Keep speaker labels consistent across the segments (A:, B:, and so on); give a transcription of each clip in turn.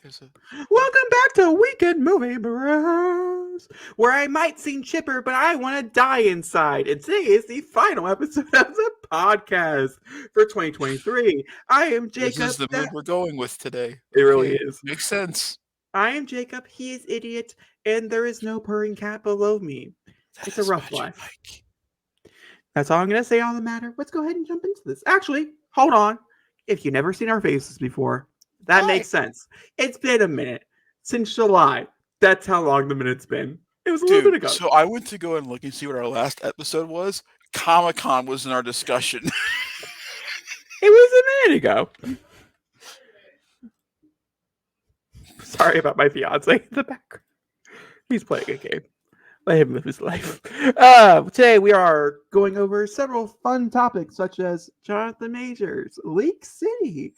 A: There's a
B: Welcome back to Weekend Movie Bros, where I might seem chipper, but I want to die inside. And today is the final episode of the podcast for 2023. I am
A: This is
B: Jacob.
A: the mood we're going with today.
B: It really
A: Okay,
B: is.
A: makes sense.
B: I am Jacob. He is idiot, and there is no purring cat below me.
A: That
B: It's a
A: is
B: rough
A: Magic
B: life.
A: Mike.
B: That's all I'm going to say on the matter. Let's go ahead and jump into this. Actually, hold on. If you've never seen our faces before, that
A: Hi.
B: makes sense. It's been a minute since July. That's how long the minute's been. It was a little
A: Dude,
B: bit ago.
A: so I went to go and look and see what our last episode was. Comic Con was in our discussion.
B: It was a minute ago. Sorry about my fiance in the background. He's playing a game. Let him live his life. Today we are going over several fun topics such as Johnathan Majors, Leak City,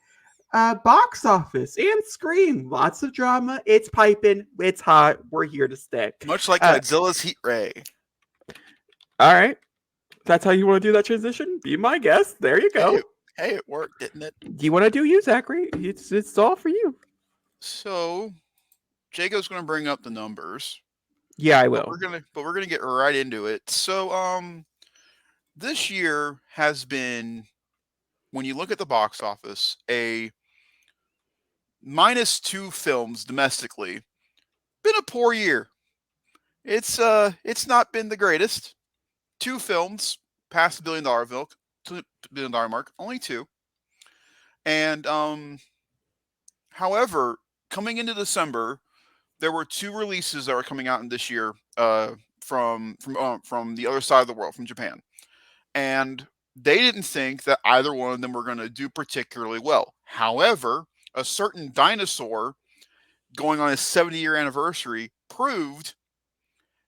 B: box office, and Scream. Lots of drama. It's piping. It's hot. We're here to stay.
A: Much like
B: Uh,
A: Godzilla's Heat Ray.
B: all right. That's how you want to do that transition? Be my guest. There you go.
A: Hey, it worked, didn't it?
B: Do you want to do you, Zachary? It's all for you.
A: So Jacob's gonna bring up the numbers.
B: Yeah, I
A: But
B: will.
A: we're gonna get right into it. So this year has been, when you look at the box office, a minus 2 films domestically. Been a poor year. It's not been the greatest. 2 films past the $2 billion mark, only 2. And however, coming into December, there were 2 releases that were coming out in this year from the other side of the world, from Japan. And they didn't think that either one of them were going to do particularly well. However, a certain dinosaur going on his 70-year anniversary proved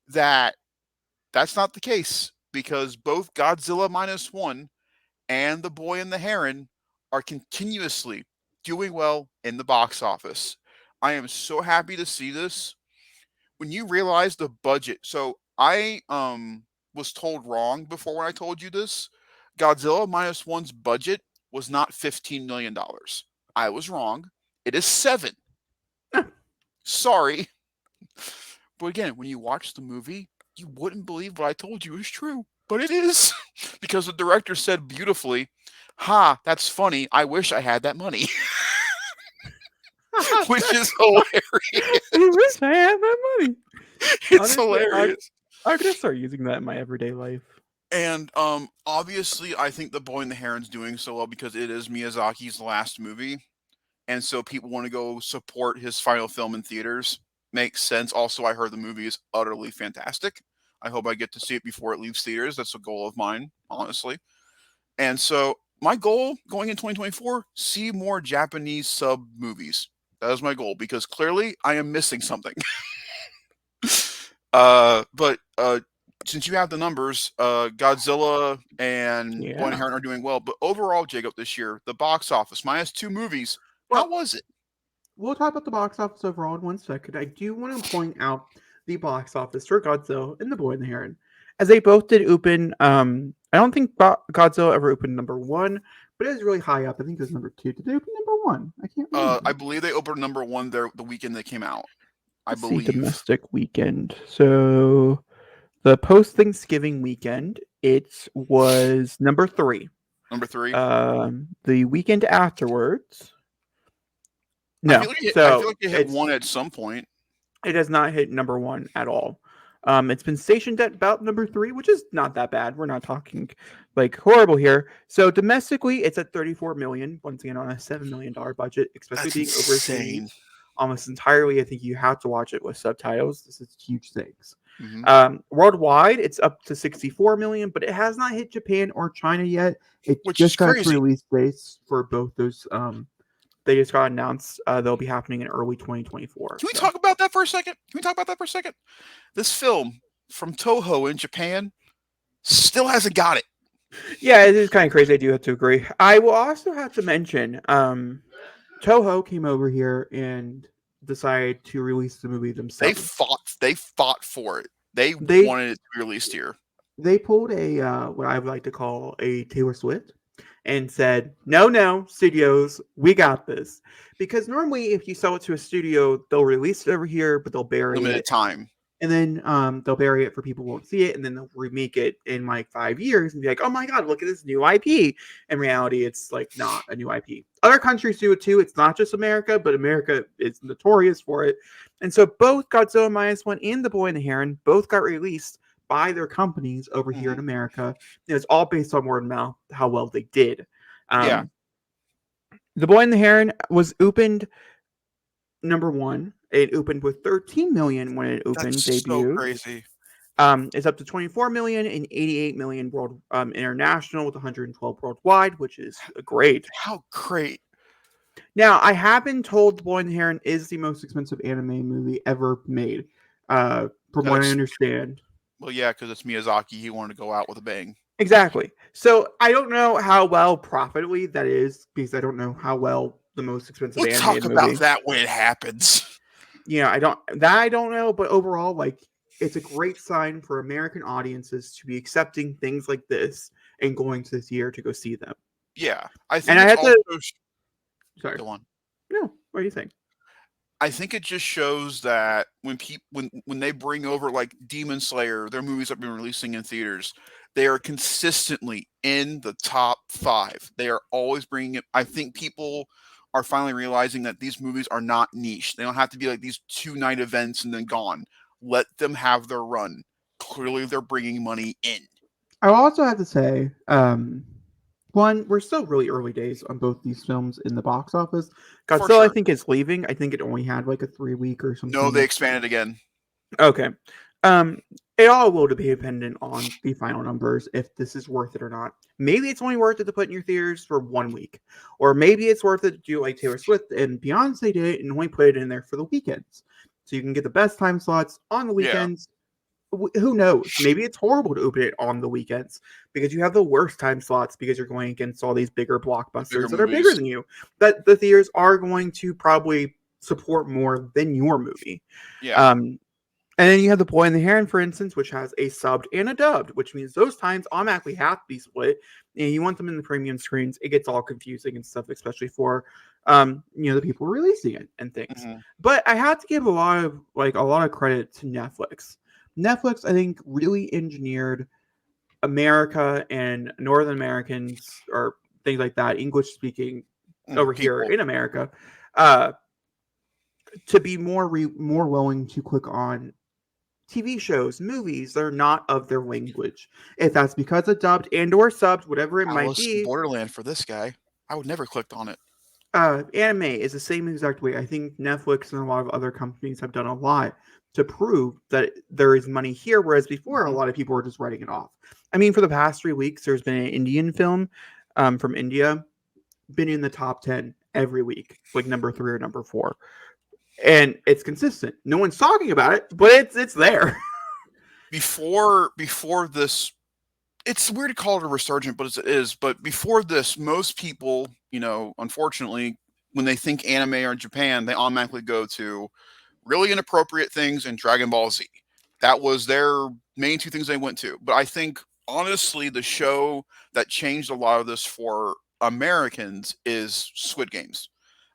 A: that that's not the case, because both Godzilla minus one and The Boy and the Heron are continuously doing well in the box office. I am so happy to see this. When you realize the budget, so I was told wrong before when I told you this. Godzilla minus one's budget was not $15 million. I was wrong. It is 7. Sorry. But again, when you watch the movie, you wouldn't believe what I told you is true. But it is. Because the director said beautifully, "Ha, that's funny. I wish I had that money." Which is hilarious.
B: I wish I had that money.
A: It's
B: Honestly,
A: hilarious.
B: I'm gonna start using that in my everyday life.
A: And obviously I think The Boy and the Heron's doing so well because it is Miyazaki's last movie. And so people want to go support his final film in theaters. Makes sense. Also, I heard the movie is utterly fantastic. I hope I get to see it before it leaves theaters. That's a goal of mine, honestly. And so my goal going in 2024, see more Japanese sub movies. That is my goal, because clearly I am missing something. But since you have the numbers, Godzilla and Boy and
B: Yeah.
A: Heron are doing well. But overall, Jacob, this year, the box office minus 2 movies. How
B: Well,
A: was it?
B: we'll talk about the box office overall in 1 second. I do want to point out the box office for Godzilla and The Boy and the Heron, as they both did open. I don't think Godzilla ever opened number one, but it was really high up. I think it was number two. Did they open number one? I can't remember.
A: I believe they opened number 1 there the weekend they came out. I
B: Let's see,
A: believe.
B: domestic weekend. So the post Thanksgiving weekend, it was number 3.
A: Number 3.
B: The weekend afterwards,
A: I
B: no.
A: feel like I feel
B: So
A: like they hit 1
B: it's
A: at some point.
B: it has not hit number 1 at all. It's been stationed at about number 3, which is not that bad. We're not talking like horrible here. So domestically, it's at 34 million. Once again, on a $7 million budget, especially
A: That's
B: being overseas
A: insane.
B: almost entirely. I think you have to watch it with subtitles. This is huge things.
A: Hmm.
B: Worldwide, it's up to 64 million, but it has not hit Japan or China yet. It
A: Which is
B: just got its
A: crazy.
B: release dates for both those. They just got announced. They'll be happening in early 2024.
A: Can we
B: So.
A: talk about that for a second? This film from Toho in Japan still hasn't got it.
B: Yeah, it is kind of crazy. I do have to agree. I will also have to mention, Toho came over here and decided to release the movie
A: They
B: themselves.
A: fought for it. They
B: They
A: wanted it to be released here.
B: they pulled a what I would like to call a Taylor Swift. and said, no, studios, we got this. Because normally, if you sell it to a studio, they'll release it over here, but they'll bury
A: Limited
B: it.
A: time.
B: And then they'll bury it for people who won't see it, and then they'll remake it in like 5 years and be like, "Oh my god, look at this new IP!" In reality, it's like not a new IP. Other countries do it too. It's not just America, but America is notorious for it. And so both Godzilla Minus One and The Boy and the Heron both got released by their companies over here in
A: Hmm.
B: America. And it's all based on word of mouth, how well they did.
A: Yeah,
B: Um, the Boy and the Heron was opened number one. It opened with 13 million when it opened,
A: that's so
B: debuted.
A: crazy.
B: It's up to 24 million and 88 million world international with 112 worldwide, which is great.
A: How great.
B: Now, I have been told The Boy and the Heron is the most expensive anime movie ever made, from what I
A: That's
B: understand.
A: well, yeah, because it's Miyazaki. He wanted to go out with a bang.
B: Exactly. So I don't know how well profitably that is because I don't know how well the most expensive
A: We'll
B: animated
A: talk about
B: movie.
A: that when it happens.
B: I don't know, but overall, like it's a great sign for American audiences to be accepting things like this and going to the theater to go see them.
A: Yeah, I
B: And
A: think
B: I
A: it's
B: had
A: also
B: to sorry.
A: go on.
B: No, what do you think?
A: I think it just shows that when people when they bring over like Demon Slayer, their movies have been releasing in theaters, they are consistently in the top 5. They are always bringing it. I think people are finally realizing that these movies are not niche. They don't have to be like these 2-night events and then gone. Let them have their run. Clearly, they're bringing money in.
B: I also have to say, one, we're still really early days on both these films in the box office.
A: For
B: Godzilla, I
A: sure.
B: think, is leaving. I think it only had like a 3 week or
A: No, they
B: something.
A: expanded again.
B: Okay. Um, it all will be dependent on the final numbers if this is worth it or not. Maybe it's only worth it to put in your theaters for 1 week, or maybe it's worth it to do like Taylor Swift and Beyonce did and only put it in there for the weekends, so you can get the best time slots on the
A: Yeah,
B: weekends. Who knows? Maybe it's horrible to open it on the weekends because you have the worst time slots because you're going against all these bigger
A: the bigger
B: blockbusters that are bigger
A: movies.
B: than you. That the theaters are going to probably support more than your movie.
A: Yeah,
B: Um, and then you have The Boy and the Heron, for instance, which has a subbed and a dubbed, which means those times automatically have to be split. And you want them in the premium screens, it gets all confusing and stuff, especially for the people releasing it and things.
A: hmm
B: But I have to give a lot of credit to Netflix. Netflix, I think, really engineered America and Northern Americans or things like that, English speaking over here
A: people.
B: in America, uh, to be more willing to click on TV shows, movies that are not of their language. If that's because of dubbed and or subbed, whatever it might
A: Alice in
B: be,
A: Borderland for this guy. I would never clicked on it.
B: anime is the same exact way. I think Netflix and a lot of other companies have done a lot to prove that there is money here, whereas before a
A: Hmm.
B: lot of people were just writing it off. I mean, for the past 3 weeks, there's been an Indian film from India been in the top 10 every week, like number 3 or number 4, and it's consistent. No one's talking about it, but it's there.
A: Before this, it's weird to call it a resurgent, but it is. But before this, most people, unfortunately, when they think anime or Japan, they automatically go to really inappropriate things and Dragon Ball Z. That was their main two things they went to. But I think honestly, the show that changed a lot of this for Americans is Squid Games.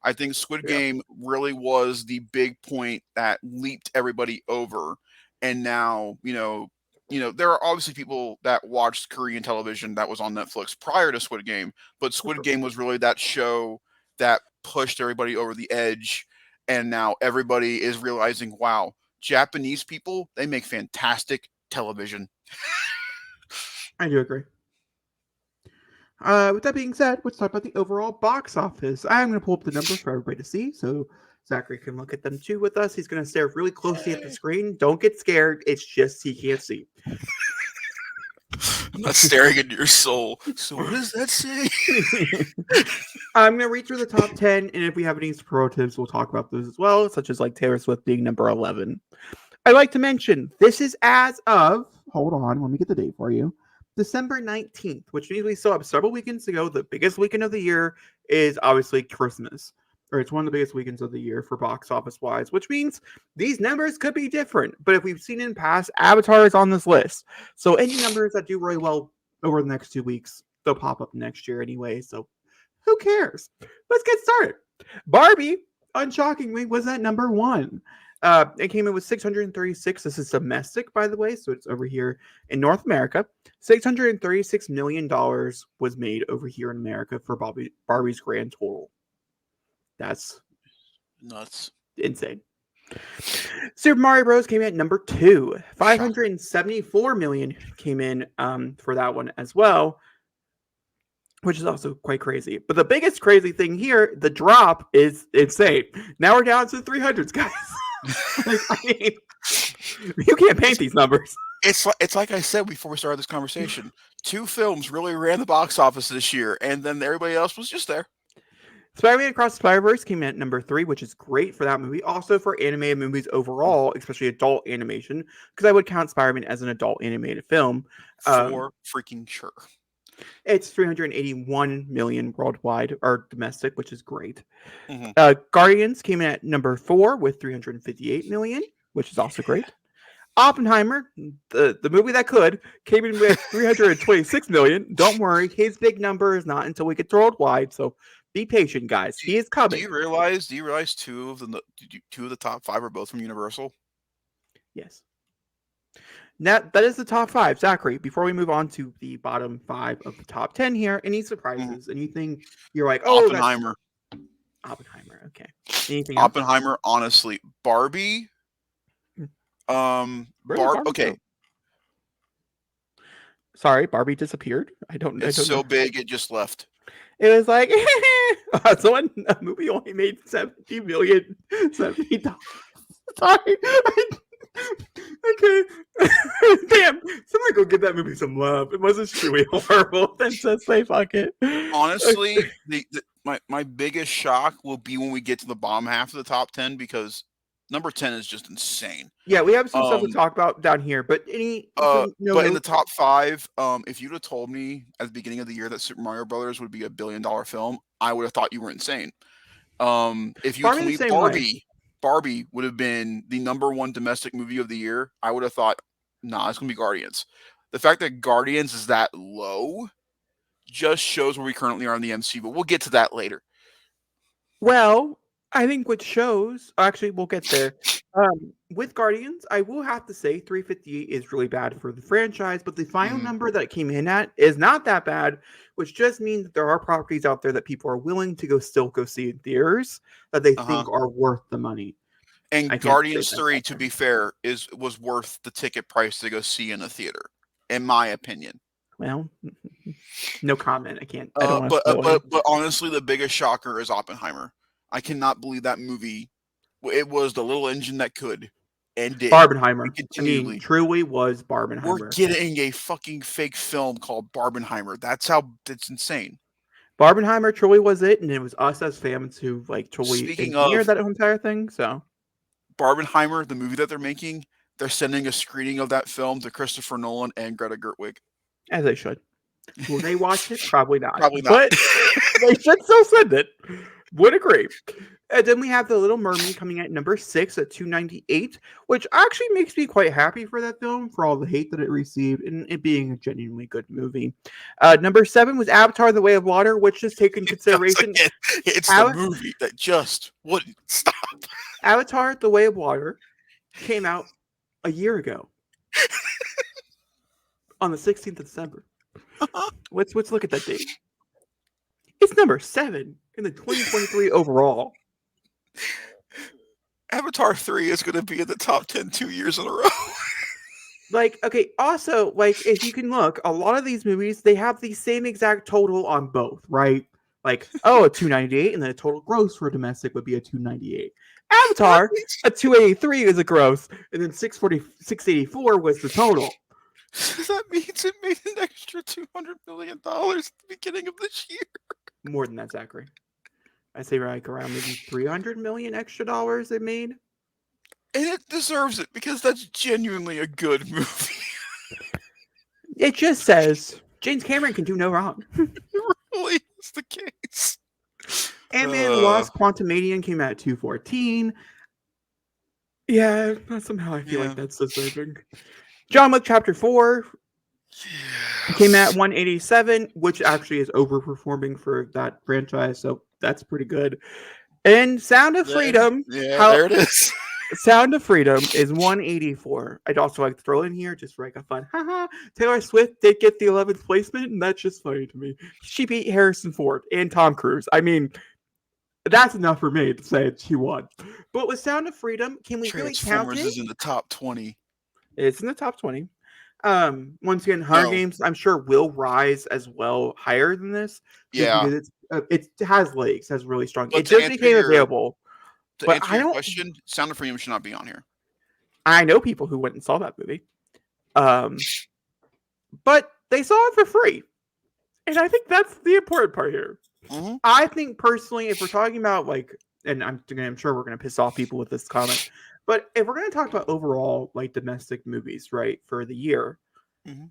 A: I think Squid
B: Yeah,
A: Game really was the big point that leaped everybody over. And now, there are obviously people that watched Korean television that was on Netflix prior to Squid Game, but
B: for
A: Squid
B: sure.
A: Game was really that show that pushed everybody over the edge. And now everybody is realizing, wow, Japanese people, they make fantastic television.
B: I do agree. With that being said, let's talk about the overall box office. I'm going to pull up the numbers for everybody to see, so Zachary can look at them too with us. He's going to stare really closely at the screen. Don't get scared. It's just he can't see.
A: I'm not staring into your soul. So what does that say?
B: I'm going to read through the top 10, and if we have any superlatives, we'll talk about those as well, such as like Taylor Swift being number 11. I'd like to mention this is as of, hold on, let me get the date for you. December 19th, which means we still have several weekends to go. The biggest weekend of the year is obviously Christmas, or it's one of the biggest weekends of the year for box office wise, which means these numbers could be different. But if we've seen in past, Avatar is on this list. So any numbers that do really well over the next 2 weeks, they'll pop up next year anyway. So who cares? Let's get started. Barbie, unshockingly, was at number 1. It came in with 636. This is domestic, by the way, so it's over here in North America. $636 million was made over here in America for Barbie's grand total. That's
A: nuts.
B: insane. Super Mario Bros. Came in at number 2. 574 million came in for that one as well, which is also quite crazy. But the biggest crazy thing here, the drop is insane. Now we're down to 300s, guys. Like, I mean, you can't paint these numbers.
A: It's like I said before we started this conversation. 2 films really ran the box office this year, and then everybody else was just there.
B: Spider-Man Across the Spider-Verse came in at number 3, which is great for that movie. Also for animated movies overall, especially adult animation, because I would count Spider-Man as an adult animated film.
A: For freaking sure.
B: It's 381 million worldwide or domestic, which is great.
A: Mm-hmm.
B: Guardians came in at number 4 with 358 million, which is also great. Oppenheimer, the movie that could, came in with 326 million. Don't worry, his big number is not until we get to worldwide, so be patient, guys. He is coming.
A: Do you realize 2 of the top 5 are both from Universal?
B: Yes. That is the top 5. Zachary, before we move on to the bottom 5 of the top 10 here, any surprises? Mm-hmm. Anything you're like, oh,
A: Oppenheimer.
B: Oppenheimer, okay. Anything
A: else? Oppenheimer, honestly. Barbie. Okay.
B: Sorry, Barbie disappeared.
A: It's so big it just left.
B: It was like so a movie only made $70 million. $70. Sorry. Okay. Damn. Someone go give that movie some love. It wasn't truly horrible. Then just say fuck it.
A: Honestly, my biggest shock will be when we get to the bottom half of the top 10 because number 10 is just insane.
B: Yeah, we have some stuff to talk about down here, but
A: in the top 5, if you'd have told me at the beginning of the year that Super Mario Brothers would be $1 billion film, I would have thought you were insane. If you told me Barbie would have been the number 1 domestic movie of the year, I would have thought, nah, it's gonna be Guardians. The fact that Guardians is that low just shows where we currently are in the MCU, but we'll get to that later.
B: Well, I think what shows, actually, we'll get there. With Guardians, I will have to say 358 is really bad for the franchise, but the final number that it came in at is not that bad, which just means that there are properties out there that people are willing to still go see in theaters that they think are worth the money.
A: And Guardians 3, to be fair, was worth the ticket price to go see in a theater, in my opinion.
B: Well, no comment. I can't.
A: But honestly, the biggest shocker is Oppenheimer. I cannot believe that movie. It was the little engine that could and did.
B: Barbenheimer. I mean, truly was Barbenheimer.
A: We're getting a fucking fake film called Barbenheimer. That's insane.
B: Barbenheimer truly was it, and it was us as fans who truly engineered that entire thing. So,
A: Barbenheimer, the movie that they're making, they're sending a screening of that film to Christopher Nolan and Greta Gerwig.
B: As they should. Will they watch it? Probably not.
A: Probably not.
B: But they should still send it. Would agree. And then we have The Little Mermaid coming at number 6 at 298, which actually makes me quite happy for that film for all the hate that it received and it being a genuinely good movie. Number 7 was Avatar: The Way of Water, which just take into consideration.
A: It's the movie that just wouldn't stop.
B: Avatar: The Way of Water came out a year ago on the 16th of December. Let's look at that date. It's number 7 in the 2023 overall.
A: Avatar 3 is going to be in the top 10 2 years in a row.
B: Also, if you can look, a lot of these movies, they have the same exact total on both, right? A 298, and then a total gross for domestic would be a 298. Avatar, a 283 is a gross, and then 684 was the total.
A: That means it made an extra $200 million at the beginning of this year.
B: More than that, Zachary. I say around maybe $300 million extra dollars they made.
A: And it deserves it because that's genuinely a good movie.
B: It just says James Cameron can do no wrong.
A: It really is the case.
B: Ant-Man and the Wasp: Quantumania came out at 214. Yeah, somehow I feel like that's deserving. John Wick Chapter 4 It came at
A: Yes.
B: 187, which actually is overperforming for that franchise, so that's pretty good. And Sound of
A: Then,
B: Freedom,
A: yeah,
B: how
A: there it is.
B: Sound of Freedom is 184. I'd also like to throw in here, just for like a fun, haha. Taylor Swift did get the 11th placement, and that's just funny to me. She beat Harrison Ford and Tom Cruise. I mean, that's enough for me to say she won. But with Sound of Freedom, can we really count
A: Transformers
B: it?
A: is in the top 20.
B: It's in the top 20. Once again, Hunger
A: No,
B: Games, I'm sure will rise as well higher than this, just
A: yeah.
B: because it has legs, has really strong.
A: But
B: It just became available,
A: to
B: but
A: answer your question, Sound of Freedom should not be on here.
B: I know people who went and saw that movie, um, but they saw it for free, and I think that's the important part here.
A: Mm-hmm.
B: I think personally, if we're talking about like, and I'm sure we're gonna piss off people with this comment, but if we're gonna talk about overall like domestic movies, right, for the year,
A: Mm-hmm.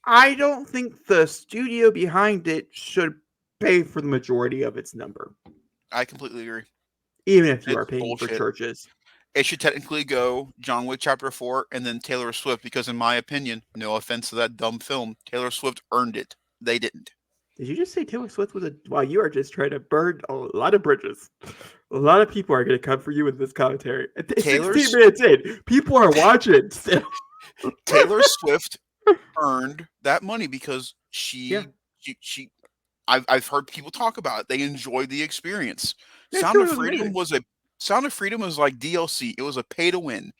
B: I don't think the studio behind it should pay for the majority of its number,
A: I completely agree.
B: even if you are
A: It's
B: paying for
A: bullshit.
B: churches.
A: It should technically go John Wick Chapter 4 and then Taylor Swift because, in my opinion, no offense to that dumb film, Taylor Swift earned it. They didn't.
B: Did you just say Taylor Swift was a? Wow, you are just trying to burn a lot of bridges. A lot of people are going to come for you in this commentary. 16
A: Taylor's
B: minutes in, people are watching still.
A: Taylor Swift earned that money because
B: Yeah,
A: she I've heard people talk about it. They enjoyed the experience.
B: that
A: Sound
B: tour
A: of
B: was
A: Freedom
B: amazing.
A: was a Sound of Freedom was like DLC. It was a pay to win.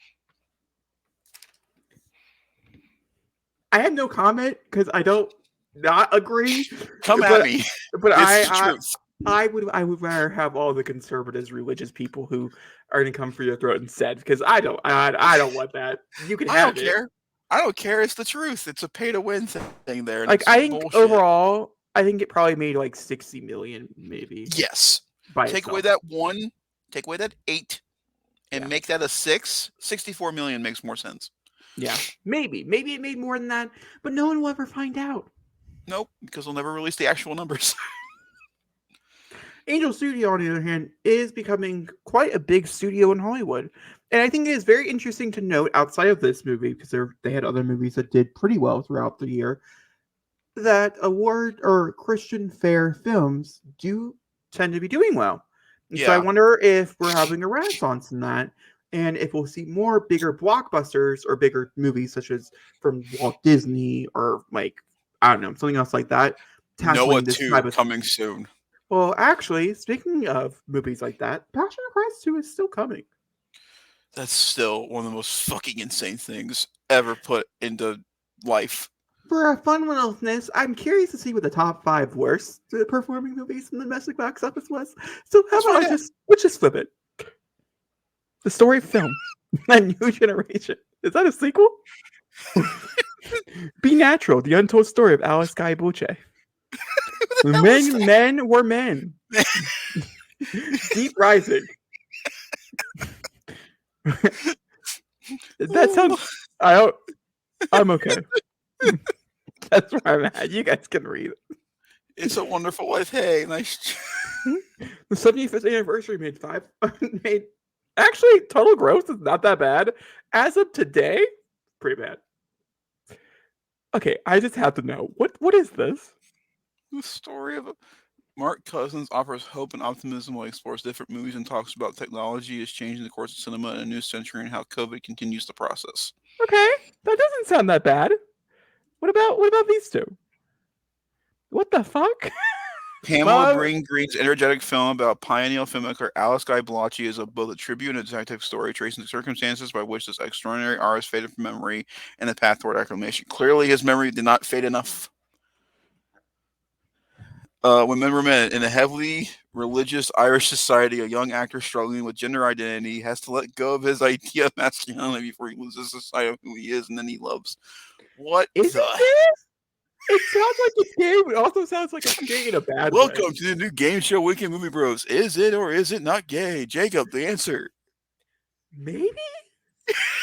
B: I have no comment because I don't not agree,
A: Come at
B: but
A: me.
B: but
A: It's
B: I
A: the
B: I
A: truth.
B: I would rather have all the conservatives, religious people who are going to come for your throat instead because I don't want that. You can
A: I don't
B: have it.
A: care. I don't care. It's the truth. It's a pay to win thing there, and
B: Like
A: it's
B: I think
A: bullshit.
B: overall, I think it probably made like 60 million maybe
A: Yes.
B: by
A: Take away
B: itself.
A: that one, take away that 8, and
B: Yeah.
A: make that a 6. 64 million makes more sense.
B: Yeah. Maybe it made more than that, but no one will ever find out.
A: Nope, because they'll never release the actual numbers.
B: Angel Studio, on the other hand, is becoming quite a big studio in Hollywood. And I think it is very interesting to note outside of this movie, because they had other movies that did pretty well throughout the year, that award or Christian fair films do tend to be doing well. And so I
A: Yeah.
B: wonder if we're having a renaissance in that, and if we'll see more bigger blockbusters or bigger movies such as from Walt Disney or like I don't know something else like that
A: Noah
B: tackling this
A: 2
B: type of.
A: coming soon.
B: Well, actually, speaking of movies like that, Passion of Christ 2 is still coming.
A: That's still one of the most fucking insane things ever put into life.
B: For a fun one-offness, I'm curious to see what the top 5 worst performing movies in the domestic box office was. So how
A: Let's
B: about
A: find out.
B: let's just flip it. The story of film, a new generation. Is that a sequel? Be Natural, the untold story of Alice Guy Buche.
A: Who the hell is that?
B: Men were men. Deep Rising. That sounds. I'm okay. That's where I'm at. You guys can read it.
A: It's a Wonderful Life. Hey, nice.
B: The 75th anniversary made actually total gross is not that bad. As of today, pretty bad. Okay, I just have to know what is this?
A: The story of Mark Cousins offers hope and optimism while he explores different movies and talks about technology is changing the course of cinema in a new century and how COVID continues the process.
B: Okay, that doesn't sound that bad. What about these two? What the fuck?
A: Pamela Green's energetic film about pioneer filmmaker Alice Guy Blotchy is both a tribute and a detective story, tracing the circumstances by which this extraordinary artist faded from memory and the path toward acclamation. Clearly, his memory did not fade enough. When men were men, in a heavily religious Irish society, a young actor struggling with gender identity has to let go of his idea of masculinity before he loses the sight of who he is and then he loves. What
B: Is
A: the?
B: it this? It sounds like it's gay, but it also sounds like it's gay in a bad way.
A: Welcome to the new game show, Weekend Movie Bros. Is it or is it not gay? Jacob, the answer.
B: Maybe?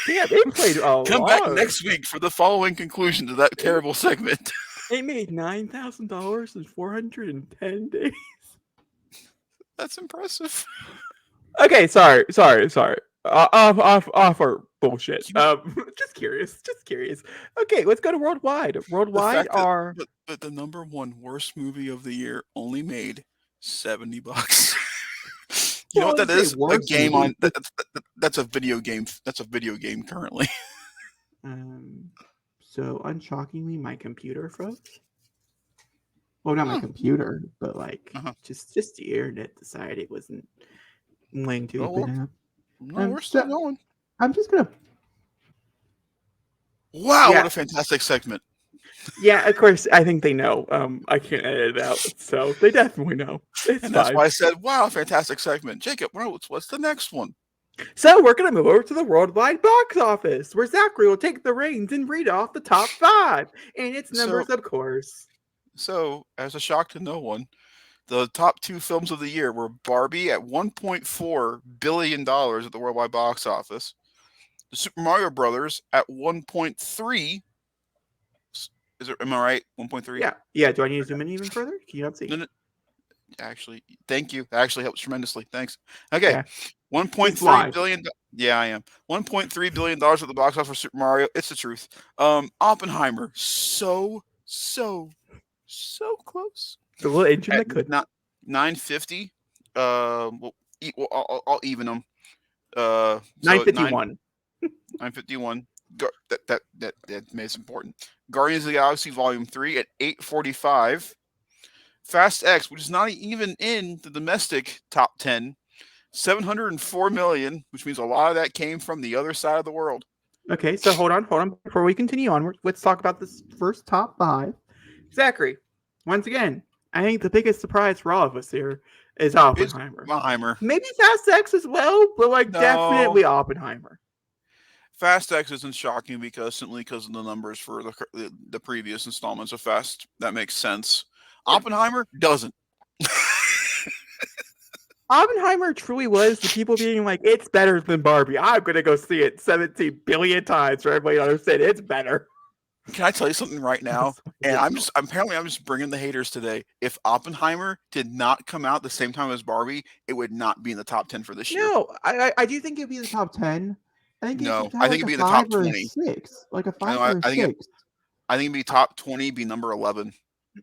B: Yeah, they played a
A: Come back
B: lot.
A: next week for the following conclusion to that terrible segment.
B: They made $9,000 in 410 days.
A: That's impressive.
B: Okay, sorry. Off our bullshit.
A: You,
B: Just curious. Okay, let's go to worldwide.
A: the
B: Worldwide
A: fact that
B: are
A: but the number one worst movie of the year only made $70. You know
B: well,
A: what that
B: let's say
A: is? A
B: worst
A: game
B: movie.
A: on that's a video game. That's a video game currently.
B: Um, so unshockingly, my computer froze. Well, not my
A: Huh.
B: computer, but like
A: Uh-huh.
B: just the internet decided it wasn't laying to
A: Oh,
B: open up.
A: no, we're still
B: So
A: going.
B: I'm just gonna
A: Wow, what
B: yeah
A: a fantastic segment.
B: yeah. Of course, I think they know. I can't edit it out, so they definitely know. It's
A: And that's
B: fine.
A: why I said, wow, fantastic segment. Jacob, what's the next one?
B: So we're gonna move over to the worldwide box office, where Zachary will take the reins and read off the top 5 and its
A: So,
B: numbers, of course.
A: as a shock to no one, the top two films of the year were Barbie at $1.4 billion at the worldwide box office, the Super Mario Brothers at 1.3. Am I right? 1.3?
B: Yeah, yeah. Do I need to zoom in even further? Can you not see?
A: No, no, actually, thank you. That actually helps tremendously. Thanks. Okay.
B: Yeah, he's
A: 1.3
B: live.
A: billion. Yeah, I am. $1.3 billion at the box office for Super Mario. It's the truth. Oppenheimer. So close.
B: The little engine
A: At
B: that could.
A: not 950. I'll even them. So
B: 951.
A: 951. That is important. Guardians of the Galaxy Volume 3 at 845. Fast X, which is not even in the domestic top 10, 704 million, which means a lot of that came from the other side of the world.
B: Okay, so hold on. Before we continue onward, let's talk about this first top 5. Zachary, once again, I think the biggest surprise for all of us here is
A: It's
B: Oppenheimer.
A: Oppenheimer.
B: Maybe Fast X as well, but like
A: No,
B: definitely Oppenheimer.
A: Fast X isn't shocking simply because of the numbers for the previous installments of Fast. That makes sense.
B: Yeah.
A: Oppenheimer doesn't.
B: Oppenheimer truly was the people being like, it's better than Barbie. I'm going to go see it 17 billion times for everybody to understand it's better.
A: Can I tell you something right now? And I'm just bringing the haters today. If Oppenheimer did not come out the same time as Barbie, it would not be in the top 10 for this year.
B: No, I do think it'd be in the top 10. I think it
A: No,
B: should
A: I
B: have
A: think
B: like
A: it'd
B: a
A: be in the top
B: 5 or a
A: 20.
B: 6. Like a
A: I
B: 5
A: know.
B: or a 6.
A: I think it'd be top 20, be number 11.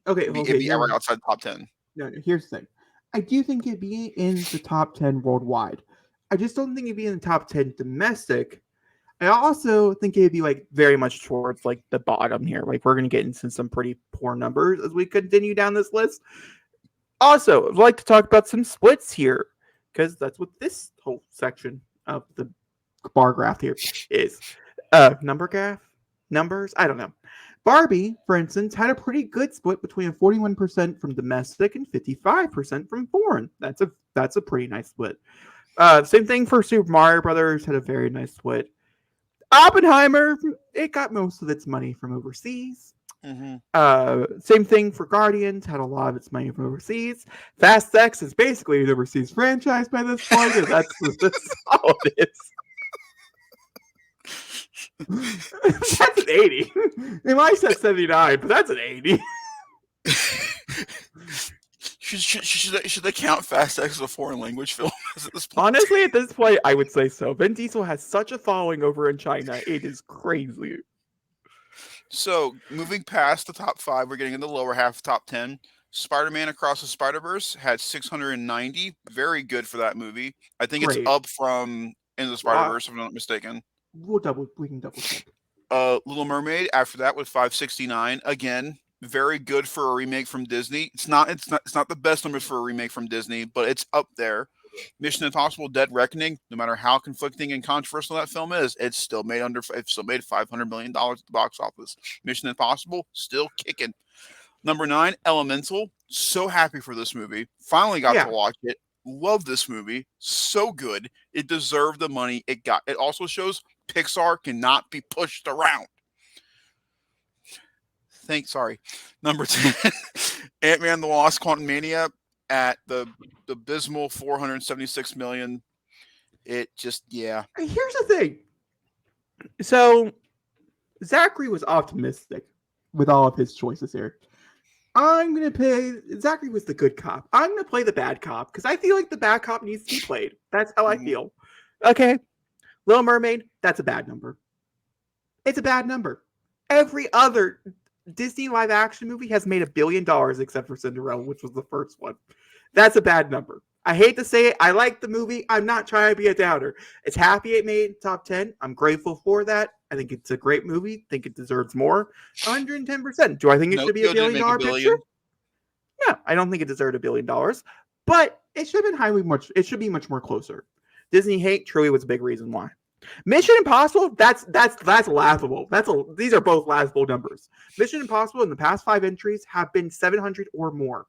B: Okay,
A: It'd be right outside the top 10.
B: No, here's the thing. I do think it'd be in the top 10 worldwide. I just don't think it'd be in the top 10 domestic. I also think it'd be like very much towards like the bottom here. Like we're gonna get into some pretty poor numbers as we continue down this list. Also, I'd like to talk about some splits here, because that's what this whole section of the bar graph here is. Number graph? Numbers? I don't know. Barbie, for instance, had a pretty good split between 41% from domestic and 55% from foreign. That's a pretty nice split. Same thing for Super Mario Brothers, had a very nice split. Oppenheimer, it got most of its money from overseas. Same thing for Guardians, had a lot of its money from overseas. Fast X is basically an overseas franchise by this point, and that's all it is. That's an 80. They might said 79, but that's an 80.
A: Should they count Fast X as a foreign language film at this point?
B: Honestly, at this point, I would say so. Vin Diesel has such a following over in China. It is crazy.
A: So, moving past the top 5, we're getting in the lower half of top 10. Spider-Man Across the Spider-Verse had 690. Very good for that movie. I think
B: Great.
A: It's up from Into the Spider-Verse, if I'm not mistaken.
B: We can double check.
A: Little Mermaid after that with 569. Again, very good for a remake from Disney. It's not the best numbers for a remake from Disney, but it's up there. Mission Impossible: Dead Reckoning, no matter how conflicting and controversial that film is, it's still made $500 million at the box office. Mission Impossible still kicking. Number 9, Elemental. So happy for this movie. Finally got to watch it. Love this movie. So good. It deserved the money it got. It also shows Pixar cannot be pushed around. Sorry. Number 10, Ant-Man the Wasp: Quantumania at the abysmal 476 million. It just, yeah.
B: Here's the thing. So, Zachary was optimistic with all of his choices here. Zachary was the good cop. I'm going to play the bad cop because I feel like the bad cop needs to be played. That's how I feel. Okay. Little Mermaid, that's a bad number. It's a bad number. Every other Disney live action movie has made $1 billion except for Cinderella, which was the first one. That's a bad number. I hate to say it. I like the movie. I'm not trying to be a doubter. It's happy it made top 10. I'm grateful for that. I think it's a great movie. I think it deserves more. 110%. Do I think it should be a
A: Pinocchio didn't
B: billion
A: make a
B: dollar picture?
A: billion.
B: No, I don't think it deserved $1 billion, but it should have been highly much. It should be much more closer. Disney hate truly was a big reason why. Mission Impossible, that's laughable. These are both laughable numbers. Mission Impossible in the past 5 entries have been 700 or more.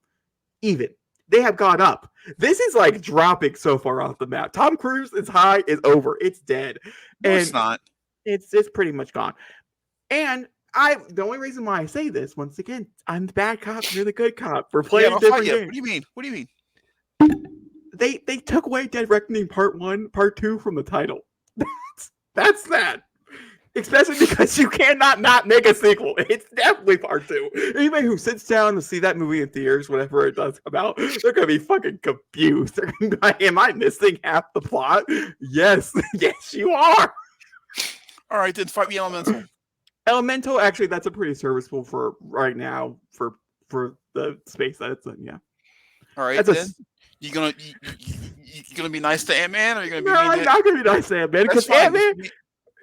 B: Even. They have gone up. This is like dropping so far off the map. Tom Cruise is high, is over. It's dead.
A: No,
B: and
A: it's not.
B: It's pretty much gone. And the only reason why I say this, once again, I'm the bad cop, you're the good cop. We're playing different games.
A: What do you mean? What do you mean?
B: They took away Dead Reckoning Part 1, Part 2 from the title. That's that. Especially because you cannot not make a sequel. It's definitely Part 2. Anybody who sits down to see that movie in theaters, whenever it does come out, they're going to be fucking confused. They're going to be like, am I missing half the plot? Yes. Yes, you are.
A: All right, then fight me Elemental.
B: Elemental, actually, that's a pretty serviceable for right now for the space that it's in, yeah.
A: All right, then. You gonna be nice to Ant-Man, or are you gonna be? No,
B: I'm not gonna be nice to Ant-Man because Ant-Man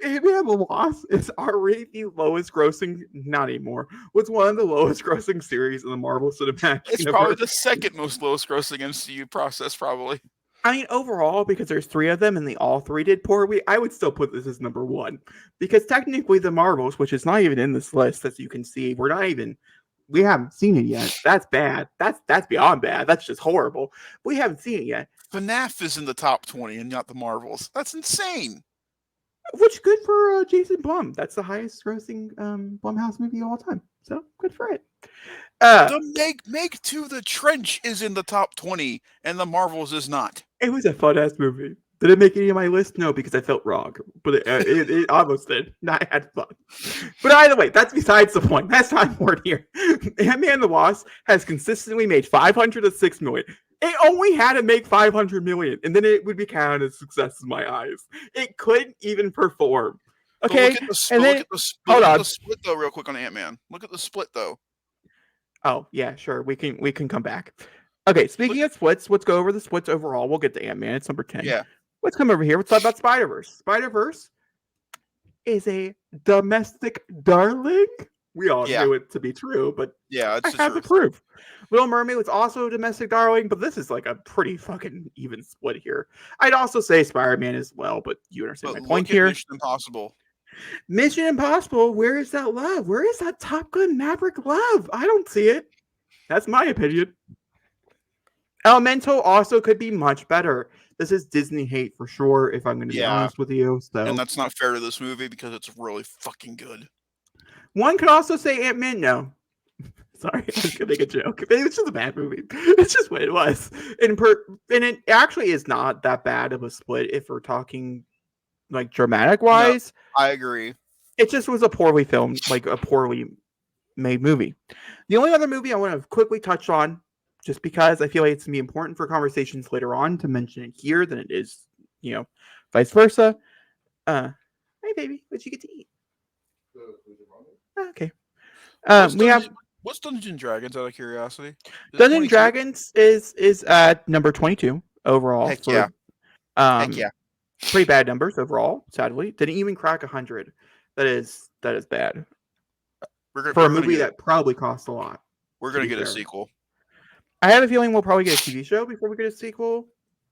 B: and the Wasp is already the lowest grossing, not anymore. Was one of the lowest grossing series in the Marvel Cinematic
A: It's
B: Universe.
A: probably the second most lowest grossing MCU process, probably.
B: I mean, overall, because there's 3 of them and they all 3 did poorly, I would still put this as number 1. Because technically the Marvels, which is not even in this list, as you can see, we haven't seen it yet. That's bad. That's beyond bad. That's just horrible. We haven't seen it yet.
A: FNAF is in the top 20 and not the Marvels. That's insane.
B: Which good for Jason Blum. That's the highest grossing Blumhouse movie of all time. So good for it.
A: The Meg to the Trench is in the top 20 and the Marvels is not.
B: It was a fun ass movie. Did it make any of my list? No, because I felt wrong. But it almost did. I had fun. But either way, that's besides the point. That's not important here. Ant-Man and the Wasp has consistently made $506 million. It only had to make $500 million, and then it would be counted as success in my eyes. It couldn't even perform. Okay,
A: look at the split though, real quick on Ant-Man. Look at the split though.
B: Oh yeah, sure. We can come back. Okay, speaking of splits, let's go over the splits overall. We'll get to Ant-Man. It's number 10.
A: Yeah.
B: Let's come over here. Let's talk about Spider-Verse. Spider-Verse is a domestic darling. We all knew it to be true, but
A: yeah,
B: I have the proof. Little Mermaid was also a domestic darling, but this is like a pretty fucking even split here. I'd also say Spider-Man as well, but you understand my point here.
A: Mission Impossible.
B: Mission Impossible, where is that love? Where is that Top Gun Maverick love? I don't see it. That's my opinion. Elemental also could be much better. This is Disney hate for sure, if I'm going to be honest with you. So.
A: And that's not fair to this movie because it's really fucking good.
B: One could also say Ant-Man. No. Sorry, I was going to make a joke. It's just a bad movie. It's just what it was. And it actually is not that bad of a split if we're talking like dramatic-wise.
A: No, I agree.
B: It just was a poorly filmed, like a poorly made movie. The only other movie I want to quickly touch on, just because I feel like it's going to be important for conversations later on to mention it here than it is, vice versa. Hey, baby, what'd you get to eat? Okay.
A: What's Dungeons & Dragons, out of curiosity?
B: Dungeons & Dragons is at number 22 overall.
A: Heck yeah.
B: Pretty bad numbers overall, sadly. Didn't even crack 100. That is bad. For a movie that probably cost a lot.
A: We're going to get a sequel.
B: I have a feeling we'll probably get a TV show before we get a sequel.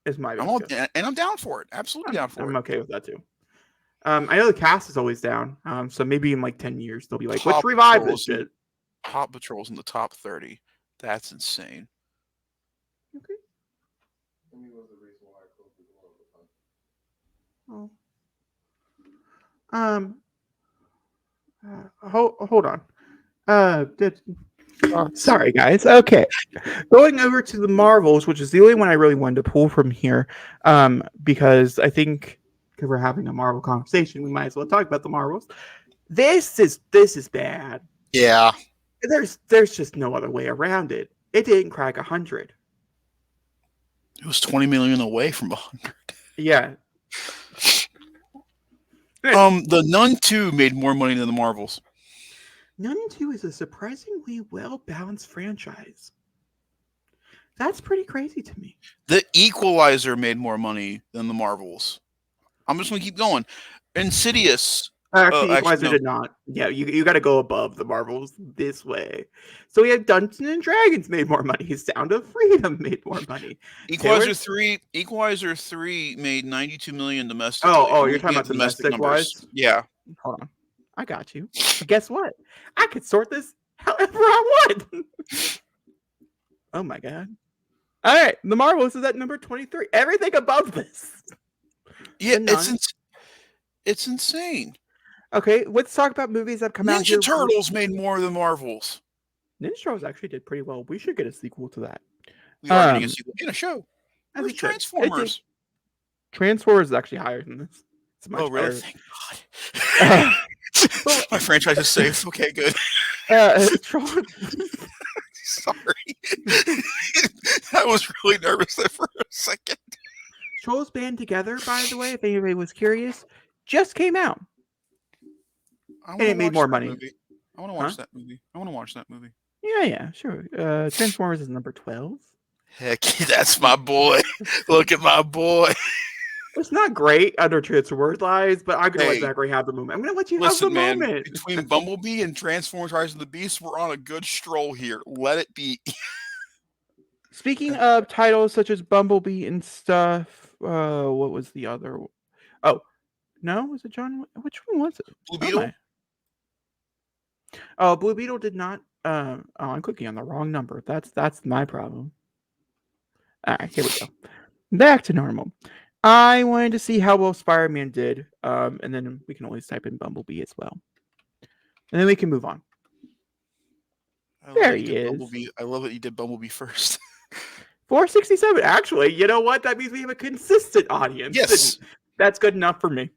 B: Is my
A: and I'm down for it. Absolutely down for it.
B: I'm okay with that too. I know the cast is always down. So maybe in like 10 years they'll be like, let's revive this shit.
A: Paw Patrol's in the top 30. That's insane.
B: Okay. Oh. Hold on. Sorry, guys. Okay. Going over to the Marvels, which is the only one I really wanted to pull from here, because I think because we're having a Marvel conversation, we might as well talk about the Marvels. This is bad.
A: Yeah.
B: There's just no other way around it. It didn't crack 100.
A: It was 20 million away from 100.
B: Yeah.
A: The Nun 2 made more money than the Marvels.
B: Nun 2 is a surprisingly well balanced franchise. That's pretty crazy to me.
A: The Equalizer made more money than the Marvels. I'm just gonna keep going. Insidious.
B: Actually,
A: Actually,
B: Equalizer
A: no.
B: did not. Yeah, you got to go above the Marvels this way. So we have Dungeons and Dragons made more money. Sound of Freedom made more money.
A: Equalizer
B: Taylor's.
A: 3. Equalizer 3 made 92 million
B: Oh,
A: domestically.
B: oh,
A: I'm
B: you're talking
A: looking at
B: about
A: the domestic
B: domestic
A: numbers.
B: wise.
A: Yeah.
B: Hold on, I got you. But guess what? I could sort this however I want. Oh my god! All right, the Marvels is at number 23. Everything above this.
A: Yeah,
B: The Nun.
A: it's insane.
B: Okay, let's talk about movies that come out
A: Ninja
B: here.
A: Turtles made more than Marvels.
B: Ninja Turtles actually did pretty well. We should get a sequel to that.
A: We are getting a sequel in a show.
B: As
A: Where's
B: we should. It did.
A: Transformers?
B: Transformers is actually higher than this. It's
A: Oh,
B: much
A: really?
B: better.
A: Thank
B: Uh,
A: God.
B: well,
A: My franchise is safe. Okay, good.
B: Troll-
A: Sorry. I was really nervous there for a second.
B: Trolls Band Together, by the way, if anybody was curious, just came out.
A: I
B: And
A: want to
B: it made
A: watch
B: more
A: that
B: money.
A: movie. I want to
B: Huh?
A: watch that movie. I want to watch that movie.
B: Yeah, sure. Transformers is number 12.
A: Heck, that's my boy. Look at my boy.
B: It's not great under Transformers lies, but I'm going to let
A: Hey,
B: Zachary have the moment. I'm going to let you have the
A: listen, man.
B: moment.
A: Between Bumblebee and Transformers: Rise of the Beast, we're on a good stroll here. Let it be.
B: Speaking of titles such as Bumblebee and stuff, what was the other? Oh, no, was it John? Which one was it?
A: Blue
B: Oh
A: Beetle.
B: my! Oh, Blue Beetle did not. Oh, I'm clicking on the wrong number. That's my problem. All right, here we go. Back to normal. I wanted to see how well Spider-Man did, and then we can always type in Bumblebee as well, and then we can move on. There he is.
A: Bumblebee. I love that you did Bumblebee first.
B: 467. Actually, you know what? That means we have a consistent audience.
A: Yes.
B: That's good enough for me.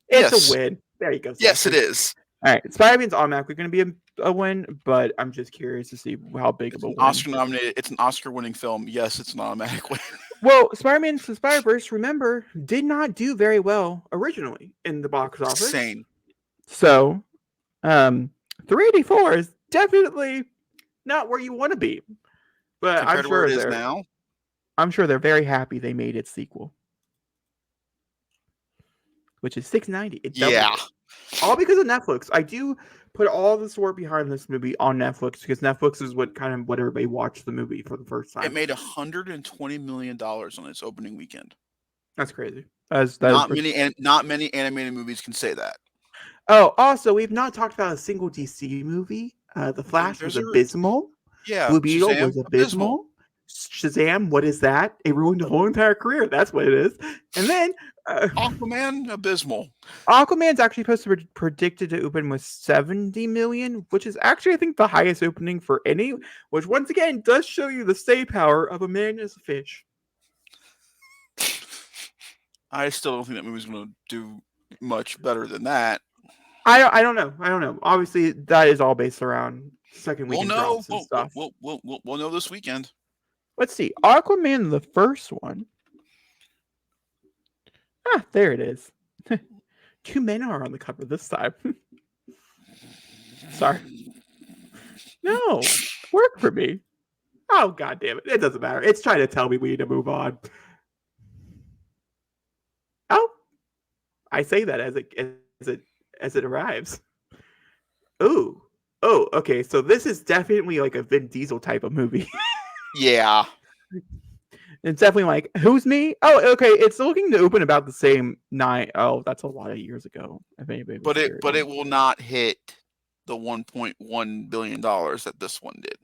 B: It's a win. There you go.
A: Yes, it
B: Zachary.
A: is.
B: All right, Spider-Man's automatically going to be a win, but I'm just curious to see how big
A: It's
B: of a
A: an
B: win.
A: Oscar nominated. It's an Oscar-winning film. Yes, it's an automatic win.
B: Well, Spider-Man to Spider-Verse, remember, did not do very well originally in the box office.
A: Insane.
B: So, 384 is definitely not where you want to be. But
A: Compared to where it is now.
B: I'm sure they're very happy they made its sequel, which is 690. It doubled
A: Yeah.
B: it. All because of Netflix. I do put all the support behind this movie on Netflix because Netflix is what everybody watched the movie for the first time.
A: It made $120 million on its opening weekend.
B: That's crazy.
A: Not many animated movies can say that.
B: Oh, also, we've not talked about a single DC movie. The Flash was abysmal.
A: Yeah.
B: Blue Beetle
A: Shazam,
B: was abysmal. Shazam, what is that? It ruined the whole entire career. That's what it is. And then
A: Aquaman, abysmal.
B: Aquaman's actually supposed to be predicted to open with 70 million, which is actually, I think, the highest opening for any, which once again does show you the stay power of a man as a fish.
A: I still don't think that movie's going to do much better than that.
B: I don't know. Obviously, that is all based around second weekend drops and stuff.
A: We'll know this weekend.
B: Let's see. Aquaman, the first one. Ah, there it is. 2 men are on the cover this time. Sorry. No, work for me. Oh, God damn it. It doesn't matter. It's trying to tell me we need to move on. Oh, I say that as it arrives. Oh, okay. So this is definitely like a Vin Diesel type of movie.
A: Yeah.
B: It's definitely like, who's me? Oh, okay. It's looking to open about the same night. Oh, that's a lot of years ago. If anybody
A: but it will not hit the $1.1 billion that this one did.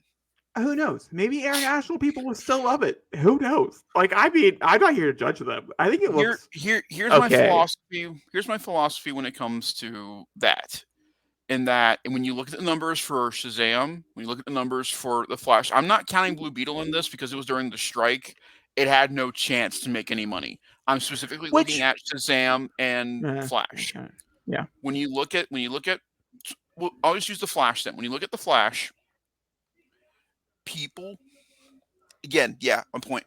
B: Who knows? Maybe international people will still love it. Who knows? Like, I mean, I'm not here to judge them. I think it looks
A: here's
B: okay.
A: my philosophy. Here's my philosophy when it comes to that. And when you look at the numbers for Shazam, when you look at the numbers for the Flash, I'm not counting Blue Beetle in this because it was during the strike. It had no chance to make any money. I'm specifically looking at Shazam and Flash.
B: Yeah.
A: When you look at, I'll just use the Flash then. When you look at the Flash, people, again, on point.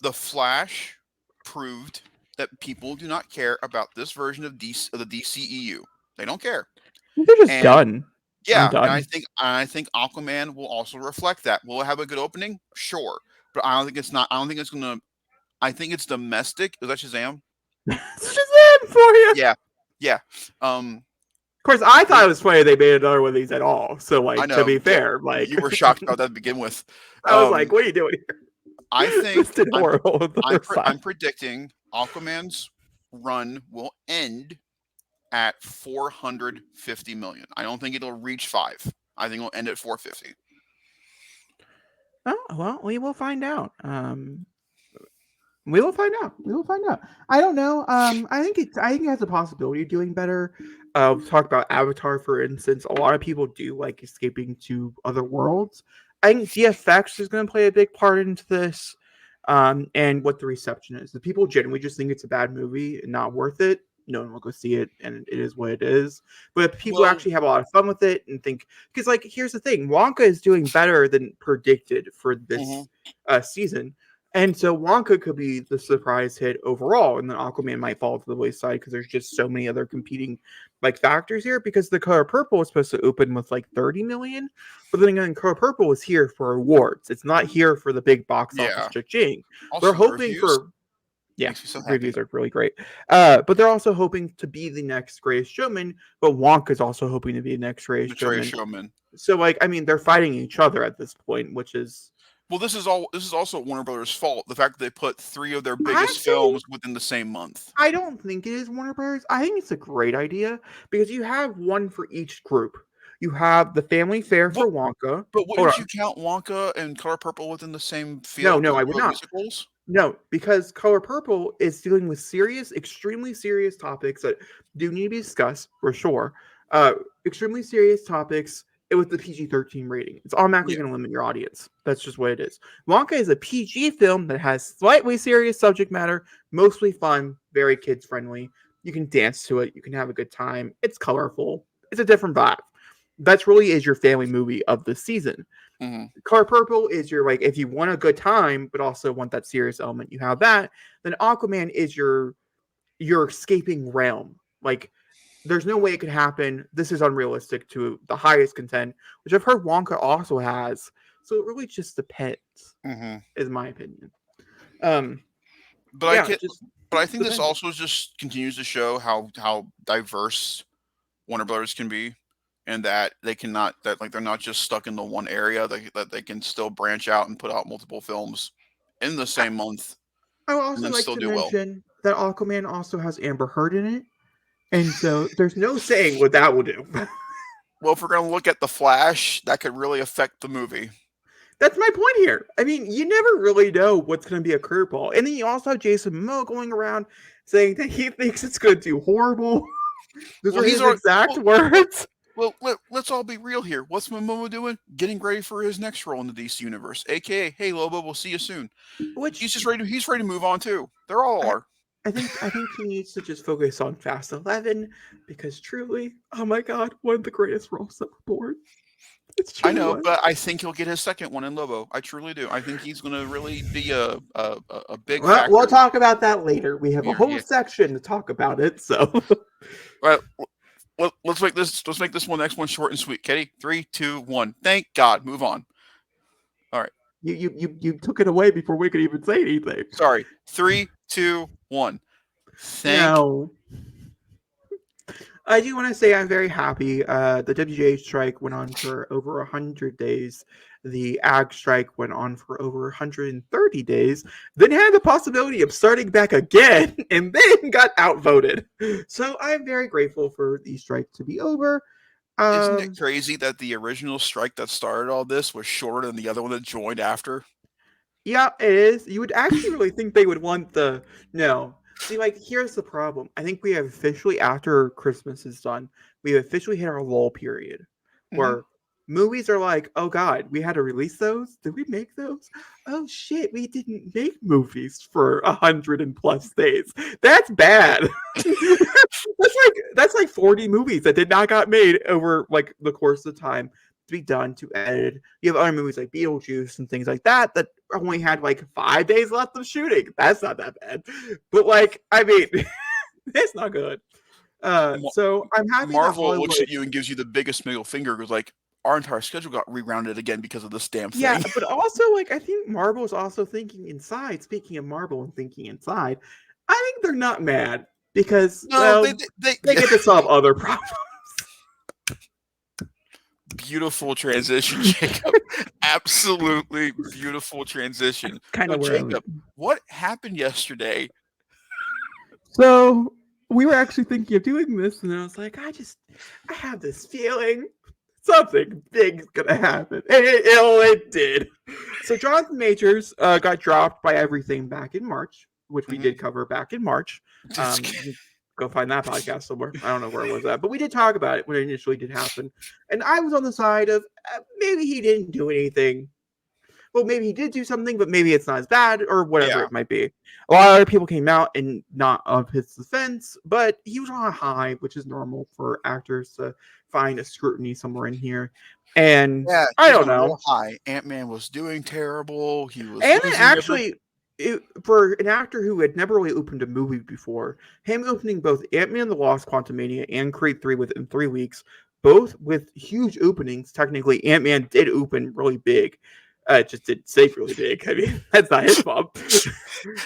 A: The Flash proved that people do not care about this version of the DCEU. They don't care.
B: They're just
A: And
B: done. I'm
A: yeah, and
B: done.
A: I think Aquaman will also reflect that. Will it have a good opening? Sure, but I don't think it's not. I don't think it's gonna. I think it's domestic. Is that Shazam?
B: It's Shazam for you.
A: Yeah, yeah. Um,
B: Of course, I thought
A: the,
B: it was funny they made another one of these at all. So,
A: I
B: like, to
A: know.
B: be
A: Yeah,
B: fair, like,
A: you were shocked about that to begin with.
B: I was like, what are you doing
A: I
B: here? This
A: think
B: did horrible on the other side.
A: I'm predicting Aquaman's run will end at 450 million. I don't think it'll reach 5. I think it'll end at 450.
B: Oh, well, we will find out. We will find out. We will find out. I don't know. I think it has a possibility of doing better. Talk about Avatar, for instance. A lot of people do like escaping to other worlds. I think VFX is going to play a big part into this, and what the reception is. The people genuinely just think it's a bad movie and not worth it. No one will go see it, and it is what it is. But if people
A: Well,
B: actually have a lot of fun with it and think, because like here's the thing, Wonka is doing better than predicted for
A: mhm.
B: this season. And so Wonka could be the surprise hit overall, and then Aquaman might fall to the wayside because there's just so many other competing like factors here. Because The Color Purple was supposed to open with like 30 million, but then again, Color Purple is here for awards. It's not here for the big box office
A: Yeah.
B: cha-ching. They're
A: Also, the
B: hoping
A: reviews
B: for yeah,
A: makes me so happy.
B: reviews are really great. But they're also hoping to be the next Greatest Showman. But Wonka's also hoping to be the next Greatest
A: Notorious
B: Showman.
A: Showman.
B: So like, I mean, they're fighting each other at this point, which is
A: Well, this is all. This is also Warner Brothers' fault. The fact that they put 3 of their biggest
B: actually
A: films within the same month.
B: I don't think it is Warner Brothers. I think it's a great idea because you have one for each group. You have the family fare
A: But
B: for Wonka.
A: but
B: Hold
A: wouldn't you
B: on.
A: count Wonka and Color Purple within the same
B: No,
A: field
B: no,
A: because
B: I
A: they're
B: would
A: both
B: not.
A: musicals?
B: No, because Color Purple is dealing with serious, extremely serious topics that do need to be discussed for sure. Extremely serious topics with the PG-13 rating. It's automatically
A: Yeah.
B: going to limit your audience. That's just what it is. Wonka is a PG film that has slightly serious subject matter, mostly fun, very kids friendly. You can dance to it. You can have a good time. It's colorful. It's a different vibe. That's really is your family movie of the season.
A: Hmm.
B: Color Purple is your like if you want a good time but also want that serious element, you have that. Then Aquaman is your escaping realm. Like there's no way it could happen. This is unrealistic to the highest content, which I've heard Wonka also has. So it really just depends,
A: Hmm.
B: is my opinion. Um,
A: But I
B: yeah,
A: can.
B: just
A: But I think this
B: depends.
A: also just continues to show how diverse Warner Brothers can be, and that they cannot that like they're not just stuck in the one area. That they can still branch out and put out multiple films in the
B: I,
A: same month
B: I would
A: and
B: also
A: then
B: like
A: still
B: to
A: do well.
B: mention that Aquaman also has Amber Heard in it, and so there's no saying what that will do.
A: Well, if we're gonna look at the Flash, that could really affect the movie.
B: That's my point here. I mean, you never really know what's going to be a curveball. And then you also have Jason Momoa going around saying that he thinks it's going to do horrible. Those
A: Well,
B: are
A: he's
B: his
A: already
B: exact
A: well.
B: words.
A: Let's all be real here. What's Momoa doing? Getting ready for his next role in the DC universe, aka, hey Lobo, we'll see you soon.
B: Which
A: He's ready to move on too. They're all
B: I,
A: are.
B: I think he needs to just focus on Fast 11 because truly, oh my god, one of the greatest roles ever born. It's
A: I
B: truly
A: know,
B: one.
A: but I think he'll get his second one in Lobo. I truly do. I think he's gonna really be a big
B: Well, we'll
A: factor
B: talk about that later. We have a
A: here.
B: whole
A: Yeah.
B: section to talk about it. So
A: Well, let's make this one next one short and sweet. Katie, 3, 2, 1. Thank God. Move on. All right.
B: you took it away before we could even say anything.
A: Sorry. 3, 2, 1. Thank.
B: No. I do want to say I'm very happy. The WGA strike went on for over 100 days. The ag strike went on for over 130 days. Then had the possibility of starting back again and then got outvoted. So I'm very grateful for the strike to be over.
A: Isn't it
B: Um,
A: crazy that the original strike that started all this was shorter than the other one that joined after?
B: Yeah, it is. You would actually really think they would want the no. See, like here's the problem. I think we have officially after Christmas is done, we have officially hit our lull period
A: Hmm.
B: where movies are like, oh god, we had to release those. Did we make those? Oh shit, we didn't make movies for 100+ days. That's bad. that's like 40 movies that did not got made over the course of time to be done to edit. You have other movies like Beetlejuice and things like that only had like 5 days left of shooting. That's not that bad. But like, I mean, it's not good. So I'm happy that
A: Marvel
B: Hollywood.
A: looks at you and gives you the biggest middle finger. Goes like, our entire schedule got rerounded again because of this damn
B: Yeah,
A: thing.
B: but also like I think Marvel's also thinking inside. Speaking of Marvel and thinking inside, I think they're not mad because
A: No,
B: well, they
A: yeah.
B: get to solve other problems.
A: Beautiful transition, Jacob. Absolutely beautiful transition.
B: Kind
A: So,
B: of where I
A: Jacob, what happened yesterday?
B: So we were actually thinking of doing this, and I was like, I have this feeling something big's gonna happen, and it did. So Johnathan Majors got dropped by everything back in March, which we
A: Mhm.
B: did cover back in March. You can go find that podcast somewhere. I don't know where it was at, but we did talk about it when it initially did happen, and I was on the side of maybe he didn't do anything, well, maybe he did do something, but maybe it's not as bad or whatever
A: Yeah.
B: it might be. A lot of other people came out and not of his defense, but he was on a high, which is normal for actors to find a scrutiny somewhere in here. And
A: Yeah,
B: I
A: he was
B: don't
A: on a
B: know.
A: real high. Ant-Man was doing terrible. He was
B: And then
A: losing every.
B: actually, for an actor who had never really opened a movie before, him opening both Ant-Man and the Lost Quantumania and Creed 3 within 3 weeks, both with huge openings. Technically, Ant-Man did open really big. It just didn't stay really big. I mean, that's not his fault.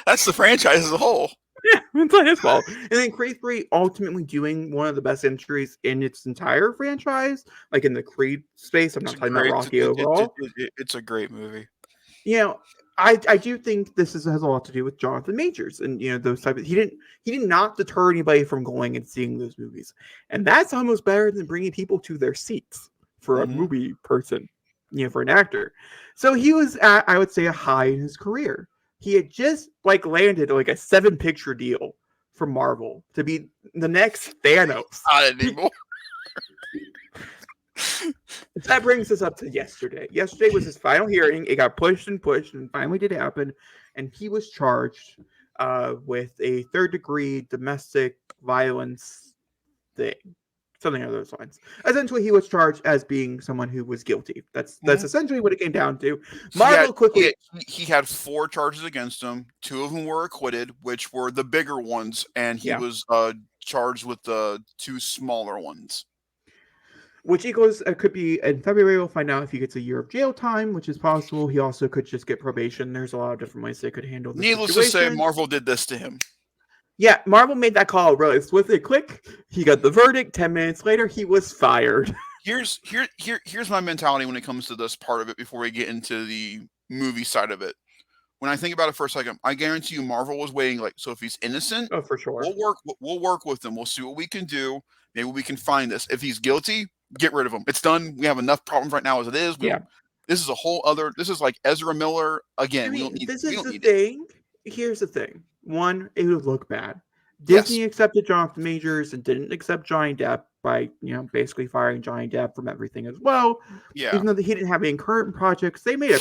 A: That's the franchise as a whole.
B: Yeah, it's not his fault. And then Creed 3 ultimately doing one of the best entries in its entire franchise, like in the Creed space. I'm
A: It's
B: not
A: a
B: talking about
A: great.
B: Rocky overall.
A: It's a great movie.
B: You know, I do think has a lot to do with Johnathan Majors and those type of he did not deter anybody from going and seeing those movies, and that's almost better than bringing people to their seats for a
A: Hmm.
B: movie person, for an actor. So he was at, I would say, a high in his career. He had just like landed like a 7-picture deal from Marvel to be the next Thanos.
A: Not anymore.
B: That brings us up to yesterday. Yesterday was his final hearing. It got pushed and finally did happen. And he was charged with a third-degree domestic violence thing, something along those lines. Essentially, he was charged as being someone who was guilty. That's
A: Mhm.
B: essentially what it came down to.
A: He had
B: Marvel quickly.
A: he had 4 charges against him. 2 of them were acquitted, which were the bigger ones, and he
B: Yeah.
A: was charged with the 2 smaller ones.
B: Which equals could be in February. We'll find out if he gets a year of jail time, which is possible. He also could just get probation. There's a lot of different ways they could handle the
A: Needless to say,
B: situation.
A: Marvel did this to him.
B: Yeah, Marvel made that call really swiftly. Click. He got the verdict. 10 minutes later, he was fired.
A: Here's my mentality when it comes to this part of it. Before we get into the movie side of it, when I think about it for a second, I guarantee you, Marvel was waiting. Like, so if he's innocent,
B: Oh, for sure.
A: We'll work with him. We'll see what we can do. Maybe we can find this. If he's guilty, get rid of him. It's done. We have enough problems right now as it is.
B: Yeah.
A: This is a whole other. This is like Ezra Miller
B: I
A: again.
B: mean, this
A: We
B: is
A: don't
B: the
A: need it.
B: thing. Here's the thing. One, it would look bad.
A: Yes.
B: Disney accepted Jonathan Majors and didn't accept Johnny Depp by, basically firing Johnny Depp from everything as well.
A: Yeah.
B: Even though he didn't have any current projects, they made a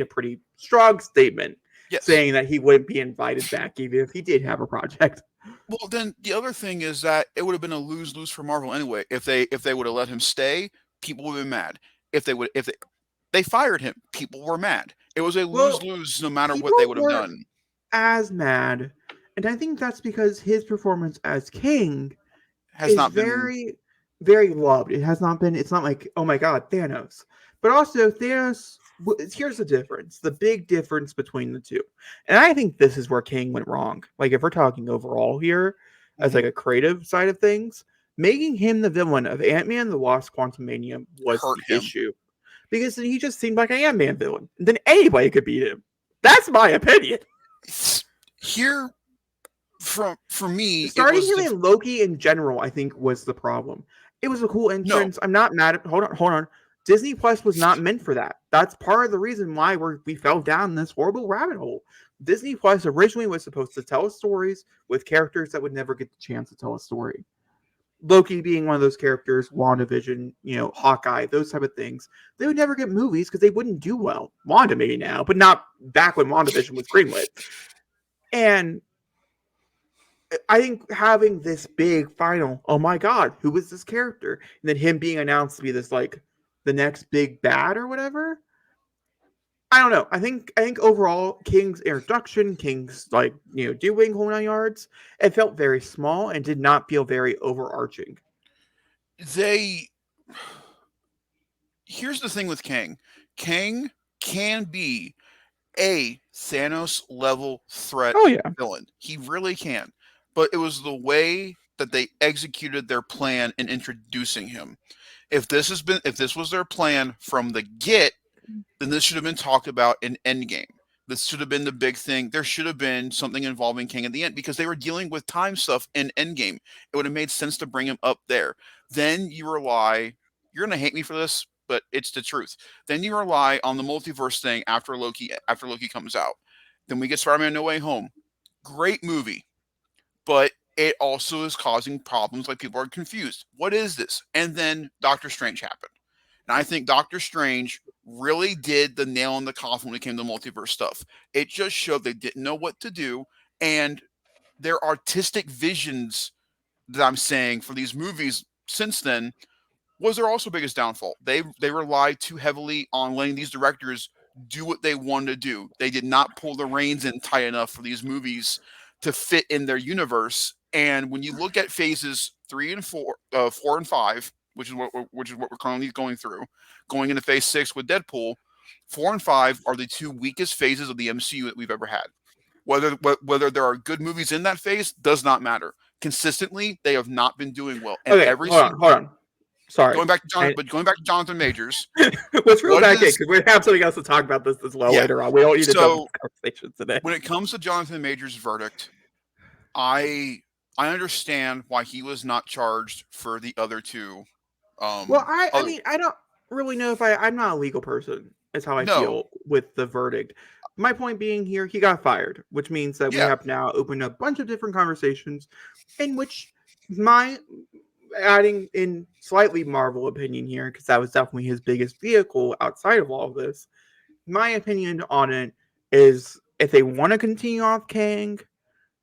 B: pretty strong statement
A: Yes.
B: saying that he wouldn't be invited back even if he did have a project.
A: Well, then the other thing is that it would have been a lose-lose for Marvel anyway. If they would have let him stay, people would have been mad. If they fired him, people were mad. It was a
B: Well,
A: lose-lose no matter what they
B: people
A: would have
B: weren't
A: done.
B: as mad, and I think that's because his performance as King
A: Has
B: is
A: not been.
B: very, very loved. It has not been. It's not like, oh my god, Thanos. But also Thanos. Here's the difference. The big difference between the two, and I think this is where King went wrong. Like if we're talking overall here, as like a creative side of things, making him the villain of Ant-Man: The Wasp: Quantumania was
A: Hurt
B: the
A: him.
B: issue because then he just seemed like an Ant-Man villain. And then anybody could beat him. That's my opinion.
A: Here, for me,
B: Starting him in Loki in general, I think, was the problem. It was a cool entrance. I'm not mad at. Hold on. Disney Plus was not meant for that. That's part of the reason why we fell down this horrible rabbit hole. Disney Plus originally was supposed to tell us stories with characters that would never get the chance to tell a story. Loki being one of those characters, WandaVision, Hawkeye, those type of things. They would never get movies because they wouldn't do well. Wanda maybe now, but not back when WandaVision was greenlit. And I think having this big final, oh my god, who is this character? And then him being announced to be this like the next big bad or whatever. I don't know. I think overall King's introduction, King's doing whole 9 yards, it felt very small and did not feel very overarching.
A: They Here's the thing with Kang. Kang can be a Thanos level threat
B: Oh yeah.
A: villain. He really can. But it was the way that they executed their plan in introducing him. If this was their plan from the get, then this should have been talked about in Endgame. This should have been the big thing. There should have been something involving King at the end because they were dealing with time stuff in Endgame. It would have made sense to bring him up there. Then you rely, you're going to hate me for this, but it's the truth. Then you rely on the multiverse thing after Loki comes out. Then we get Spider-Man No Way Home. Great movie, but it also is causing problems like people are confused. What is this? And then Doctor Strange happened. And I think Doctor Strange really did the nail in the coffin when it came to multiverse stuff. It just showed they didn't know what to do, and their artistic visions that I'm saying for these movies since then was their also biggest downfall. They relied too heavily on letting these directors do what they wanted to do. They did not pull the reins in tight enough for these movies to fit in their universe. And when you look at phases 3 and 4, 4 and 5, which is what we're currently going through, going into phase 6 with Deadpool, 4 and 5 are the two weakest phases of the MCU that we've ever had. Whether there are good movies in that phase does not matter. Consistently, they have not been doing well, and
B: Okay,
A: every
B: hold on, hold
A: single
B: on. Sorry. I,
A: Going back to Jonathan Majors,
B: let's reel
A: what
B: back in
A: is
B: because we have something else to talk about this as well
A: yeah.
B: later on. We don't need to jump into
A: So
B: this conversation today.
A: when it comes to Jonathan Majors' verdict, I I understand why he was not charged for the other two.
B: Well, I
A: Other
B: mean, I don't really know if I'm not a legal person, is how I
A: no,
B: feel with the verdict. My point being here, he got fired, which means that we
A: yeah,
B: have now opened a bunch of different conversations in which my adding in slightly Marvel opinion here, because that was definitely his biggest vehicle outside of all of this. My opinion on it is if they want to continue off Kang,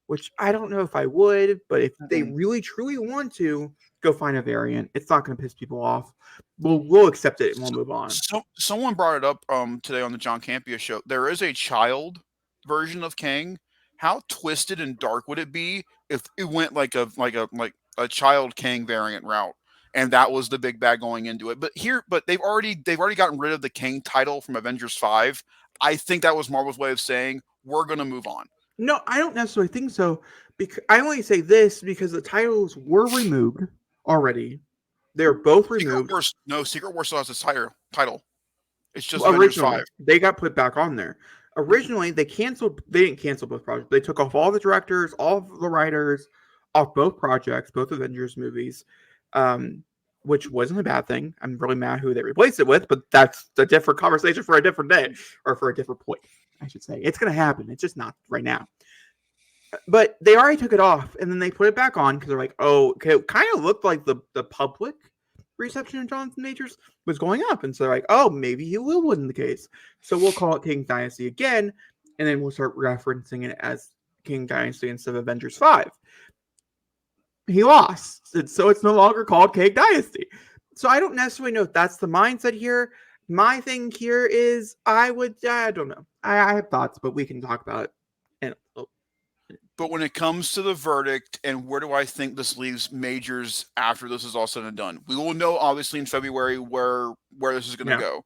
B: which I don't know if I would, but if they
A: mm-mm.
B: really truly want to, go find a variant. It's not going to piss people off. We'll accept it and we'll move on.
A: Someone brought it up today on the John Campea show. There is a child version of Kang. How twisted and dark would it be if it went like a child Kang variant route, and that was the big bag going into it? But they've already gotten rid of the Kang title from Avengers 5. I think that was Marvel's way of saying we're gonna move on.
B: No, I don't necessarily think so. Because I only say this because the titles were removed already. They're both
A: Secret
B: removed
A: Wars, no, Secret Wars still has its higher title. It's just Avengers
B: originally.
A: 5.
B: They got put back on there. Originally, they canceled. They didn't cancel both projects. They took off all the directors, all of the writers, off both projects, both Avengers movies, um, which wasn't a bad thing. I'm really mad who they replaced it with, but that's a different conversation for a different day or for a different point. I should say it's going to happen. It's just not right now. But they already took it off, and then they put it back on because they're like, "Oh, okay." It kind of looked like the public reception of Johnathan Majors was going up, and so they're like, "Oh, maybe he will win the case." So we'll call it King Dynasty again, and then we'll start referencing it as King Dynasty instead of Avengers 5. He lost, and so it's no longer called King Dynasty. So I don't necessarily know if that's the mindset here. My thing here is I don't know. I have thoughts, but we can talk about it. And
A: But when it comes to the verdict and where do I think this leaves Majors after this is all said and done, we will know obviously in February where this is going to
B: yeah,
A: go.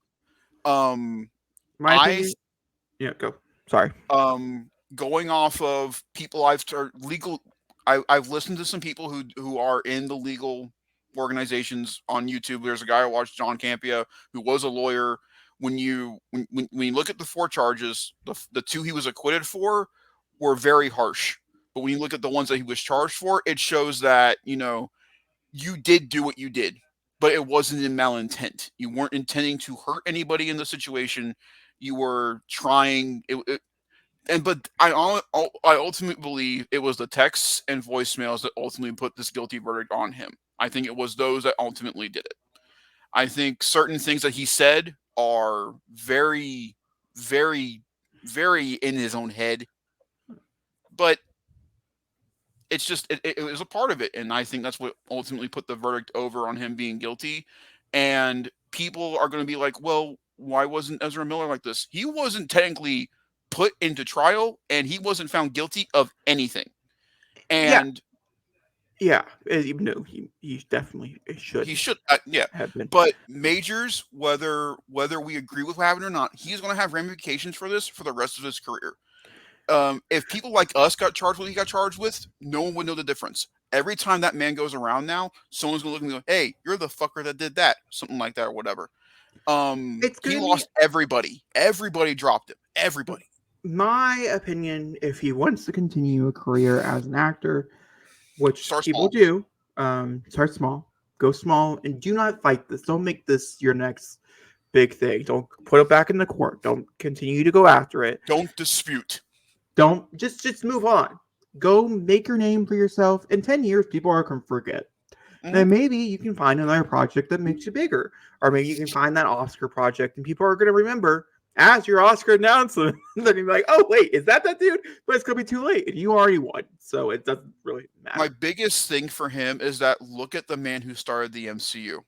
A: Um,
B: my
A: I
B: opinion. Yeah, go. Sorry.
A: Going off of people legal, I've listened to some people who are in the legal organizations on YouTube. There's a guy I watched, John Campea, who was a lawyer. When you look at the four charges, the two he was acquitted for were very harsh. But when you look at the ones that he was charged for, it shows that you did do what you did, but it wasn't in malintent. You weren't intending to hurt anybody in the situation. You were trying. But I ultimately believe it was the texts and voicemails that ultimately put this guilty verdict on him. I think it was those that ultimately did it. I think certain things that he said are very, very, very in his own head, but it was a part of it, and I think that's what ultimately put the verdict over on him being guilty. And people are going to be like, well, why wasn't Ezra Miller like this? He wasn't technically put into trial, and he wasn't found guilty of anything.
B: Yeah,
A: And
B: yeah. Even though he definitely should
A: he should, yeah.
B: have been.
A: But Majors, whether we agree with what happened or not, he's going to have ramifications for this for the rest of his career. If people like us got charged with what he got charged with, no one would know the difference. Every time that man goes around now, someone's going to look and go, "Hey, you're the fucker that did that," something like that or whatever.
B: It's
A: He
B: gonna be
A: lost everybody. Everybody dropped him. Everybody.
B: my opinion. If he wants to continue a career as an actor, which
A: Start
B: people
A: small.
B: do, start small, go small, and do not fight this. Don't make this your next big thing. Don't put it back in the court. Don't continue to go after it.
A: Don't dispute.
B: Don't just move on. Go make your name for yourself. In 10 years, people are going to forget. Then maybe you can find another project that makes you bigger. Or maybe you can find that Oscar project and people are going to remember as your Oscar announcement. They're going to be like, oh, wait, is that dude? But it's going to be too late. And you already won. So it doesn't really matter.
A: My biggest thing for him is that look at the man who started the MCU.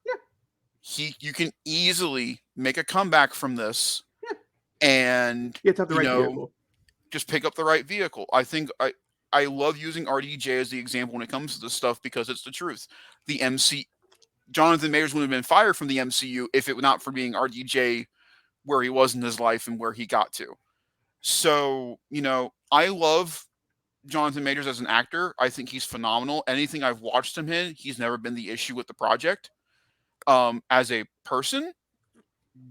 B: Yeah.
A: You can easily make a comeback from this,
B: Yeah.
A: and
B: You have to have the right vehicle.
A: just pick up the right vehicle. I think I love using RDJ as the example when it comes to this stuff because it's the truth. The Johnathan Majors would have been fired from the MCU if it were not for being RDJ where he was in his life and where he got to. So, I love Johnathan Majors as an actor. I think he's phenomenal. Anything I've watched him in, he's never been the issue with the project. As a person,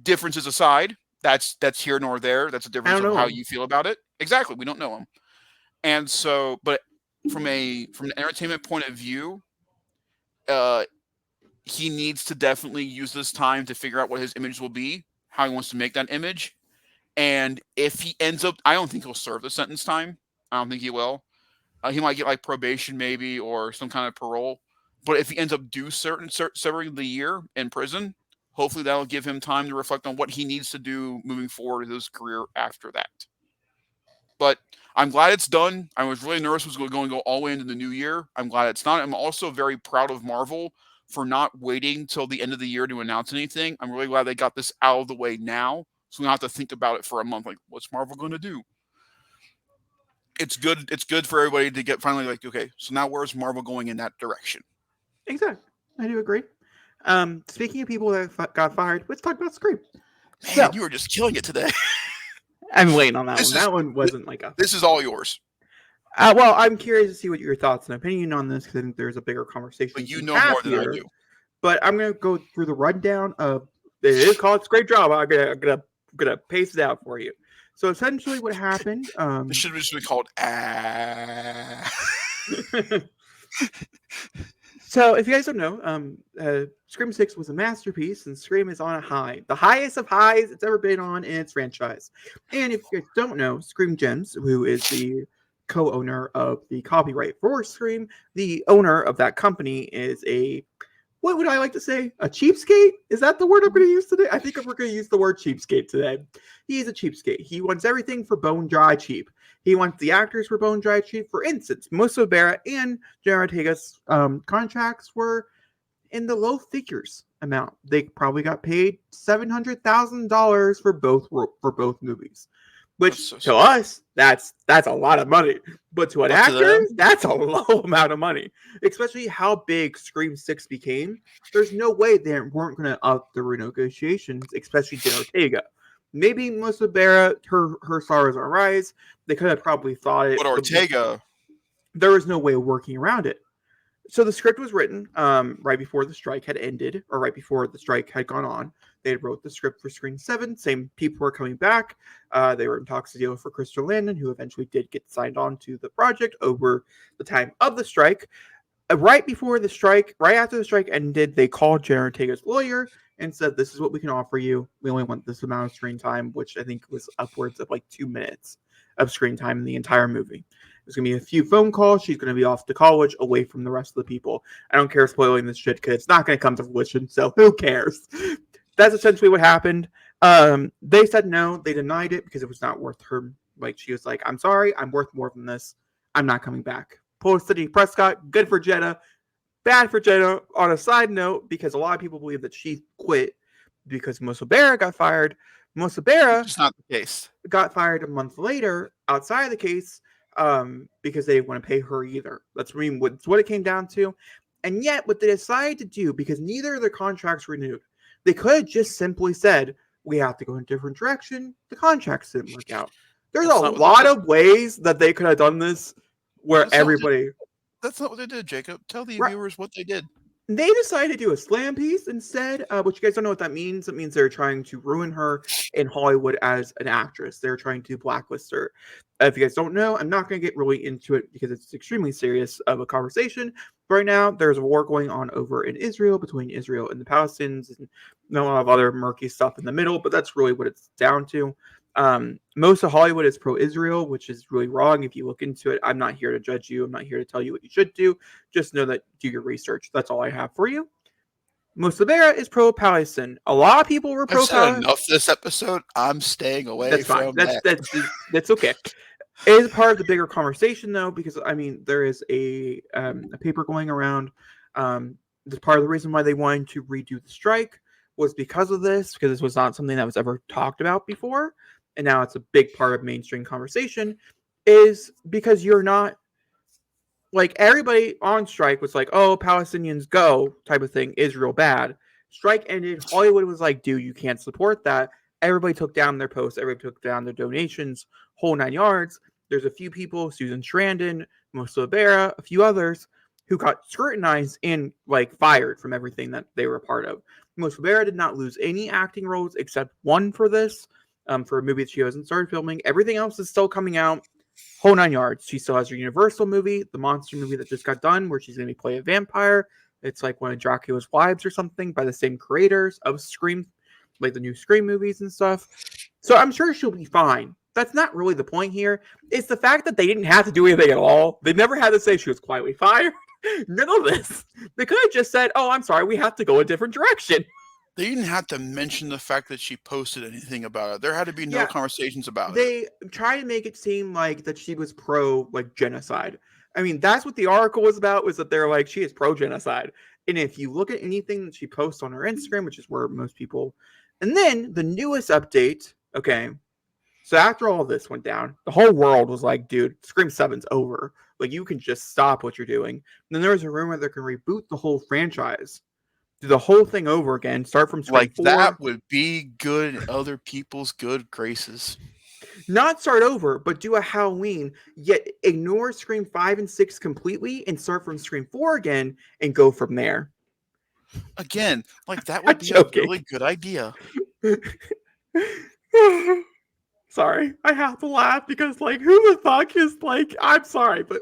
A: differences aside, that's here nor there. That's a difference of how you feel about it. Exactly, we don't know him. And so, but from an entertainment point of view, he needs to definitely use this time to figure out what his image will be, how he wants to make that image. And if he ends up, I don't think he'll serve the sentence time. I don't think he will. He might get like probation maybe or some kind of parole. But if he ends up serving the year in prison, hopefully that'll give him time to reflect on what he needs to do moving forward in his career after that. But I'm glad it's done. I was really nervous it was going to go all the way into the new year. I'm glad it's not. I'm also very proud of Marvel for not waiting till the end of the year to announce anything. I'm really glad they got this out of the way now, so we don't have to think about it for a month. Like, what's Marvel going to do? It's good. It's good for everybody to get finally like, okay, so now where's Marvel going in that direction?
B: Exactly. I do agree. Speaking of people that got fired, let's talk about Scream.
A: Man, you were just killing it today.
B: I'm waiting on that one. That one wasn't like a...
A: This is all yours.
B: Well, I'm curious to see what your thoughts and opinion on this because I think there's a bigger conversation.
A: But you know more than I do.
B: But I'm going to go through the rundown of... It is called It's a Great Job. I'm gonna paste it out for you. So essentially what happened...
A: This should just be called...
B: So, if you guys don't know, Scream 6 was a masterpiece, and Scream is on a high. The highest of highs it's ever been on in its franchise. And if you guys don't know, Scream Gems, who is the co-owner of the copyright for Scream, the owner of that company is a... What would I like to say? A cheapskate? Is that the word I'm going to use today? I think we're going to use the word cheapskate today. He is a cheapskate. He wants everything for bone dry cheap. He wants the actors for bone dry cheap. For instance, Melissa Barabra and Johnathan Majors' contracts were in the low figures amount. They probably got paid $700,000 for both movies. Which to us, that's a lot of money. But to an actor, that's a low amount of money. Especially how big Scream 6 became. There's no way they weren't going to up the renegotiations, especially Jenna Ortega. Maybe Melissa Barabra, her star is on rise. They could have probably thought it.
A: But Ortega...
B: There was no way of working around it. So the script was written right before the strike had ended, or right before the strike had gone on. They wrote the script for Scream 7. Same people were coming back. They were in talks to deal for Crystal Landon, who eventually did get signed on to the project over the time of the strike. Right before the strike, right after the strike ended, they called Jenna Ortega's lawyer and said, this is what we can offer you. We only want this amount of screen time, which I think was upwards of like 2 minutes of screen time in the entire movie. There's going to be a few phone calls. She's going to be off to college away from the rest of the people. I don't care spoiling this shit because it's not going to come to fruition, so who cares? That's essentially what happened. They said no. They denied it because it was not worth her. Like, she was like, I'm sorry. I'm worth more than this. I'm not coming back. Publicity Prescott, good for Jenna. Bad for Jenna on a side note because a lot of people believe that she quit because Melissa Barabra got fired. Melissa
A: which
B: Barabra
A: is not the case.
B: got fired a month later outside of the case because they didn't want to pay her either. That's what it came down to. And yet, what they decided to do, because neither of their contracts renewed, they could have just simply said, we have to go in a different direction. The contracts didn't work out. There's a
A: That's not what they
B: lot
A: did.
B: of ways that they could have done this where
A: That's not what
B: everybody.
A: That's not what they did, Jacob. Tell the
B: Right,
A: viewers what they did.
B: they decided to do a slam piece instead, which you guys don't know what that means. It means they're trying to ruin her in Hollywood as an actress. They're trying to blacklist her. If you guys don't know, I'm not going to get really into it because it's extremely serious of a conversation. Right now, there's a war going on over in Israel between Israel and the Palestinians, and a lot of other murky stuff in the middle, but that's really what it's down to. Most of Hollywood is pro-Israel, which is really wrong if you look into it. I'm not here to judge you. I'm not here to tell you what you should do. Just know that do your research. That's all I have for you. Melissa Barabra is pro-Palestine. A lot of people were
A: I've said
B: pro-Palestine.
A: enough this episode. I'm staying away
B: That's fine.
A: from that.
B: That's okay. It is part of the bigger conversation, though, because I mean there is a paper going around. That's part of the reason why they wanted to redo the strike was because of this, because this was not something that was ever talked about before, and now it's a big part of mainstream conversation. Is because you're not like everybody on strike was like, oh, Palestinians go type of thing, Israel bad. Strike ended. Hollywood was like, dude, you can't support that. Everybody took down their posts. Everybody took down their donations, whole 9 yards. There's a few people, Susan Sarandon, Melissa Barabra, a few others, who got scrutinized and like fired from everything that they were a part of. Melissa Barabra did not lose any acting roles except one for this, for a movie that she hasn't started filming. Everything else is still coming out. Whole 9 yards. She still has her Universal movie, the monster movie that just got done, where she's going to play a vampire. It's like one of Dracula's wives or something by the same creators of Scream, like the new Scream movies and stuff. So I'm sure she'll be fine. That's not really the point here. It's the fact that they didn't have to do anything at all. They never had to say she was quietly fired. None of this. They could have just said, oh, I'm sorry, we have to go a different direction.
A: They didn't have to mention the fact that she posted anything about it. There had to be no conversations about it.
B: They try to make it seem like that she was pro like genocide. I mean, that's what the article was about, was that they're like, she is pro genocide. And if you look at anything that she posts on her Instagram, which is where most people, and then the newest update, okay. So after all this went down, the whole world was like, dude, Scream 7's over. Like, you can just stop what you're doing. And then there was a rumor that can reboot the whole franchise. Do the whole thing over again, start from Scream
A: like
B: 4.
A: That would be good in other people's good graces.
B: Not start over, but do a Halloween, yet ignore Scream 5 and 6 completely and start from Scream 4 again and go from there.
A: Again, like that would be a really good idea.
B: Sorry, I have to laugh because, like, who the fuck is, like, I'm sorry, but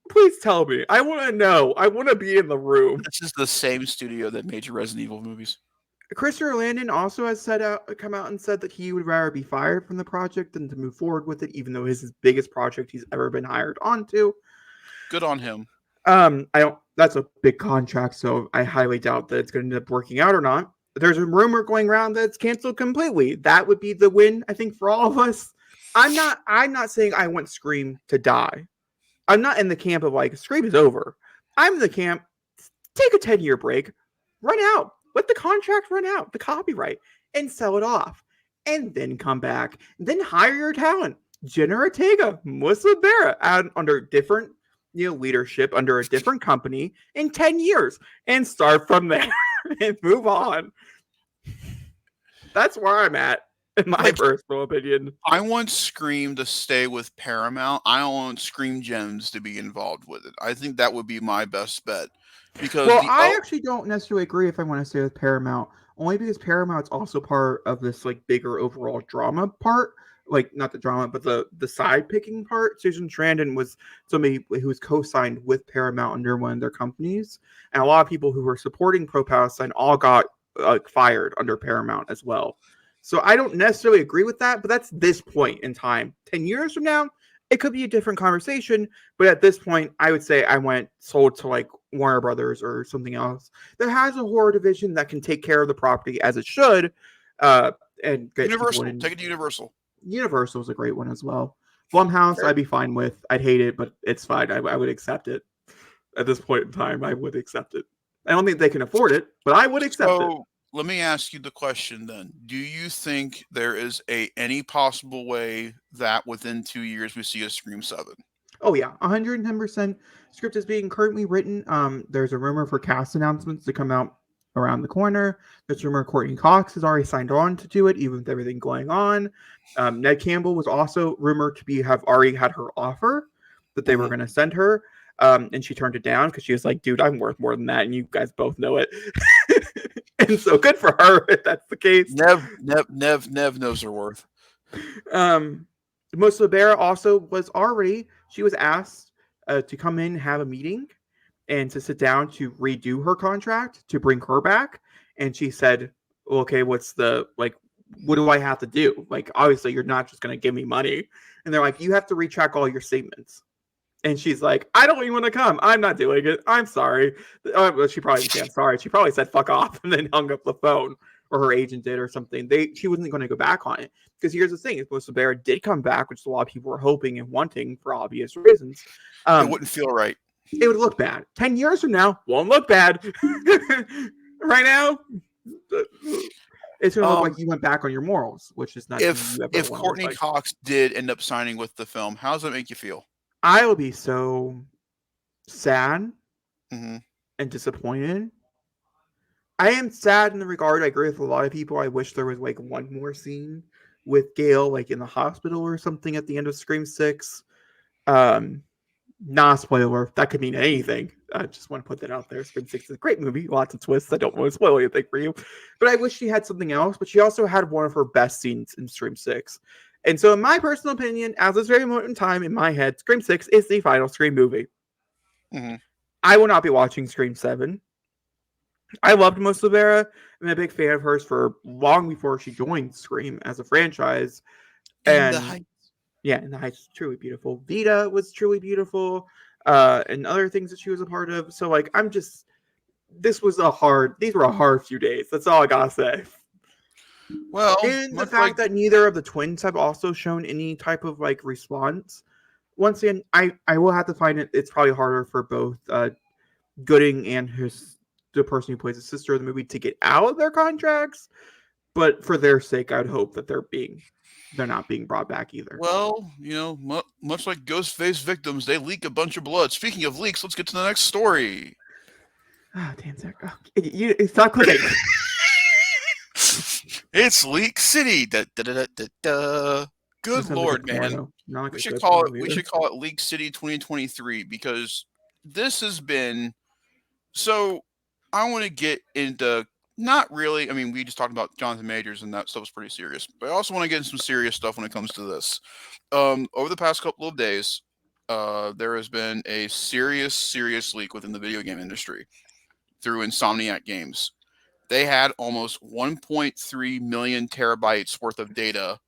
B: please tell me. I want to know. I want to be in the room.
A: This is the same studio that made your Resident Evil movies.
B: Christopher Landon also has come out and said that he would rather be fired from the project than to move forward with it, even though it's his biggest project he's ever been hired onto.
A: Good on him.
B: That's a big contract, so I highly doubt that it's going to end up working out or not. There's a rumor going around that it's canceled completely. That would be the win, I think, for all of us. I'm not saying I want Scream to die. I'm not in the camp of like Scream is over. I'm in the camp, take a 10-year break, run out. Let the contract run out, the copyright, and sell it off. And then come back. Then hire your talent. Jenna Ortega, Melissa Barabra, under different leadership, under a different company in 10 years. And start from there and move on. That's where I'm at, in my personal opinion.
A: I want Scream to stay with Paramount. I don't want Scream Gems to be involved with it. I think that would be my best bet. Because
B: I actually don't necessarily agree if I want to stay with Paramount, only because Paramount's also part of this like bigger overall drama part, like not the drama, but the side picking part. Susan Sarandon was somebody who was co-signed with Paramount under one of their companies, and a lot of people who were supporting pro-Palestine all got fired under Paramount as well. So I don't necessarily agree with that, but that's this point in time. 10 years from now, it could be a different conversation, but at this point, I would say I went sold to like Warner Brothers or something else that has a horror division that can take care of the property as it should. And get
A: Universal, take it to Universal.
B: Universal is a great one as well. Blumhouse, I'd be fine with. I'd hate it, but it's fine. I would accept it. At this point in time, I would accept it. I don't think they can afford it, but I would accept it.
A: let me ask you the question then. Do you think there is a any possible way that within 2 years we see a Scream 7?
B: Oh yeah, 110%. Script is being currently written. There's a rumor for cast announcements to come out around the corner. There's a rumor Courtney Cox has already signed on to do it, even with everything going on. Ned Campbell was also rumored to be have already had her offer that they were
A: Mhm.
B: going to send her, and she turned it down because she was like, "Dude, I'm worth more than that, and you guys both know it." And so good for her if that's the case.
A: Nev knows her worth.
B: Um, Melissa Barabra also was already she was asked to come in, have a meeting, and to sit down to redo her contract to bring her back. And she said, well, "Okay, what's the like? What do I have to do? Like, obviously, you're not just going to give me money." And they're like, "You have to retrack all your statements." And she's like, "I don't even want to come. I'm not doing it. I'm sorry." Well, she probably didn't say I'm sorry. She probably said "fuck off" and then hung up the phone, or her agent did, or something. She wasn't going to go back on it because here's the thing: if Melissa Barrett did come back, which a lot of people were hoping and wanting for obvious reasons,
A: It
B: um,
A: wouldn't feel right.
B: it would look bad. 10 years from now, won't look bad. Right now, it's going to look like
A: Um,
B: you went back on your morals, which is not something
A: if
B: you ever
A: if
B: want to look
A: Courtney
B: like.
A: Cox did end up signing with the film, how does that make you feel?
B: I will be so sad
A: Hmm.
B: and disappointed. I am sad in the regard. I agree with a lot of people. I wish there was like one more scene with Gail, like in the hospital or something at the end of Scream 6. Um, Not a spoiler. That could mean anything. I just want to put that out there. Scream 6 is a great movie, lots of twists. I don't want to spoil anything for you. But I wish she had something else. But she also had one of her best scenes in Scream 6. And so, in my personal opinion, at this very moment in time, in my head, Scream 6 is the final Scream movie.
A: Hmm.
B: I will not be watching Scream 7. I loved Most Vera. I'm a big fan of hers for long before she joined Scream as a franchise.
A: In the
B: And
A: height.
B: yeah, and the Heights was truly beautiful. Vita was truly beautiful, and other things that she was a part of. So like, I'm just these were a hard few days. That's all I gotta say.
A: Well,
B: And the
A: much like
B: fact that neither of the twins have also shown any type of like response. Once again, I will have to find it. It's probably harder for both Gooding and the person who plays the sister of the movie to get out of their contracts. But for their sake, I'd hope that they're not being brought back either.
A: well, much like Ghostface victims, they leak a bunch of blood. Speaking of leaks, let's get to the next story.
B: Ah, oh, damn, Zach. Oh, stop clicking.
A: It's Leak City. Da, da, da, da, da, da. Good
B: This sounds like a
A: lord, man.
B: porno. Not like
A: We
B: a
A: should
B: good
A: call it
B: porno
A: we
B: either.
A: should call it Leak City 2023 because this has been so I want to get into not really. I mean, we just talked about Johnathan Majors and that stuff was pretty serious, but I also want to get into some serious stuff when it comes to this. Over the past couple of days, there has been a serious leak within the video game industry through Insomniac Games. They had almost 1.3 million terabytes worth of data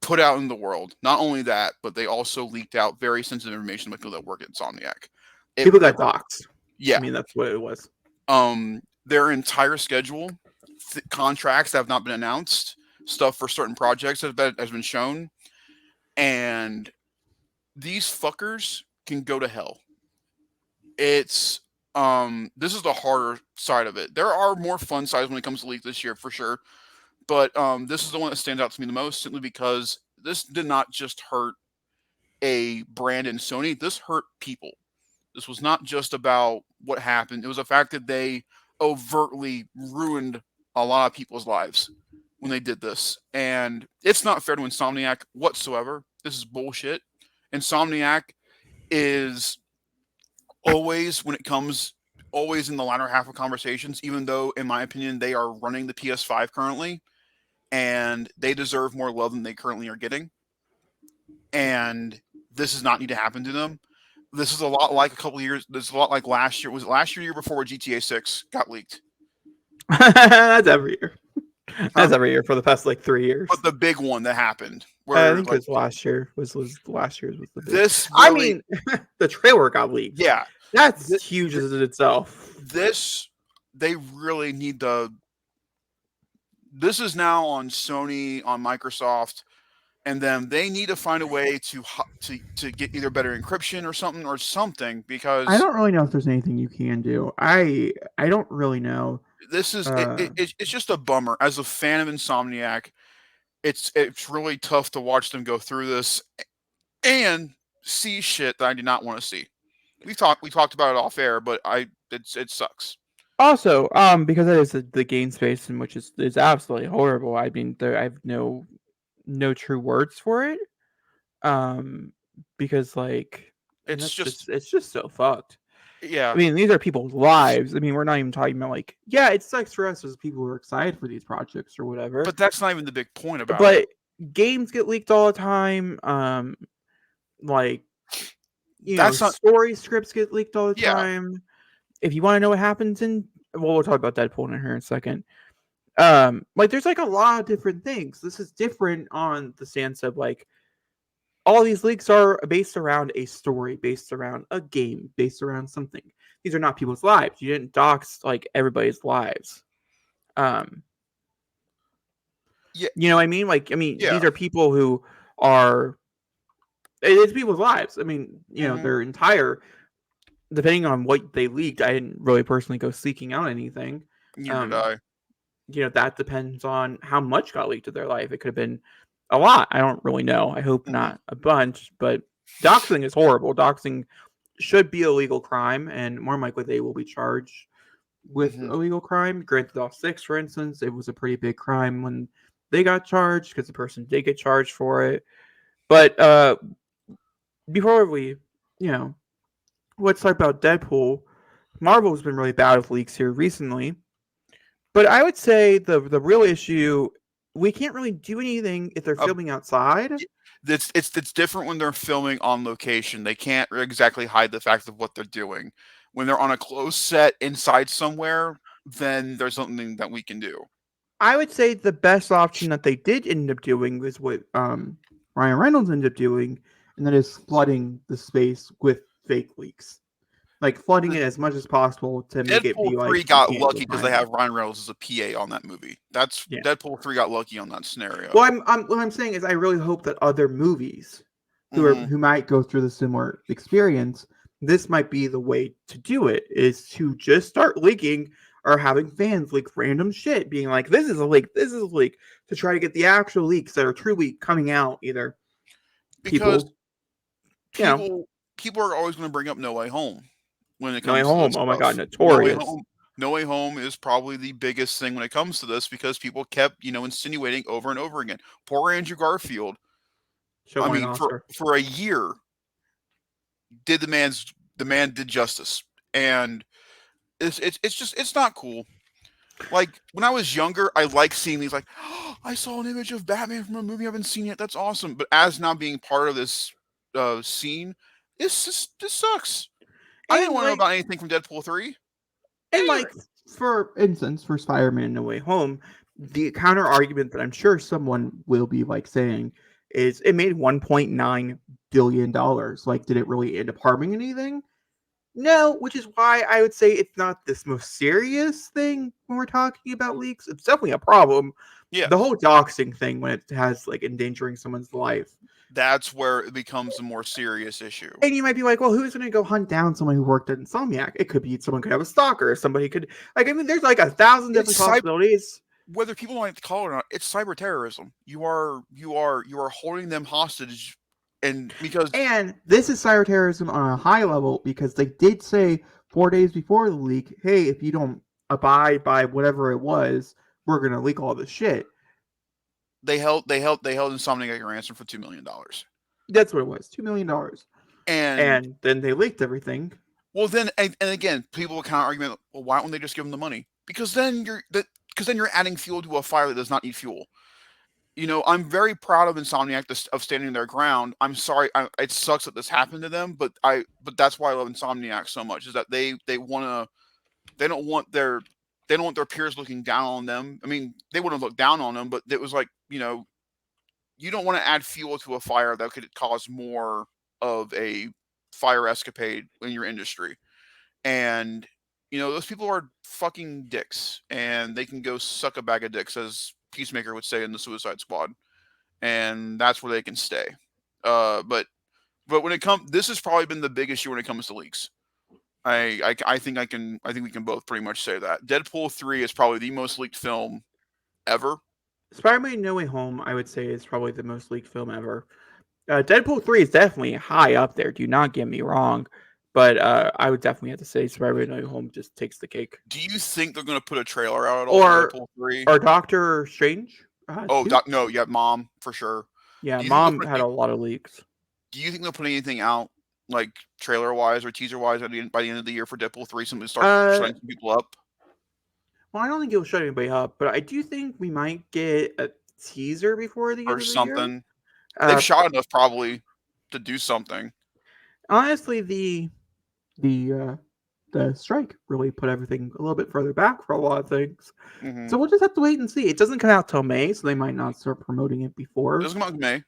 A: put out in the world. Not only that, but they also leaked out very sensitive information about people that work at Insomniac.
B: People
A: It
B: got doxxed. I
A: yeah.
B: mean, that's what it was.
A: Their entire schedule, contracts that have not been announced, stuff for certain projects has been shown, and these fuckers can go to hell. It's this is the harder side of it. There are more fun sides when it comes to leaks this year for sure, but this is the one that stands out to me the most simply because this did not just hurt a brand in Sony. This hurt people. This was not just about what happened. It was the fact that they overtly ruined a lot of people's lives when they did this. And it's not fair to Insomniac whatsoever. This is bullshit. Insomniac is always, when it comes, always in the latter half of conversations, even though, in my opinion, they are running the PS5 currently and they deserve more love than they currently are getting. And this does not need to happen to them. This is a lot like a couple of years. This is a lot like last year. Was it last year, year before, where GTA 6 got leaked?
B: That's every year.
A: Huh?
B: That's every year for the past like 3 years.
A: But the big one that happened,
B: I
A: where
B: think it
A: like
B: was last year. Was last year's was the big.
A: this
B: I
A: really,
B: mean, the trailer got leaked.
A: yeah,
B: That's
A: th-
B: huge
A: th-
B: as in itself.
A: this they really need to. This is now on Sony, on Microsoft, and then they need to find a way to get either better encryption or something
B: I
A: because
B: don't really know if there's anything you can do. I don't really know.
A: this is
B: Uh,
A: it's just a bummer. As a fan of Insomniac, it's really tough to watch them go through this and see shit that I do not want to see. We talked about it off air, but it sucks.
B: Also, because that is the game space, and which is absolutely horrible. I mean, I have no true words for it. Um, because like, and
A: It's
B: that's
A: just
B: it's just so fucked. I
A: yeah,
B: mean, these are people's lives. I mean, we're not even talking about like, yeah, it sucks for us as people who are excited for these projects or whatever.
A: but that's not even the big point about it.
B: But games get leaked all the time. Like
A: That's not
B: story scripts get leaked all the
A: yeah.
B: time. If you want to know what happens in, well, we'll talk about Deadpool in here in a second. Like there's like a lot of different things. This is different on the stance of like all these leaks are based around a story, based around a game, based around something. These are not people's lives. You didn't dox like everybody's lives. Um,
A: Yeah,
B: you know what I mean? Like, I mean,
A: yeah.
B: these are people who are it's people's lives. I mean,
A: Hmm.
B: their entire depending on what they leaked, I didn't really personally go seeking out anything.
A: Neither did
B: Um,
A: I.
B: that depends on how much got leaked of their life. It could have been a lot. I don't really know. I hope
A: Hmm.
B: not a bunch, but doxing is horrible. Doxing should be a legal crime, and more likely they will be charged with
A: Hmm.
B: a legal crime. Grand Theft Auto 6, for instance, it was a pretty big crime when they got charged because the person did get charged for it. But before we, you know, let's talk about Deadpool. Marvel's been really bad with leaks here recently. But I would say the real issue, we can't really do anything if they're
A: Uh,
B: filming outside.
A: it's different when they're filming on location. They can't exactly hide the fact of what they're doing. When they're on a closed set inside somewhere, then there's something that we can do.
B: I would say the best option that they did end up doing was what Ryan Reynolds ended up doing, and that is flooding the space with fake leaks. Like flooding
A: The
B: it as much as possible to make it
A: Deadpool
B: be like
A: 3
B: you
A: got
B: can't go
A: lucky because they
B: behind it.
A: have Ryan Reynolds as a PA on that movie. That's
B: Yeah.
A: Deadpool 3 got lucky on that scenario.
B: Well, what I'm saying is I really hope that other movies
A: Hmm.
B: who might go through the similar experience, this might be the way to do it is to just start leaking or having fans leak random shit, being like, this is a leak, this is a leak, to try to get the actual leaks that are truly coming out. Either
A: Because
B: people, you know,
A: people are always going to bring up No Way Home when it
B: No Way
A: comes to this
B: Home. Oh my god,
A: stuff. No Way
B: notorious.
A: Home, No Way Home is probably the biggest thing when it comes to this because people kept, insinuating over and over again. Poor Andrew Garfield.
B: Should
A: I
B: win an
A: mean,
B: Oscar.
A: for a year, the man did justice, and it's just it's not cool. Like when I was younger, I liked seeing these. Like, oh, I saw an image of Batman from a movie I haven't seen yet. That's awesome. But as now being part of this scene, this sucks. I didn't
B: And
A: want to know
B: like
A: about anything from Deadpool 3.
B: And like
A: Anything.
B: for instance, for Spider-Man No Way Home, the counter argument that I'm sure someone will be like saying is it made $1.9 billion. Like, did it really end up harming anything? No, which is why I would say it's not this most serious thing when we're talking about leaks. It's definitely a problem. The
A: Yes,
B: whole doxing thing when it has like endangering someone's life.
A: that's where it becomes a more serious issue.
B: And you might be like, well, who's going to go hunt down someone who worked at Insomniac? It could be someone could have a stalker. Somebody could, like, I mean, there's like 1,000 different
A: It's cyber,
B: possibilities.
A: whether people like to call it or not. It's cyber terrorism. You are holding them hostage, and because
B: And this is cyber terrorism on a high level because they did say 4 days before the leak, hey, if you don't abide by whatever it was, we're going to leak all this shit.
A: they held Insomniac a ransom for $2 million,
B: That's what it was, $2 million.
A: and
B: And then they leaked everything.
A: well then and again people will kind of argue, well, why don't they just give them the money? Because then you're adding fuel to a fire that does not need fuel. I'm very proud of Insomniac of standing their ground. I'm sorry, it sucks that this happened to them, but that's why I love Insomniac so much is that they don't want their they don't want their peers looking down on them. I mean, they wouldn't look down on them, but it was like you don't want to add fuel to a fire that could cause more of a fire escapade in your industry. And those people are fucking dicks, and they can go suck a bag of dicks, as Peacemaker would say in the Suicide Squad, and that's where they can stay. But when it comes, this has probably been the big issue when it comes to leaks. I think I think we can both pretty much say that. Deadpool 3 is probably the most leaked film ever.
B: Spider-Man No Way Home, I would say, is probably the most leaked film ever. Deadpool 3 is definitely high up there. Do not get me wrong. But I would definitely have to say Spider-Man No Way Home just takes the cake.
A: Do you think they're going to put a trailer out at all for
B: Or
A: Deadpool 3?
B: or Doctor Strange.
A: Oh,
B: Two.
A: no, yeah, Mom for sure.
B: Yeah,
A: Do you think they'll
B: Mom
A: put
B: had a lot of leaks.
A: Do you think they'll put anything out like trailer wise or teaser wise by the end of the year for Deadpool 3? Something to start shutting some people up.
B: Well, I don't think it'll shut anybody up, but I do think we might get a teaser before the
A: Or
B: end of the year.
A: something. They've shot enough probably to do something.
B: Honestly, the strike really put everything a little bit further back for a lot of things.
A: Mm-hmm.
B: So we'll just have to wait and see. It doesn't come out till May, so they might not start promoting it before.
A: It doesn't come out in May.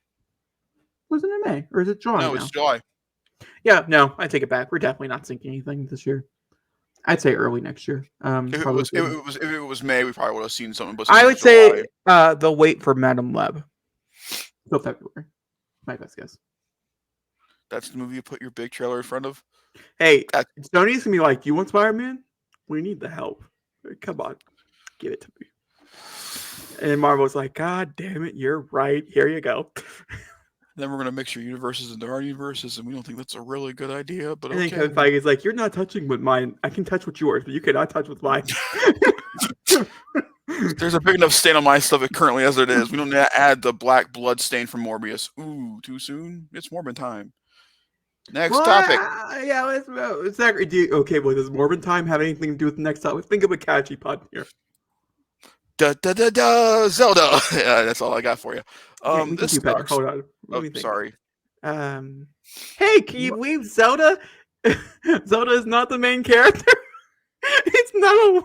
B: Was it in May or is it July?
A: No, it's July.
B: Yeah, no, I take it back. We're definitely not syncing anything this year. I'd say early next year.
A: If it was May, we probably would have seen something. But
B: I would
A: July,
B: say they'll wait for Madam Web till February. My best guess.
A: That's the movie you put your big trailer in front of.
B: Hey, Sony's gonna be like, "You want Spider-Man? We need the help. Come on, give it to me." And Marvel's like, "God damn it, you're right. Here you go."
A: Then we're gonna mix your universes into our universes, and we don't think that's a really good idea. But
B: and
A: okay.
B: then Kevin Feige's like, "You're not touching with mine. I can touch with yours, but you cannot touch with mine."
A: There's a big enough stain on my stuff currently as it is. We don't need to add the black blood stain from Morbius. Ooh, too soon? It's Morbin time. Next topic.
B: Yeah, let's okay, well, does Morbin time have anything to do with the next topic? Think of a catchy pun here.
A: Zelda. Yeah, that's all I got for you.
B: We can do better. Hold on.
A: Sorry.
B: Hey, can you believe Zelda? Zelda is not the main character. It's not a.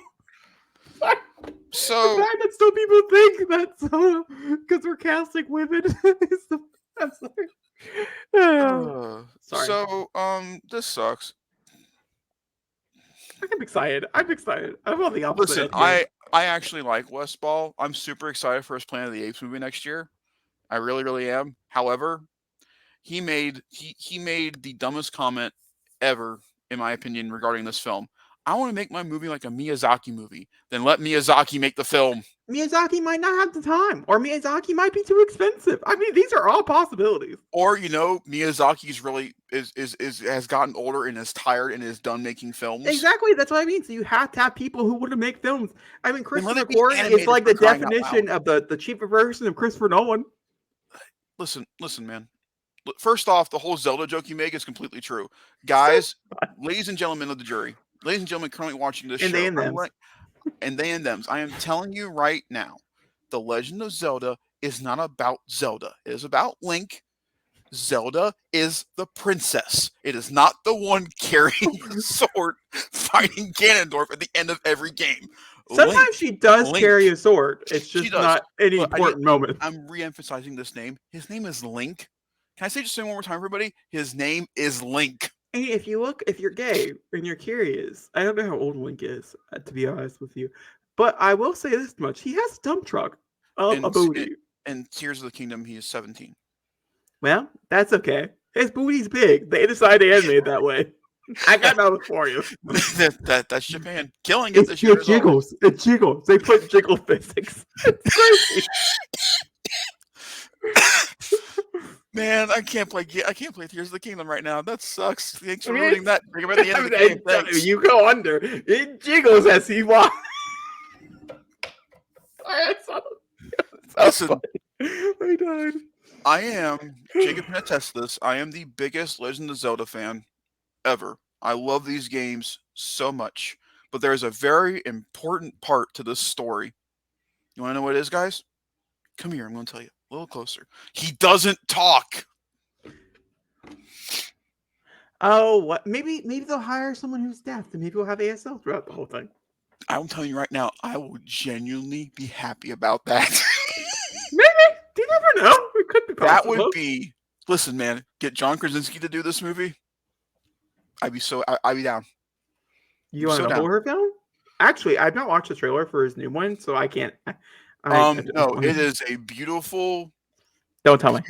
A: So
B: the fact that still people think that Zelda, because we're casting women, is the. I'm sorry. Sorry.
A: So this sucks.
B: I'm excited. I'm on the opposite.
A: Listen, I actually like Westball. I'm super excited for his Planet of the Apes movie next year. I really, really am. However, he made the dumbest comment ever, in my opinion, regarding this film. I want to make my movie like a Miyazaki movie. Then let Miyazaki make the film.
B: Miyazaki might not have the time, or Miyazaki might be too expensive. I mean, these are all possibilities.
A: Or Miyazaki's really has gotten older and is tired and is done making films.
B: Exactly, that's what I mean. So you have to have people who want to make films. I mean, Christopher Nolan is like the definition of the cheaper version of Christopher Nolan.
A: Listen, man. First off, the whole Zelda joke you make is completely true, guys. Ladies and gentlemen of the jury. Ladies and gentlemen currently watching this show, and they and thems, I am telling you right now, The Legend of Zelda is not about Zelda. It is about Link. Zelda is the princess. It is not the one carrying the sword fighting Ganondorf at the end of every game.
B: Sometimes she does carry a sword. It's just not any important moment.
A: I'm re-emphasizing this name. His name is Link. Can I say just one more time, everybody? His name is Link.
B: And if you're gay and you're curious, I don't know how old Link is, to be honest with you. But I will say this much. He has a dump truck of a booty.
A: In Tears of the Kingdom, he is 17.
B: Well, that's okay. His booty's big. They decided to animate it that way. I got nothing for you.
A: That's Japan. Killing it this year.
B: It jiggles. It jiggles. They put jiggle physics. It's crazy.
A: Man, I can't play Tears of the Kingdom right now. That sucks. Thanks for ruining that. Bring him at the end of the game. Thanks.
B: You go under. It jiggles as he walks.
A: Listen,
B: I died.
A: I am, Jacob can attest to this, I am the biggest Legend of Zelda fan ever. I love these games so much. But there's a very important part to this story. You want to know what it is, guys? Come here, I'm going to tell you. A little closer. He doesn't talk.
B: Oh, what? Maybe they'll hire someone who's deaf, and maybe we'll have ASL throughout the whole thing.
A: I'm telling you right now, I will genuinely be happy about that.
B: Maybe. You never know. It could be possible.
A: That would be. Listen, man. Get John Krasinski to do this movie. I'd be down.
B: You want a horror film? Actually, I've not watched the trailer for his new one, so I can't.
A: No, it is a beautiful.
B: Don't tell me.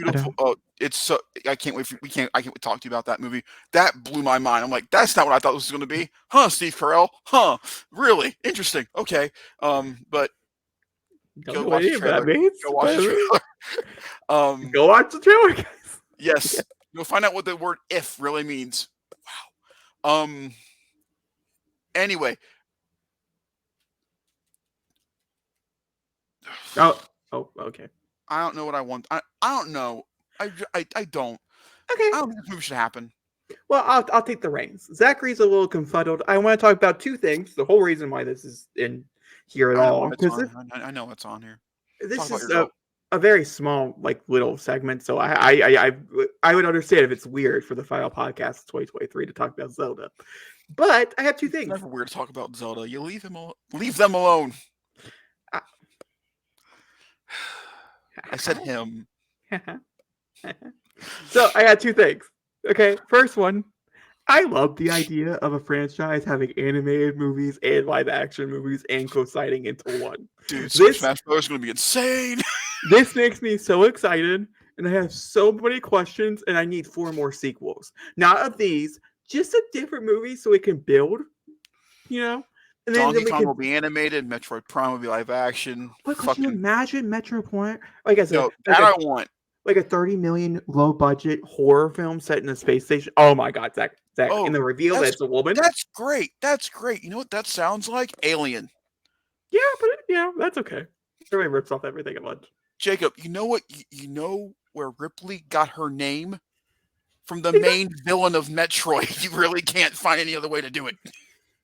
A: it's so I can't wait. I can't talk to you about that movie. That blew my mind. I'm like, that's not what I thought this was going to be, huh? Steve Carell, huh? Really interesting. Okay, but
B: Don't
A: go
B: know what
A: watch the
B: any of that
A: trailer.
B: means,
A: Go watch the
B: but
A: trailer.
B: go watch the trailer, guys.
A: Yes, you'll find out what the word "if" really means. Wow. Anyway,
B: Oh, okay.
A: I don't know what I want. I don't know. I don't.
B: Okay.
A: I don't think this movie should happen.
B: Well, I'll take the reins. Zachary's a little confuddled. I want to talk about two things. The whole reason why this is in here at
A: I know
B: all,
A: why it's
B: because
A: on. I know it's on here. Talk
B: this
A: about
B: is
A: your girl.
B: a very small, like little segment. So I would understand if it's weird for the final podcast of 2023 to talk about Zelda. But I have two
A: It's
B: things.
A: never weird to talk about Zelda. You leave them alone.
B: I-
A: I said him.
B: So I got two things. Okay, first one. I love the idea of a franchise having animated movies and live action movies and coinciding into one.
A: Dude, Super
B: This
A: Smash Bros. Is going to be insane.
B: this makes me so excited, and I have so many questions, and I need 4 more sequels. Not of these, just a different movie so it can build, you know? And then
A: Donkey
B: we
A: Kong
B: can.
A: will be animated. Metroid Prime will be live action.
B: But could you
A: Fucking
B: imagine Metro Point? Like I said,
A: no, that I want.
B: like a 30 million low budget horror film set in a space station. Oh my god, Zach.
A: Oh,
B: In the reveal that
A: that's
B: it's a woman.
A: that's great. That's great. You know what that sounds like? Alien.
B: Yeah, but that's okay. Everybody rips off everything at once.
A: Jacob, you know what? You know where Ripley got her name? From the main villain of Metroid. You really can't find any other way to do it.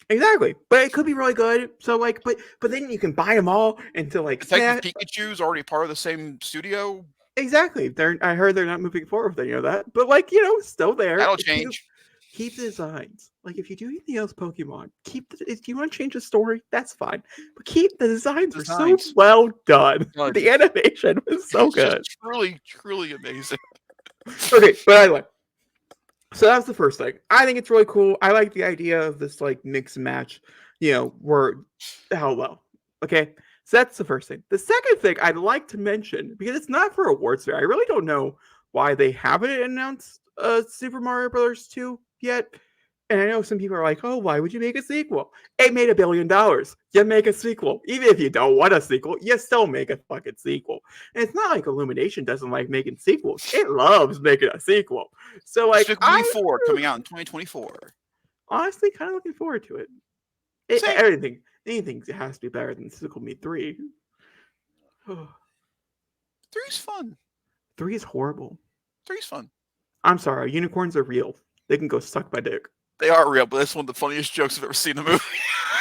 B: Exactly, but it could be really good. So like, but then you can buy them all into like
A: Detective Pikachu's already part of the same studio.
B: Exactly. I heard they're not moving forward with any of that, but like still there.
A: That'll change.
B: Keep the designs. Like if you do anything else, Pokemon, if you want to change the story, that's fine. But keep the designs are so well done.
A: God.
B: The animation was so good.
A: Just truly, truly amazing.
B: Okay, but anyway. So that's the first thing. I think it's really cool. I like the idea of this like mix and match, where how well. Okay. So that's the first thing. The second thing I'd like to mention, because it's not for awards fair, I really don't know why they haven't announced Super Mario Brothers 2 yet. And I know some people are like, oh, why would you make a sequel? It made $1 billion. You make a sequel. Even if you don't want a sequel, you still make a fucking sequel. And it's not like Illumination doesn't like making sequels. It loves making a sequel. So like
A: Despicable Me 4 coming out in 2024.
B: Honestly, kind of looking forward to it. Anything has to be better than Despicable Me 3.
A: 3's fun.
B: 3 is horrible.
A: 3's fun.
B: I'm sorry, unicorns are real. They can go suck my dick.
A: They are real, but that's one of the funniest jokes I've ever seen in a movie.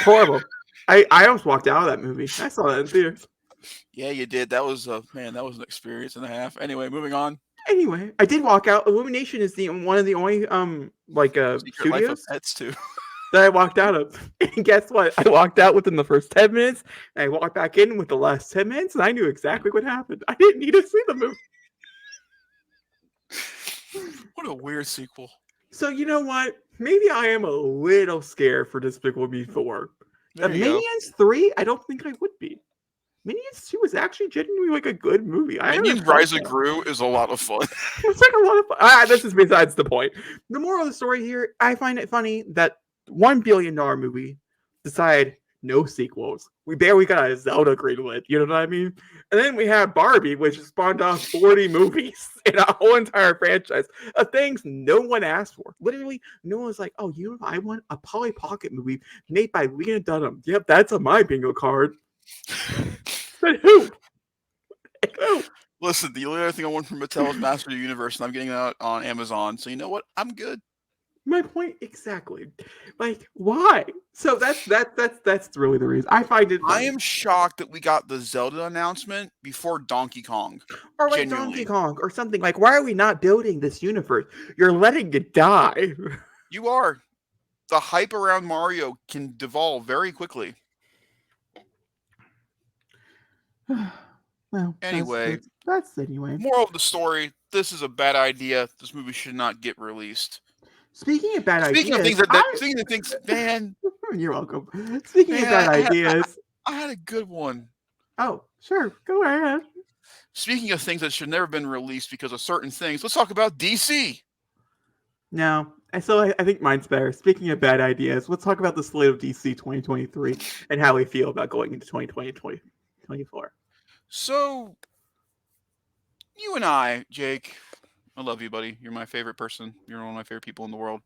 B: Horrible. I almost walked out of that movie. I saw that in theaters.
A: Yeah, you did. That was that was an experience and a half. Anyway, moving on.
B: Anyway, I did walk out. Illumination is one of the only
A: Secret
B: studios
A: Life of Pets too.
B: that I walked out of. And guess what? I walked out within the first 10 minutes, and I walked back in with the last 10 minutes, and I knew exactly what happened. I didn't need to see the movie.
A: What a weird sequel.
B: So you know what? Maybe I am a little scared for Despicable Me 4. Minions 3, I don't think I would be. Minions 2 is actually genuinely like a good movie.
A: Minions Rise of Gru is a lot of fun.
B: It's like a lot of fun. This is besides the point. The moral of the story here, I find it funny that $1 billion movie decided no sequels. We barely got a Zelda greenlit, you know what I mean? And then we have Barbie, which spawned off 40 movies in a whole entire franchise of things no one asked for. Literally, no one was like, oh, you know what? I want a Polly Pocket movie made by Lena Dunham. Yep, that's on my bingo card. But who?
A: Listen, the only other thing I want from Mattel is Master of the Universe, and I'm getting that on Amazon. So you know what? I'm good.
B: My point exactly. Like, why? So that's really the reason. I find it funny.
A: I am shocked that we got the Zelda announcement before Donkey Kong.
B: Or like Donkey Kong or something. Like, why are we not building this universe? You're letting it die.
A: You are. The hype around Mario can devolve very quickly.
B: Well,
A: anyway.
B: That's anyway.
A: Moral of the story, this is a bad idea. This movie should not get released.
B: Speaking of bad ideas...
A: Speaking of things, man...
B: You're welcome. Speaking of bad ideas...
A: I had a good one.
B: Oh, sure. Go ahead.
A: speaking of things that should never have been released because of certain things, let's talk about DC.
B: No, I think mine's better. Speaking of bad ideas, let's talk about the slate of DC 2023 and how we feel about going into 2020 2024.
A: So, you and I, Jake, I love you, buddy. You're my favorite person. You're one of my favorite people in the world.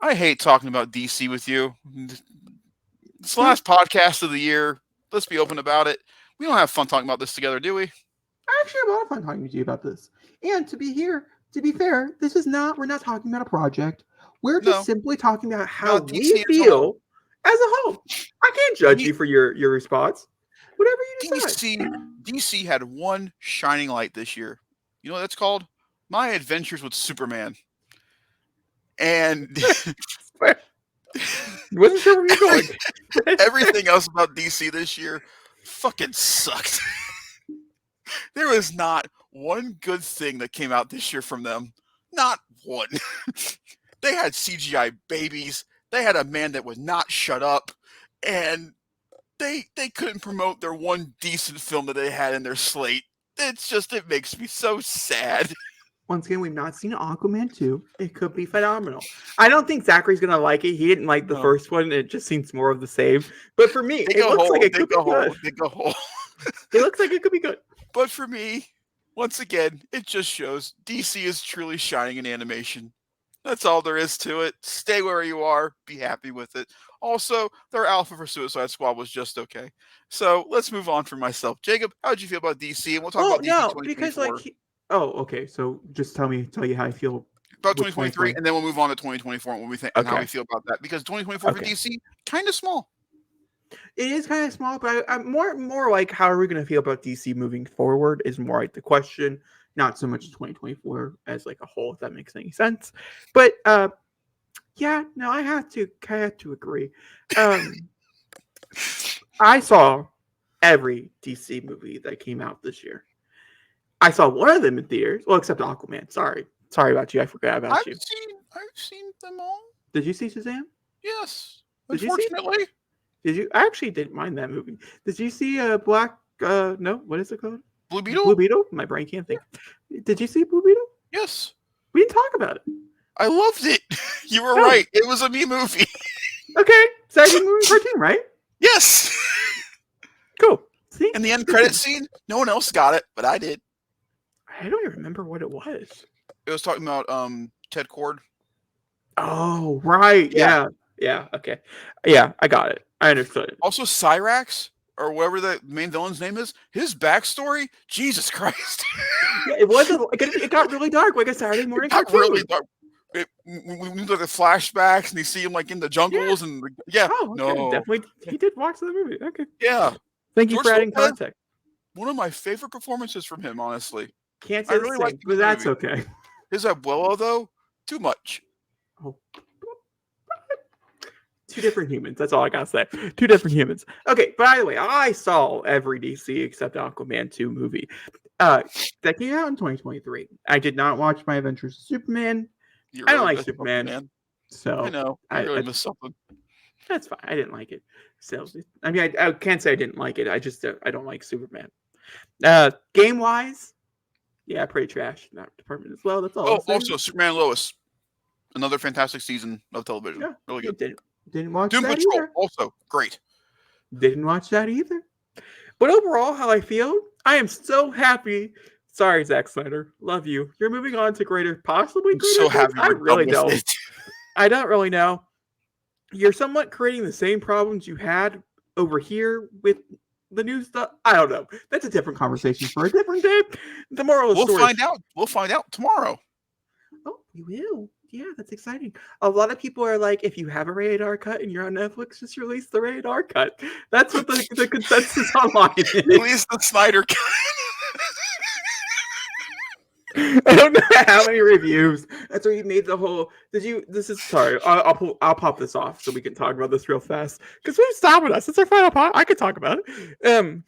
A: I hate talking about DC with you. It's the last podcast of the year. Let's be open about it. We don't have fun talking about this together, do we?
B: I actually have a lot of fun talking to you about this. And to be fair, we're not talking about a project. We're just simply talking about how we feel as a whole. I can't judge you for your response. Whatever you decide.
A: DC had one shining light this year. You know what that's called? My Adventures with Superman. And
B: wasn't sure where you're going.
A: Everything else about DC this year fucking sucked. There was not one good thing that came out this year from them. Not one. They had CGI babies. They had a man that would not shut up. And they couldn't promote their one decent film that they had in their slate. It makes me so sad.
B: Once again, we've not seen Aquaman 2. It could be phenomenal. I don't think Zachary's going to like it. He didn't like the first one. It just seems more of the same. But for me, it looks like it could be good. It looks like it could be good.
A: But for me, once again, it just shows DC is truly shining in animation. That's all there is to it. Stay where you are. Be happy with it. Also, their alpha for Suicide Squad was just okay. So let's move on for myself. Jacob, how did you feel about DC? And we'll talk about DC 2024.
B: Because okay. So just tell you how I feel
A: about 2023, and then we'll move on to 2024 and what we think and how we feel about that. Because 2024 for DC, kind of small.
B: It is kind of small, but I'm more like how are we going to feel about DC moving forward is more like the question, not so much 2024 as like a whole, if that makes any sense. But yeah, no, I have to agree. I saw every DC movie that came out this year. I saw one of them in theaters. Well, except Aquaman. Sorry about you. I forgot about you.
A: I've seen them all.
B: Did you see Shazam?
A: Yes.
B: Unfortunately. Did you? I actually didn't mind that movie. Did you see Black? No, what is it called?
A: Blue Beetle.
B: Blue Beetle. My brain can't think. Yeah. Did you see Blue Beetle?
A: Yes.
B: We didn't talk about it.
A: I loved it. You were right. It was a me movie.
B: Okay, Saturday movie cartoon, right?
A: Yes.
B: Cool. See?
A: And the end credit scene. No one else got it, but I did.
B: I don't even remember what it was.
A: It was talking about Ted Cord.
B: Oh, right. Yeah. Okay. Yeah, I got it. I understood it.
A: Also, Cyrax, or whatever the main villain's name is, his backstory, Jesus Christ.
B: Yeah, it got really dark, like a Saturday morning cartoon.
A: It got really dark. We knew the flashbacks, and you see him like in the jungles, and
B: definitely, he did watch the movie. Okay.
A: Yeah.
B: Thank you for adding context.
A: One of my favorite performances from him, honestly.
B: Can't say I really like, but that's okay.
A: His Abuelo, though, too much.
B: Oh. Two different humans. That's all I gotta say. Two different humans. Okay, by the way, I saw every DC except Aquaman 2 movie. That came out in 2023. I did not watch My Adventures with Superman. I don't like Superman. So
A: I know. I really missed something.
B: That's fine. I didn't like it. So I mean, I can't say I didn't like it. I just I don't like Superman. Game wise, yeah, pretty trash in that department as well. That's all.
A: Oh, also Superman and Lois, another fantastic season of television. Yeah, really good.
B: Didn't watch
A: Doom
B: that
A: Patrol,
B: either.
A: Also great.
B: Didn't watch that either. But overall, how I feel, I am so happy. Sorry, Zack Snyder. Love you. You're moving on to possibly greater.
A: So happy.
B: I really don't. I don't really know. You're somewhat creating the same problems you had over here with the new stuff. I don't know. That's a different conversation for a different day. The moral of the story.
A: We'll find out tomorrow.
B: Oh, we will. Yeah, that's exciting. A lot of people are like, if you have a rated R cut and you're on Netflix, just release the rated R cut. That's what the consensus online is.
A: Release the Snyder cut.
B: I don't know how many reviews. That's where you made the whole. Sorry. I'll pop this off so we can talk about this real fast because who's stopping us? It's our final part. I could talk about it.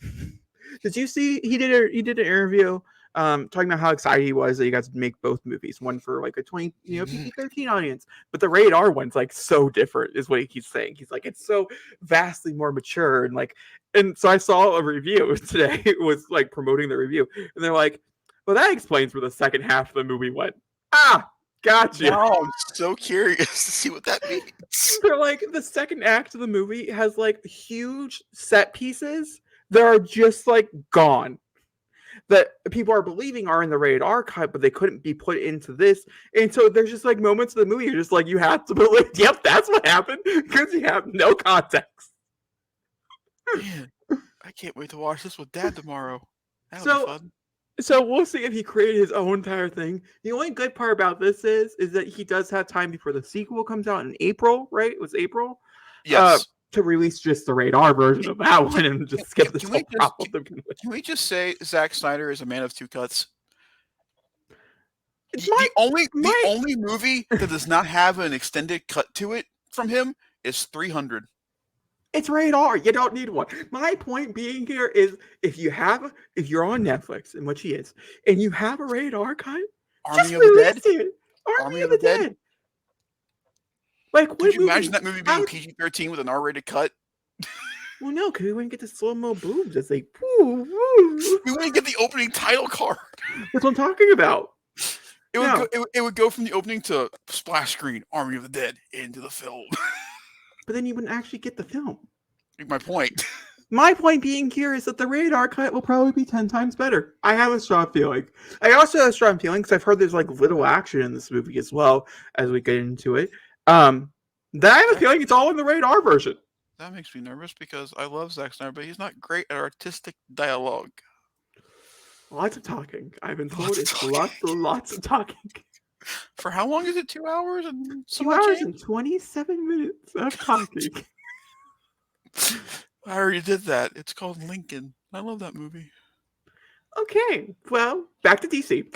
B: Did you see he did an interview talking about how excited he was that you guys would make both movies, one for like a 20, PG-13 audience, but the rated R one's like so different, is what he's saying. He's like, it's so vastly more mature and like, and so I saw a review today. It was like promoting the review, and they're like, well, that explains where the second half of the movie went. Ah, gotcha.
A: Now I'm so curious to see what that means.
B: They're like, the second act of the movie has like huge set pieces that are just like gone, that people are believing are in the rated R cut, but they couldn't be put into this. And so there's just like moments of the movie you're just like, you have to believe, yep, that's what happened, because you have no context.
A: Man, I can't wait to watch this with Dad tomorrow. That'll
B: So
A: be fun.
B: So we'll see if he created his own entire thing. The only good part about this is that he does have time before the sequel comes out in April, right? It was April.
A: Yes.
B: To release just the rated R version of that one and just skip this whole problem.
A: Can we just say Zack Snyder is a man of two cuts?
B: The
A: only movie that does not have an extended cut to it from him is 300.
B: It's rated R. You don't need one. My point being here is if you're on Netflix, and which he is, and you have a rated R cut, just release it. Army of the Dead. Like,
A: could you imagine that movie being PG-13 with an R-rated cut?
B: Well, no, because we wouldn't get the slow-mo boobs. It's like,
A: we wouldn't get the opening title card.
B: That's what I'm talking about.
A: It would go from the opening to splash screen, Army of the Dead, into the film.
B: But then you wouldn't actually get the film.
A: My point.
B: My point being here is that the rated R cut will probably be 10 times better. I have a strong feeling. I also have a strong feeling because I've heard there's like little action in this movie as well as we get into it. That I have a feeling it's all in the rated R version.
A: That makes me nervous because I love Zack Snyder, but he's not great at artistic dialogue.
B: Lots of talking. I've been told it's lots of talking.
A: For how long is it? 2 hours and
B: 2 hours and 27 minutes of talking.
A: I already did that. It's called Lincoln. I love that movie.
B: Okay, well, back to DC.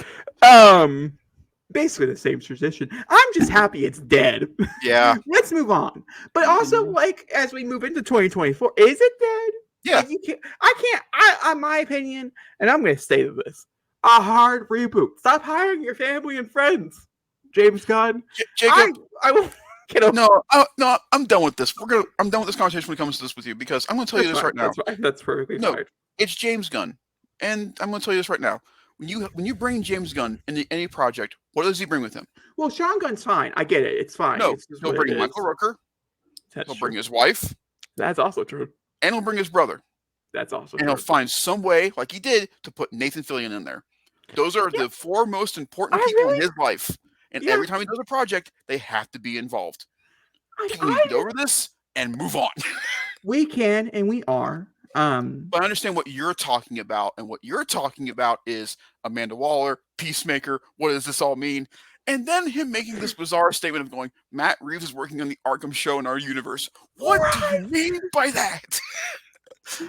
B: Basically the same tradition. I'm just happy it's dead.
A: Yeah.
B: Let's move on. But also, like, as we move into 2024, is it dead?
A: Yeah.
B: Like, in my opinion, and I'm going to say this, a hard reboot. Stop hiring your family and friends, James Gunn.
A: Jacob,
B: I will.
A: No, I'm done with this. I'm done with this conversation when it comes to this with you because I'm going to tell you this right now.
B: That's perfectly fine.
A: It's James Gunn, and I'm going to tell you this right now. When you bring James Gunn into any project, what does he bring with him?
B: Well, Sean Gunn's fine. I get it. It's fine.
A: No, he'll bring Michael Rooker. He'll bring his wife.
B: That's also true.
A: And he'll bring his brother.
B: That's also true.
A: And he'll find some way, like he did, to put Nathan Fillion in there. Those are the four most important people in his life. And every time he does a project, they have to be involved. Can we get over this and move on?
B: We can, and we are.
A: But I understand what you're talking about, and what you're talking about is Amanda Waller, Peacemaker. What does this all mean? And then him making this bizarre statement of going, Matt Reeves is working on the Arkham show in our universe. What do you mean by that?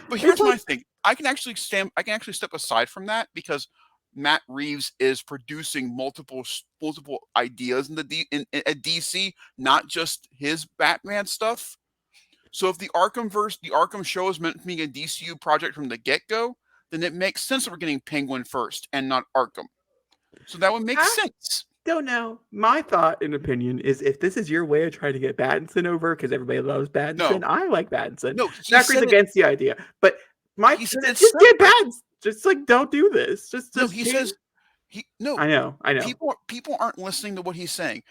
A: But here's my thing. I can actually step aside from that because Matt Reeves is producing multiple ideas at DC, not just his Batman stuff. So if the Arkham show is meant to be a DCU project from the get-go, then it makes sense that we're getting Penguin first and not Arkham. So that would make sense.
B: Don't know. My thought and opinion is if this is your way of trying to get Pattinson over because everybody loves Pattinson, I like Pattinson.
A: No,
B: Zachary's against the idea, but just get Pattinson. Just like don't do this. I know.
A: People aren't listening to what he's saying.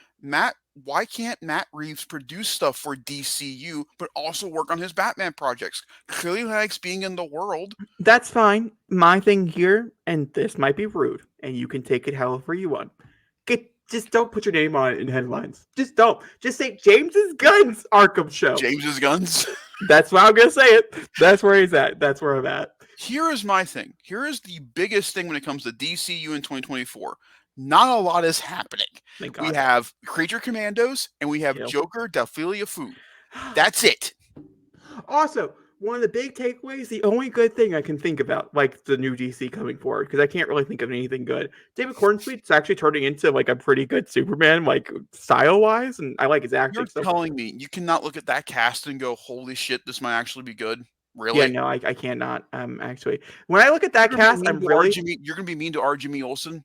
A: Why can't Matt Reeves produce stuff for DCU but also work on his Batman projects? Clearly he likes being in the world.
B: That's fine. My thing here, and this might be rude, and you can take it however you want. Just don't put your name on it in headlines. Just don't. Just say James's Gunn's Arkham show.
A: James's Guns.
B: That's why I'm gonna say it. That's where he's at. That's where I'm at.
A: Here is my thing. Here is the biggest thing when it comes to DCU in 2024. Not a lot is happening. We have Creature Commandos and we have Joker Delphilia Fu. That's it.
B: Also, one of the big takeaways, the only good thing I can think about, like the new DC coming forward, because I can't really think of anything good. David Cornsweet's actually turning into like a pretty good Superman, like style-wise, and I like his acting.
A: You're telling me you cannot look at that cast and go, holy shit, this might actually be good?
B: Yeah,
A: Really?
B: no, I cannot. Actually, when I look at that cast, I'm really
A: You're gonna be mean to R. Jimmy Olsen.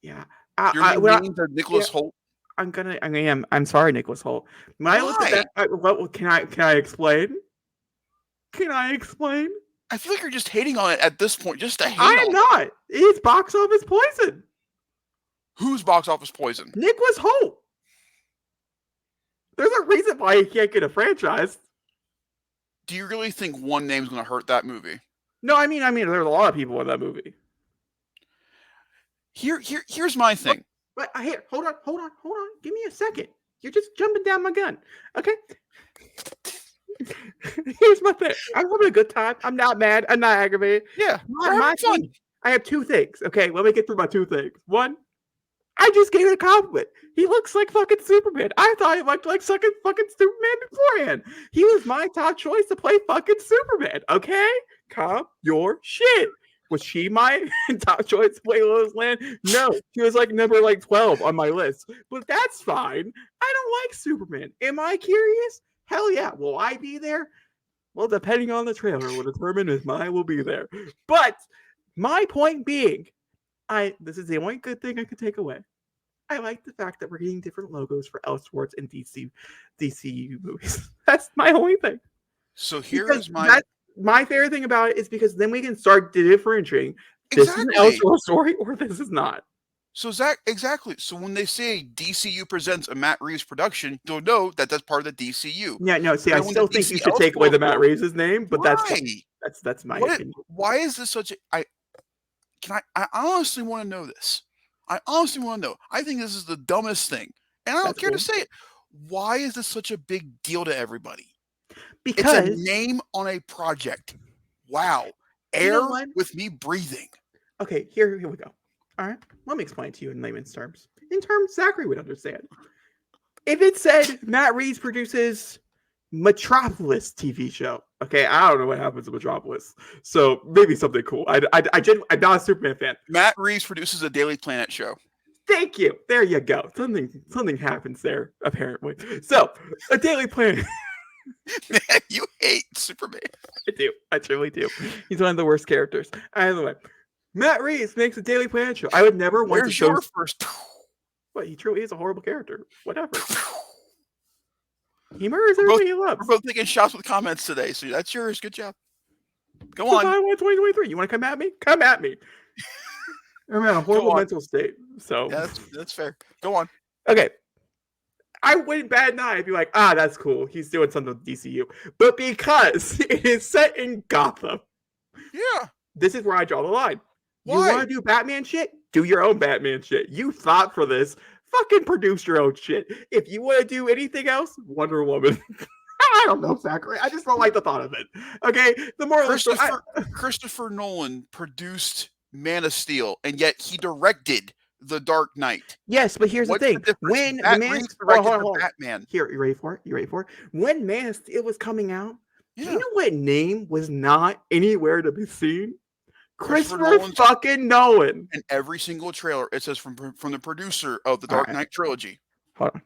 B: yeah.
A: You're gonna be
B: Well,
A: mean to
B: yeah,
A: Nicholas Holt.
B: I'm sorry, Nicholas Holt. When I look at
A: Why?
B: that, what can I explain? Can I explain?
A: I feel like you're just hating on it at this point, just to hate
B: I am
A: on it.
B: not. It's box office poison.
A: Who's box office poison?
B: Nicholas Holt. There's a reason why he can't get a franchise.
A: Do you really think one name's gonna hurt that movie?
B: No, I mean, there's a lot of people in that movie.
A: Here's my thing.
B: But here, hold on. Give me a second. You're just jumping down my gun. Okay. Here's my thing. I'm having a good time. I'm not mad. I'm not aggravated.
A: Yeah, we're
B: My
A: having fun.
B: thing, I have two things. Okay, let me get through my two things. One, I just gave it a compliment. He looks like fucking Superman. I thought he looked like fucking Superman beforehand. He was my top choice to play fucking Superman. Okay, calm your shit. Was she my top choice to play Lois Lane? No, she was like number 12 on my list. But that's fine. I don't like Superman. Am I curious? Hell yeah. Will I be there? Well, depending on the trailer, will determine if I will be there. But my point being, this is the only good thing I could take away. I like the fact that we're getting different logos for Elseworlds and DCU movies. That's my only thing.
A: So here's
B: my favorite thing about it is because then we can start differentiating. This is an Elseworlds story or this is not.
A: So Zach, exactly. So when they say DCU presents a Matt Reeves production, you'll know that that's part of the DCU.
B: Yeah, no. See, I still think you should take away the Matt Reeves' name, but that's my opinion.
A: Why is this such a? I honestly want to know this. I honestly want to know. I think this is the dumbest thing, and I don't care to say it. Why is this such a big deal to everybody?
B: Because
A: it's a name on a project. Wow, air with me breathing.
B: Okay, here we go. All right, let me explain it to you in layman's terms. In terms Zachary would understand. If it said Matt Reeves produces Metropolis TV show, okay, I don't know what happens to Metropolis, so maybe something cool. I'm not a Superman fan.
A: Matt Reeves produces a Daily Planet show.
B: Thank you. There you go. Something happens there apparently. So a Daily Planet.
A: Man, you hate Superman.
B: I do. I truly do. He's one of the worst characters. Either way, Matt Reeves makes a Daily Planet show. I would never want to show.
A: Your first.
B: What, he truly is a horrible character. Whatever. He murders everybody he loves.
A: We're both taking shots with comments today, so that's yours. Good job. Go on.
B: 2023. You want to come at me? Come at me. I'm in a horrible mental state. So
A: yeah, that's fair. Go on.
B: Okay. I wouldn't bat an eye. I'd be like, that's cool. He's doing something with DCU. But because it is set in Gotham.
A: Yeah.
B: This is where I draw the line.
A: Why?
B: You want to do Batman shit? Do your own Batman shit. You thought for this. Fucking produce your own shit. If you want to do anything else, Wonder Woman. I don't know, Zachary. I just don't like the thought of it. Okay? The more
A: Christopher Nolan produced Man of Steel, and yet he directed The Dark Knight.
B: Yes, but here's the thing. When
A: Matt Reeves directed the Batman.
B: Here, you ready for it? When Man of Steel was coming out, you know what name was not anywhere to be seen? Christopher fucking Nolan.
A: In every single trailer, it says from the producer of the Dark Knight trilogy.
B: Hold on.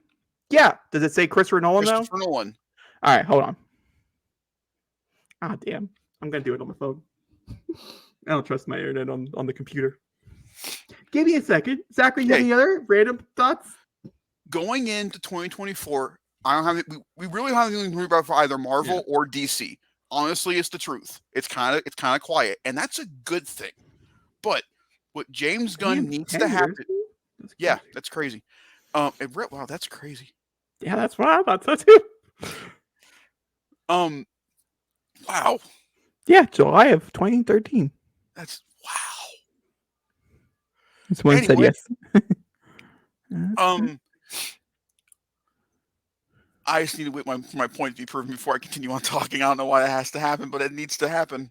B: Yeah. Does it say Christopher Nolan though?
A: Christopher Nolan.
B: All right, hold on. Damn. I'm gonna do it on my phone. I don't trust my internet on the computer. Give me a second. Zachary, you have any other random thoughts?
A: Going into 2024, I don't have we really don't have anything to worry about for either Marvel or DC. Honestly, it's the truth. It's kind of quiet, and that's a good thing. But what James Gunn needs to happen, that's crazy. Wow, that's crazy.
B: Yeah, that's what I thought so too.
A: Wow.
B: Yeah, July of 2013.
A: That's wow.
B: This one said yes.
A: I just need to wait for my point to be proven before I continue on talking. I don't know why that has to happen, but it needs to happen.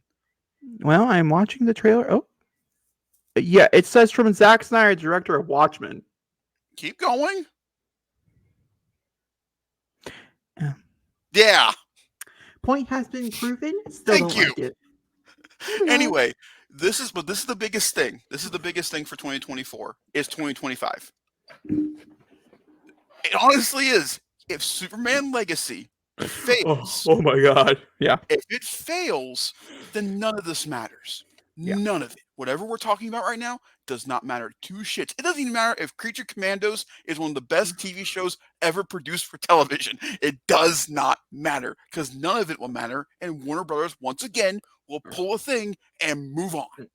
B: Well, I'm watching the trailer. Oh, yeah, it says from Zack Snyder, director of Watchmen.
A: Keep going. Yeah.
B: Point has been proven. Still
A: Thank you.
B: Like it.
A: Anyway, this is the biggest thing. This is the biggest thing for 2024. Is 2025. It honestly is. If Superman Legacy fails,
B: Oh my god. Yeah.
A: if it fails, then none of this matters.
B: Yeah.
A: None of it. Whatever we're talking about right now does not matter two shits. It doesn't even matter if Creature Commandos is one of the best TV shows ever produced for television. It does not matter because none of it will matter. And Warner Brothers, once again, will pull a thing and move on.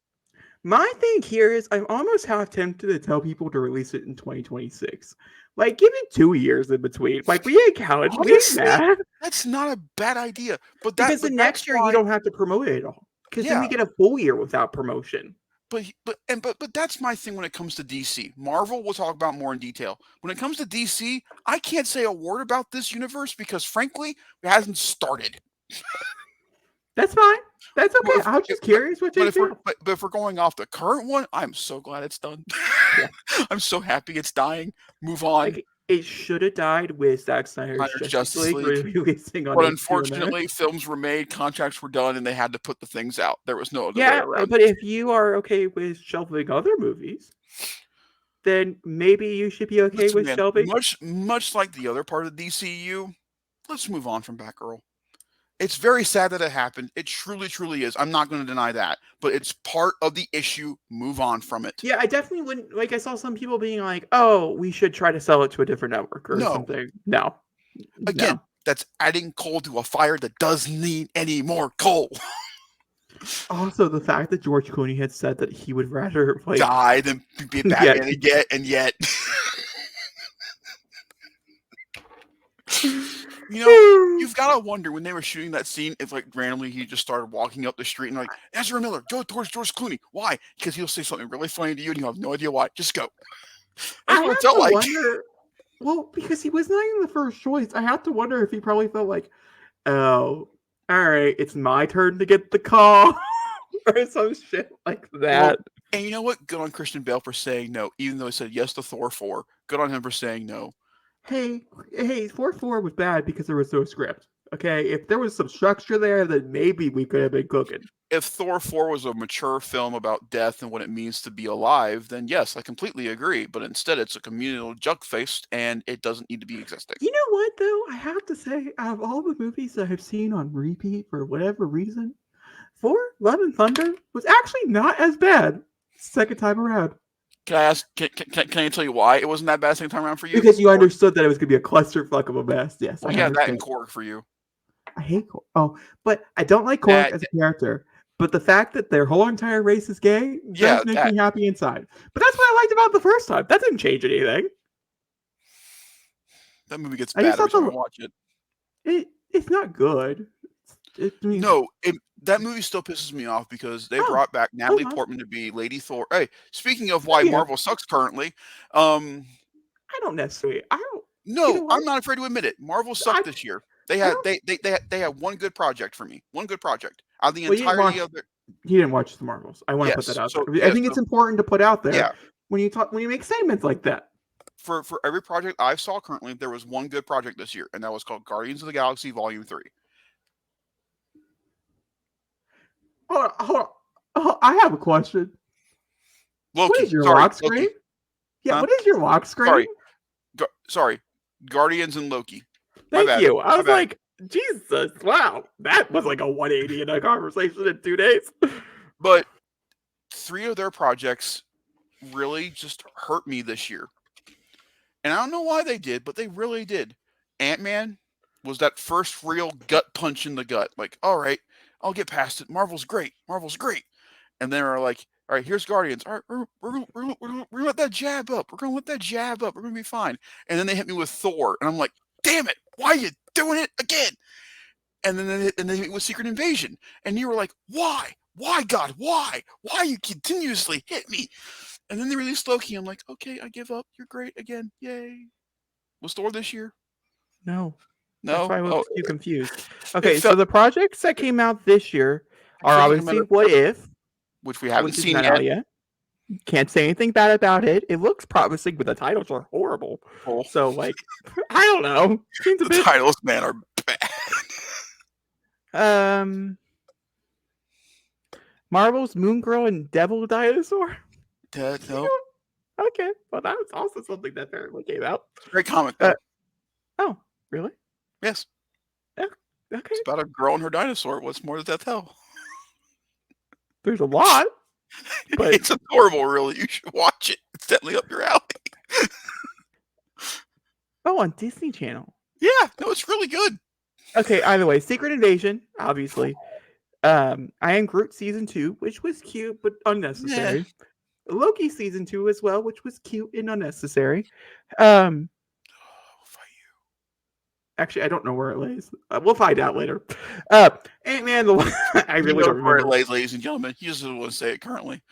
B: My thing here is I'm almost half tempted to tell people to release it in 2026. Like, give it 2 years in between. Like, we ain't counting. We ain't
A: Honestly,
B: mad.
A: that's not a bad idea. But
B: Because the
A: that's
B: next year you
A: why,
B: don't have to promote it at all. Because then
A: yeah.
B: we get a full year without promotion.
A: But that's my thing when it comes to DC. Marvel we'll talk about more in detail. When it comes to DC, I can't say a word about this universe because frankly, it hasn't started.
B: That's fine. That's
A: But
B: okay.
A: if,
B: I was just curious what you feel.
A: but if we're going off the current one, I'm so glad it's done.
B: Yeah.
A: I'm so happy it's dying. Move on.
B: Like, it should have died with Zack Snyder's
A: Snyder's
B: Justice
A: Justice
B: League
A: League.
B: releasing on
A: But
B: HBO Max.
A: unfortunately, films were made, contracts were done, and they had to put the things out. There was no other way
B: Yeah,
A: around
B: but
A: it.
B: if you are okay with shelving other movies, then maybe you should be okay
A: Listen,
B: with
A: man,
B: shelving.
A: much like the other part of the DCU, let's move on from Batgirl. It's very sad that it happened. It truly, truly is. I'm not going to deny that. But it's part of the issue. Move on from it.
B: Yeah, I definitely wouldn't. Like, I saw some people being like, "Oh, we should try to sell it to a different network or
A: No.
B: something." No,
A: Again,
B: no.
A: that's adding coal to a fire that doesn't need any more coal.
B: Also, the fact that George Clooney had said that he would rather like
A: Die than be
B: yeah.
A: Batman again, and yet. You know, you've got to wonder when they were shooting that scene if, like, randomly he just started walking up the street and, like, Ezra Miller, go towards George Clooney. Why? Because he'll say something really funny to you and you have no idea why. Just go.
B: I
A: That's what it
B: have
A: felt
B: to
A: like.
B: wonder. Well, because he was not even the first choice, I have to wonder if he probably felt like, "Oh, all right, it's my turn to get the call," or some shit like that.
A: Well, and you know what? Good on Christian Bale for saying no, even though he said yes to Thor 4. Good on him for saying no.
B: Hey, 4 was bad because there was no script. Okay, if there was some structure there, then maybe we could have been cooking.
A: If Thor 4 was a mature film about death and what it means to be alive, then yes, I completely agree. But instead, it's a communal junk-faced, and it doesn't need to be existing.
B: You know what, though? I have to say, out of all the movies that I've seen on repeat for whatever reason, Thor: Love and Thunder was actually not as bad second time around.
A: Can I ask? Can I tell you why it wasn't that bad second time around for you?
B: Because you understood that it was going to be a clusterfuck of a mess. Yes,
A: Well,
B: I
A: yeah, that and
B: understood.
A: Korg for you.
B: I hate Korg. Oh, but I don't like Korg as a character. But the fact that their whole entire race is gay does make me happy inside. But that's what I liked about the first time. That didn't change anything.
A: That movie gets bad every time I watch it.
B: It's not good.
A: No, that movie still pisses me off because they brought back Natalie Portman to be Lady Thor. Hey, speaking of why Marvel sucks currently,
B: I don't necessarily. I don't.
A: No,
B: you know
A: I'm not afraid to admit it. Marvel sucked this year. They had one good project for me. One good project out of the entirety of their.
B: You didn't watch the Marvels. I want to put that out there. I think it's important to put out there when you make statements like that.
A: For every project I saw currently, there was one good project this year, and that was called Guardians of the Galaxy Volume 3.
B: Hold on. I have a question.
A: Loki,
B: what is your lock screen? Yeah, what is your lock screen?
A: Sorry. Guardians and Loki.
B: Thank you. I was like, Jesus, wow. That was like a 180 in a conversation in 2 days.
A: But 3 of their projects really just hurt me this year. And I don't know why they did, but they really did. Ant-Man was that first real gut punch in the gut. Like, all right, I'll get past it. Marvel's great. And then we're like, all right, here's Guardians. All right, we're gonna let that jab up. We're gonna be fine. And then they hit me with Thor, and I'm like, damn it, why are you doing it again? And then they hit me with Secret Invasion, and you were like, why? Why, God? Why? Why you continuously hit me? And then they released Loki. I'm like, okay, I give up. You're great again. Yay. Was Thor this year?
B: No.
A: No.
B: That's why I was too confused. Okay, so the projects that came out this year are obviously What If,
A: which we haven't seen
B: yet. Can't say anything bad about it. It looks promising, but the titles are horrible. So, like, I don't know.
A: The titles, man, are
B: bad. Marvel's Moon Girl and Devil Dinosaur.
A: No.
B: Okay, well, that was also something that apparently came out.
A: Great comic, though.
B: Oh, really?
A: Yes.
B: Okay.
A: It's about a girl and her dinosaur. What's more does that tell?
B: There's a lot, but
A: It's adorable, really. You should watch it. It's definitely up your alley.
B: on Disney Channel.
A: Yeah, no, it's really good.
B: Okay, either way, Secret Invasion, obviously. I Am Groot season 2, which was cute but
A: Yeah.
B: unnecessary. Loki season 2 as well, which was cute and unnecessary. Um, Actually, I don't know where it lays. We'll find out later. Ant-Man the I
A: You
B: really
A: know
B: don't
A: where it
B: remember.
A: lays, ladies and gentlemen. You just want to say it currently.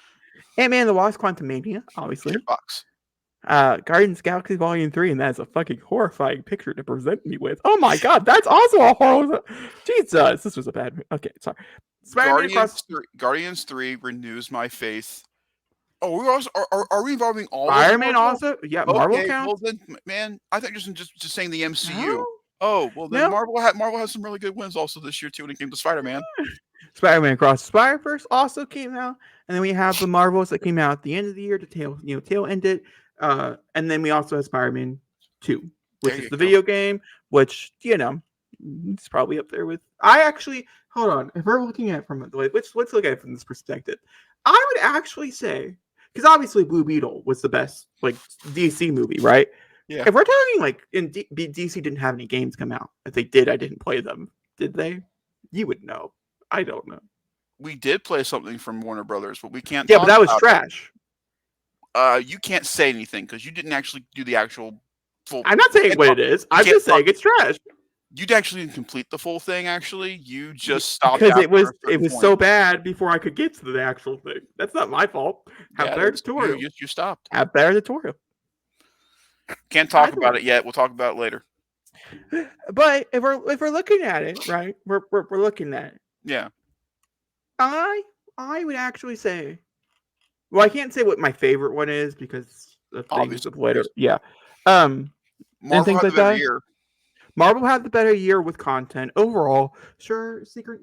B: Ant-Man the Wasp Quantumania, obviously.
A: Shitbox.
B: Guardians of the Galaxy Volume 3, and that's a fucking horrifying picture to present me with. Oh my god, that's also a horror. Jesus, this was a bad movie. Okay, sorry. Spider-Man Across...
A: Guardians 3 renews my faith. Oh, we also are we involving all of
B: Spider-Man
A: Marvel?
B: also... Yeah, Marvel
A: Okay, well
B: counts.
A: then, man, I thought you were just saying the
B: No,
A: MCU. Oh, well then,
B: no.
A: Marvel has some really good wins also this year too when it came to Spider-Man.
B: Spider-Man Across the Spider-Verse also came out, and then we have the Marvels that came out at the end of the year to tail end it. And then we also have Spider-Man 2, which
A: There
B: is
A: you
B: the
A: go.
B: video game, which it's probably up there with. I actually hold on. If we're looking at it from let's look at it from this perspective. I would actually say, because obviously Blue Beetle was the best like DC movie, right?
A: Yeah,
B: If we're talking like DC didn't have any games come out. If they did, I didn't play them. Did they? You would know. I don't know.
A: we did play something from Warner Brothers, but we can't
B: Yeah, but
A: talk
B: that was
A: about
B: trash.
A: it. You can't say anything because you didn't actually do the actual full.
B: I'm not saying
A: Can't
B: what
A: talk,
B: it is.
A: you
B: I'm
A: can't
B: just
A: talk.
B: saying it's trash.
A: You actually didn't complete the full thing. Actually, you just stopped
B: Because
A: after a
B: it
A: certain
B: was
A: point.
B: so bad before I could get to the actual thing. That's not my fault. Have
A: Yeah,
B: better
A: that's you.
B: tutorial.
A: You stopped.
B: Have better tutorial.
A: Can't talk
B: Either way.
A: about it yet. We'll talk about it later.
B: But if we're looking at it, right? We're looking at it.
A: Yeah,
B: I would actually say, well, I can't say what my favorite one is because of things
A: obviously.
B: of later. Yeah. And
A: Marvel
B: things
A: had the
B: like
A: better
B: that.
A: year.
B: Marvel had the better year with content overall. Sure, Secret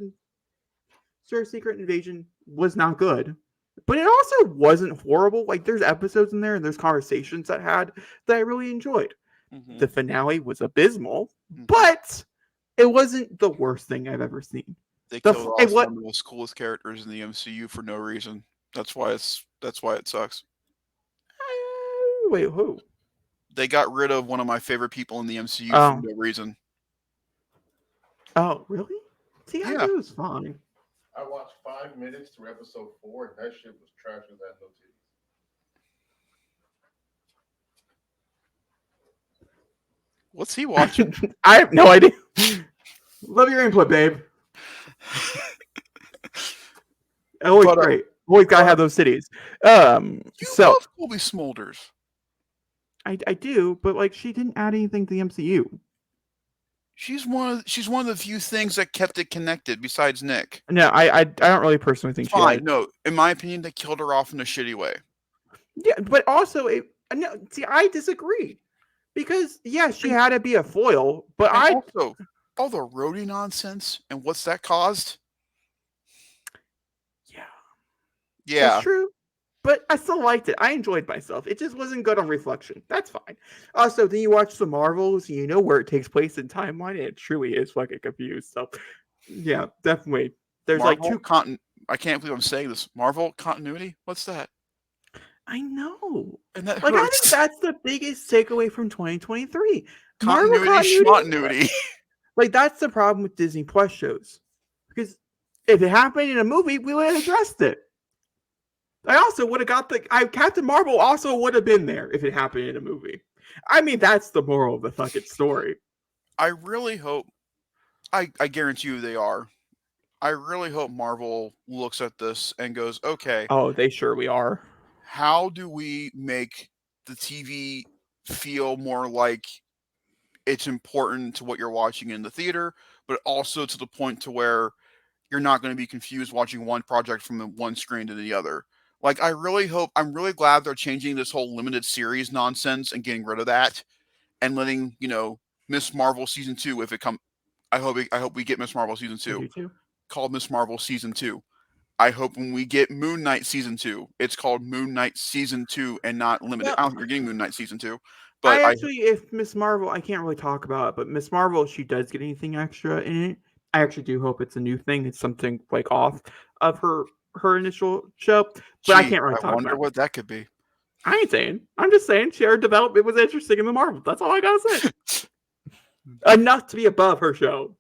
B: Invasion was not good, but it also wasn't horrible. Like there's episodes in there and there's conversations that I really enjoyed.
A: Mm-hmm.
B: The finale was abysmal,
A: Mm-hmm.
B: but it wasn't the worst thing I've ever seen.
A: They killed off
B: What?
A: one of the most coolest characters in the MCU for no reason. That's why it sucks.
B: Wait, who?
A: They got rid of one of my favorite people in the MCU for
B: Oh,
A: no reason.
B: really? See, I
A: Yeah,
B: thought it was fine.
C: I watched 5 minutes through episode 4, and that shit was trash as that no titties.
A: what's he watching?
B: I have no idea. Love your input, babe. Always
A: But,
B: great. Always gotta have those cities.
A: You
B: So
A: love Colby Smulders.
B: I do, but like she didn't add anything to the MCU.
A: She's one of the few things that kept it connected besides Nick.
B: No, I don't really personally think she
A: Fine,
B: had.
A: no. In my opinion, they killed her off in a shitty way.
B: Yeah, but also no. See, I disagree because yeah, she had to be a foil, but
A: And
B: I
A: also, all the roadie nonsense and what's that caused?
B: yeah,
A: Yeah,
B: that's true. But I still liked it. I enjoyed myself. It just wasn't good on reflection. That's fine. Also, then you watch the Marvels, you know where it takes place in timeline, and it truly is fucking confused. So, yeah, definitely. There's like
A: Marvel
B: two.
A: I can't believe I'm saying this. Marvel continuity? What's that?
B: I know.
A: And that
B: Like, I think
A: hurts.
B: that's the biggest takeaway from 2023. Marvel
A: Continuity, schmontinuity.
B: Like, that's the problem with Disney Plus shows. Because if it happened in a movie, we would have addressed it. I also would have got Captain Marvel also would have been there if it happened in a movie. I mean, that's the moral of the fucking story.
A: I really hope, I guarantee you they are. I really hope Marvel looks at this and goes, okay,
B: Oh, they surely are.
A: how do we make the TV feel more like it's important to what you're watching in the theater, but also to the point to where you're not going to be confused watching one project from the one screen to the other. Like, I'm really glad they're changing this whole limited series nonsense and getting rid of that and letting, Miss Marvel season 2, if it come, I hope we get Miss Marvel season
B: I
A: 2
B: do too.
A: called Miss Marvel season 2. I hope when we get Moon Knight season 2, it's called Moon Knight season 2 and not limited.
B: No,
A: I don't think you're getting Moon Knight season 2, but
B: I actually, if Miss Marvel, I can't really talk about it, but Miss Marvel, if she does get anything extra in it, I actually do hope it's a new thing. It's something like off of her initial show, but I can't really
A: I
B: talk
A: wonder
B: about it.
A: what that could be.
B: I ain't saying. I'm just saying her development was interesting in the Marvel. That's all I gotta say. Enough to be above her show.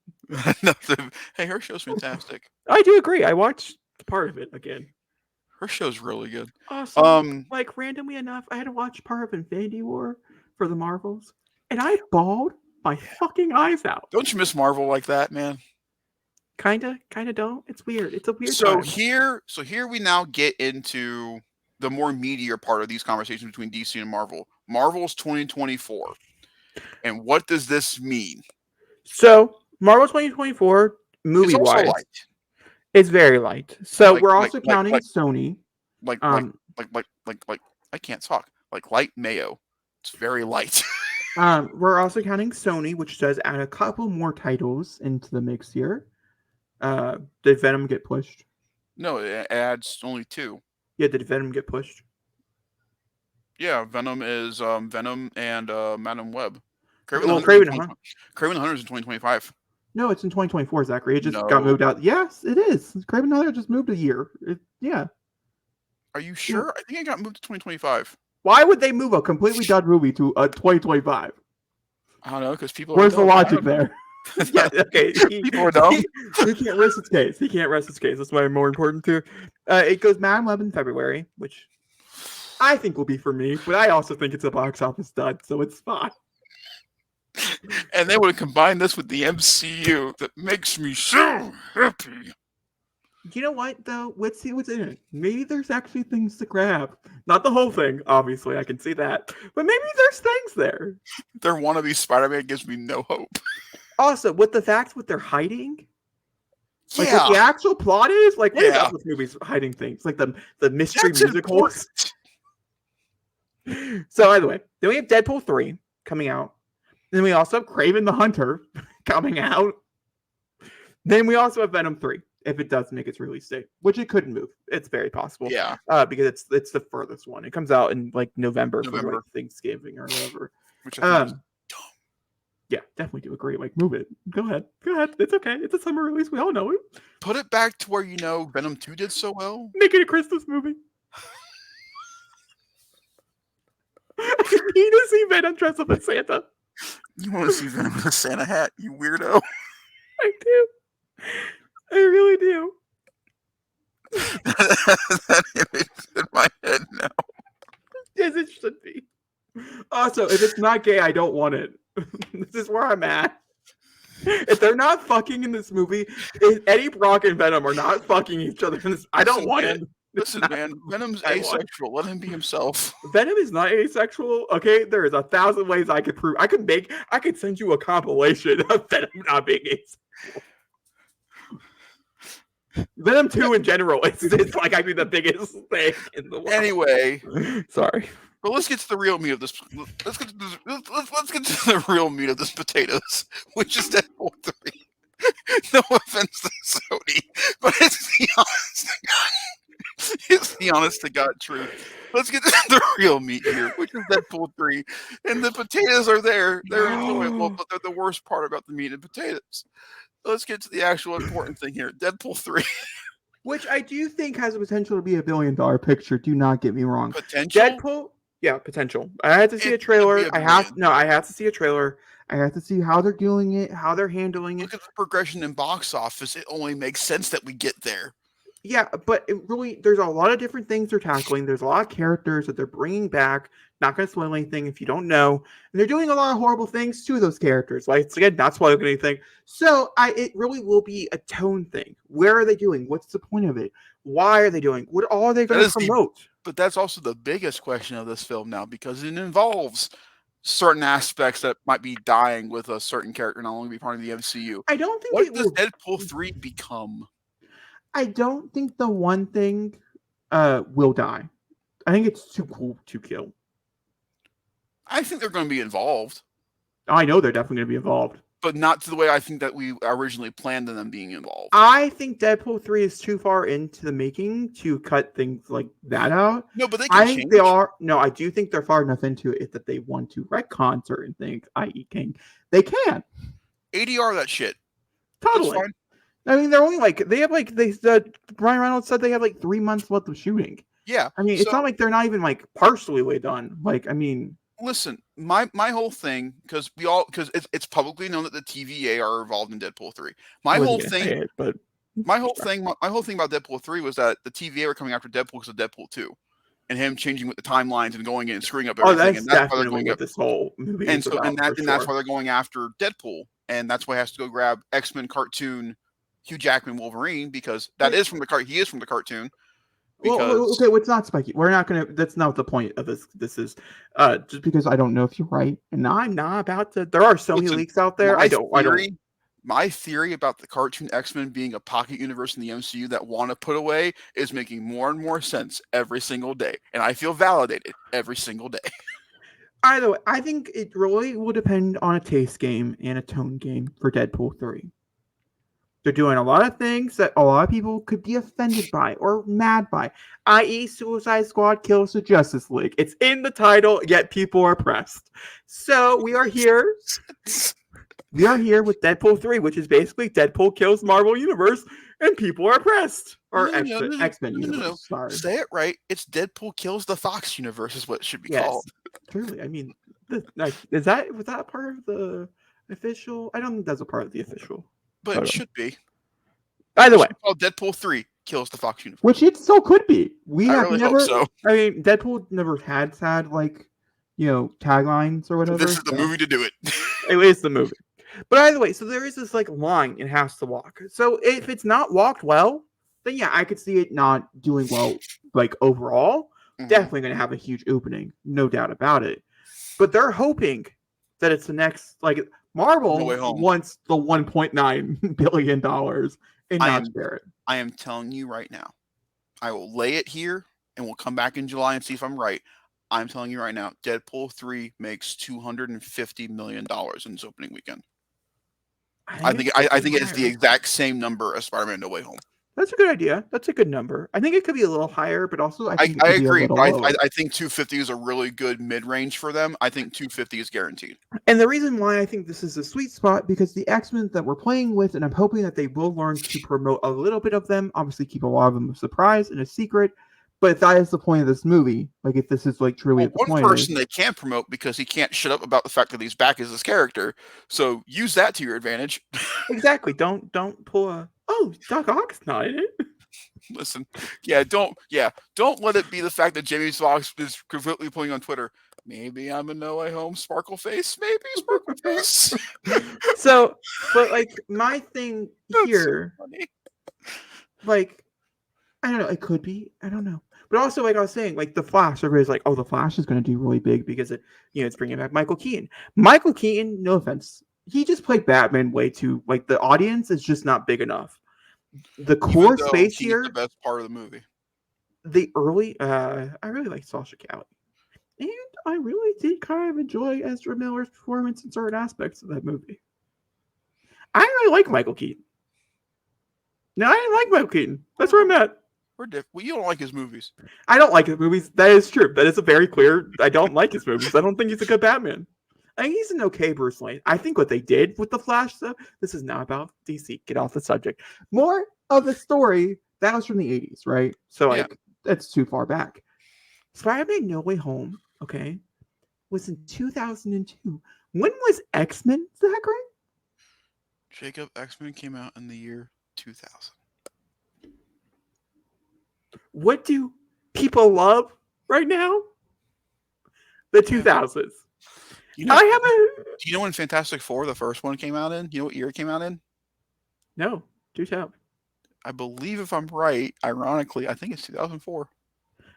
A: Hey, her show's fantastic.
B: I do agree. I watched part of it again.
A: Her show's really good.
B: Also, like randomly enough, I had to watch part of Infinity War for the Marvels, and I bawled my fucking eyes out.
A: Don't you miss Marvel like that, man?
B: Kinda don't. It's weird. It's a weird
A: So
B: time.
A: here we now get into the more meatier part of these conversations between DC and Marvel. Marvel's 2024. And what does this mean?
B: So Marvel 2024 movie
A: It's also
B: wise,
A: light.
B: it's very light. So
A: Like-
B: we're
A: like-
B: also
A: like-
B: counting
A: like-
B: Sony.
A: Like I can't talk. Like light mayo. It's very light.
B: We're also counting Sony, which does add a couple more titles into the mix here. Did Venom get pushed?
A: No, it adds only 2.
B: Yeah, did Venom get pushed?
A: Yeah, Venom is Venom and Madam Web.
B: Well,
A: the Hunter's
B: Kraven
A: in
B: the Hunter.
A: Kraven the Hunter's in 2025.
B: No, it's in 2024, Zachary. It just
A: No.
B: got moved out. Yes, it is. Kraven the Hunter just moved a year. Yeah.
A: Are you sure? I think it got moved to 2025.
B: Why would they move a completely done movie to 2025?
A: I don't know, because people
B: Where's the
A: are dumb. I
B: logic
A: don't know.
B: there? Yeah, okay.
A: People are dumb.
B: He can't rest his case. He can't rest his case. That's why more important too. It goes Madam Web in February, which I think will be for me, but I also think it's a box office stud, so it's fine.
A: And they would combine this with the MCU. That makes me so happy.
B: You know what, though? Let's see what's in it. Maybe there's actually things to grab. Not the whole thing, obviously. I can see that. But maybe there's things there.
A: Their wannabe Spider-Man gives me no hope.
B: Also, with the fact what they're hiding, like
A: Yeah,
B: what the actual plot is, like what is
A: Yeah.
B: up with movies hiding things? Like the mystery
A: that's
B: musicals.
A: important.
B: So either way, then we have Deadpool 3 coming out. Then we also have Kraven the Hunter coming out. Then we also have Venom 3, if it does make its release date, which it couldn't move. It's very possible.
A: Yeah,
B: Because it's the furthest one. It comes out in like November for
A: November.
B: like Thanksgiving or whatever.
A: which I think is
B: Yeah, definitely do agree. Like, move it. Go ahead. It's okay. It's a summer release. We all know it.
A: put it back to where Venom 2 did so well.
B: Make it a Christmas movie. I need to see Venom dress up as Santa.
A: You want to see Venom with a Santa hat, you weirdo?
B: I do. I really do.
A: That image is in my head now.
B: Yes, it should be. Also, if it's not gay, I don't want it. This is where I'm at. If they're not fucking in this movie, if Eddie Brock and Venom are not fucking each other in this, I don't
A: Listen,
B: want
A: man.
B: it.
A: Listen, man, Venom's
B: I want-
A: asexual. Let him be himself.
B: Venom is not asexual. Okay, there is 1,000 ways I could prove. I could send you a compilation of Venom not being asexual. Venom 2 in general, it's like I mean the biggest thing in the world.
A: Anyway,
B: Sorry.
A: but let's get to the real meat of this. Let's get to the real meat of this potatoes, which is Deadpool 3. No offense to Sony, but it's the honest to God truth. Let's get to the real meat here, which is Deadpool 3. And the potatoes are there. They're enjoyable, but they're the worst part about the meat and potatoes. Let's get to the actual important thing here. Deadpool 3.
B: Which I do think has the potential to be $1 billion picture. Do not get me wrong.
A: Potential?
B: Deadpool, yeah, potential. I had to see a
A: It's gonna
B: trailer.
A: be
B: I have to see a trailer. I have to see how they're doing it, how they're handling it.
A: Look at the progression in box office. It only makes sense that we get there.
B: Yeah, but it really, there's a lot of different things they're tackling. There's a lot of characters that they're bringing back. Not going to spoil anything if you don't know. And they're doing a lot of horrible things to those characters. Like, again, not spoiling anything. So it really will be a tone thing. Where are they doing? What's the point of it? Why are they doing? What all are they going
A: That
B: to
A: is the-
B: promote?
A: But that's also the biggest question of this film now, because it involves certain aspects that might be dying with a certain character not only be part of the MCU.
B: I don't think
A: What
B: it
A: does
B: will.
A: Deadpool 3 become?
B: I don't think the one thing will die. I think it's too cool to kill.
A: I think they're going to be involved,
B: I know they're definitely going to be involved.
A: but not to the way I think that we originally planned on them being involved.
B: I think Deadpool 3 is too far into the making to cut things like that out.
A: No, but they can
B: I
A: change.
B: think they are. No, I do think they're far enough into it that they want to retcon certain things, i.e. King. They can.
A: ADR that shit. That's
B: Totally.
A: fine.
B: I mean, they're only like they said Ryan Reynolds said they had like 3 months left of shooting.
A: Yeah.
B: I mean, it's not like they're not even like partially way done. Like, I mean,
A: listen, my whole thing, because it's publicly known that the TVA are involved in Deadpool 3.
B: I wasn't gonna say it, but
A: My whole thing about Deadpool 3 was that the TVA were coming after Deadpool because of Deadpool 2, and him changing with the timelines and going in and screwing up
B: oh,
A: everything,
B: that's
A: and that's why they're
B: definitely
A: going
B: what
A: up.
B: this whole movie
A: And
B: is
A: so
B: about. For
A: that's
B: sure.
A: why they're going after Deadpool, and that's why he has to go grab X-Men cartoon Hugh Jackman Wolverine, because he is from the cartoon.
B: Well,
A: Because
B: okay, it's not spiky. We're not gonna. That's not the point of this. This is just because I don't know if you're right, and I'm not about to. There are so many
A: listen,
B: leaks out there.
A: my
B: I don't.
A: my theory about the cartoon X-Men being a pocket universe in the MCU that want to put away is making more and more sense every single day, and I feel validated every single day.
B: Either way, I think it really will depend on a taste game and a tone game for Deadpool 3. They're doing a lot of things that a lot of people could be offended by or mad by, i.e., Suicide Squad kills the Justice League. It's in the title, yet people are pressed. So we are here. We are here with Deadpool 3, which is basically Deadpool kills Marvel Universe, and people are pressed. Or X-Men Universe. Sorry.
A: Say it right. It's Deadpool kills the Fox universe is what it should be called.
B: Truly. I mean, was that part of the official? I don't think that's a part of the official.
A: But it should be.
B: Either way,
A: called Deadpool 3 kills the Fox universe,
B: which it still could be.
A: I really hope so.
B: I mean, Deadpool never had like, taglines or whatever.
A: This is the movie to do it.
B: It is the movie. But either way, so there is this like line it has to walk. So if it's not walked well, then yeah, I could see it not doing well. Like overall, definitely going to have a huge opening, no doubt about it. But they're hoping that it's the next like Marvel wants the $1.9 billion and not share it.
A: I am telling you right now. I will lay it here, and we'll come back in July and see if I'm right. I'm telling you right now, Deadpool 3 makes $250 million in its opening weekend. I think it is the exact same number as Spider-Man No Way Home.
B: That's a good idea. That's a good number. I think it could be a little higher, but also I
A: agree. But I think 250 is a really good mid-range for them. I think 250 is guaranteed.
B: And the reason why I think this is a sweet spot, because the X-Men that we're playing with, and I'm hoping that they will learn to promote a little bit of them, obviously keep a lot of them a surprise and a secret, but if that is the point of this movie, like if this is like truly the point.
A: One person they can't promote because he can't shut up about the fact that he's back as his character, so use that to your advantage.
B: Exactly. Don't pull a, oh, Doc Ock's not in it.
A: Listen, don't let it be the fact that Jamie Foxx is completely putting on Twitter, maybe I'm a No Way Home Sparkle Face, maybe Sparkle Face.
B: So, but like my thing here, like, I don't know, it could be, I don't know. But also, like I was saying, like the Flash, everybody's like, oh, the Flash is going to do really big because it's bringing back Michael Keaton. Michael Keaton, no offense, he just played Batman way too, like the audience is just not big enough. The core space here,
A: the best part of the movie.
B: The early, I really like Sasha Calle, and I really did kind of enjoy Ezra Miller's performance in certain aspects of that movie. I really like Michael Keaton. No, I didn't like Michael Keaton. That's where I'm at.
A: We're different. Well, you don't like his movies.
B: I don't like his movies. That is true. That is a very clear. I don't like his movies. I don't think he's a good Batman. I think he's an okay Bruce Wayne. I think what they did with the Flash, though, this is not about DC. Get off the subject. More of the story that was from the 80s, right? So like that's too far back. Spider-Man No Way Home, okay, was in 2002. When was X-Men, Zachary?
A: Jacob, X-Men came out in the year 2000.
B: What do people love right now? The 2000s.
A: Do you know when Fantastic Four, the first one, came out in? You know what year it came out in?
B: No, do tell.
A: I believe, if I'm right, ironically, I think it's 2004.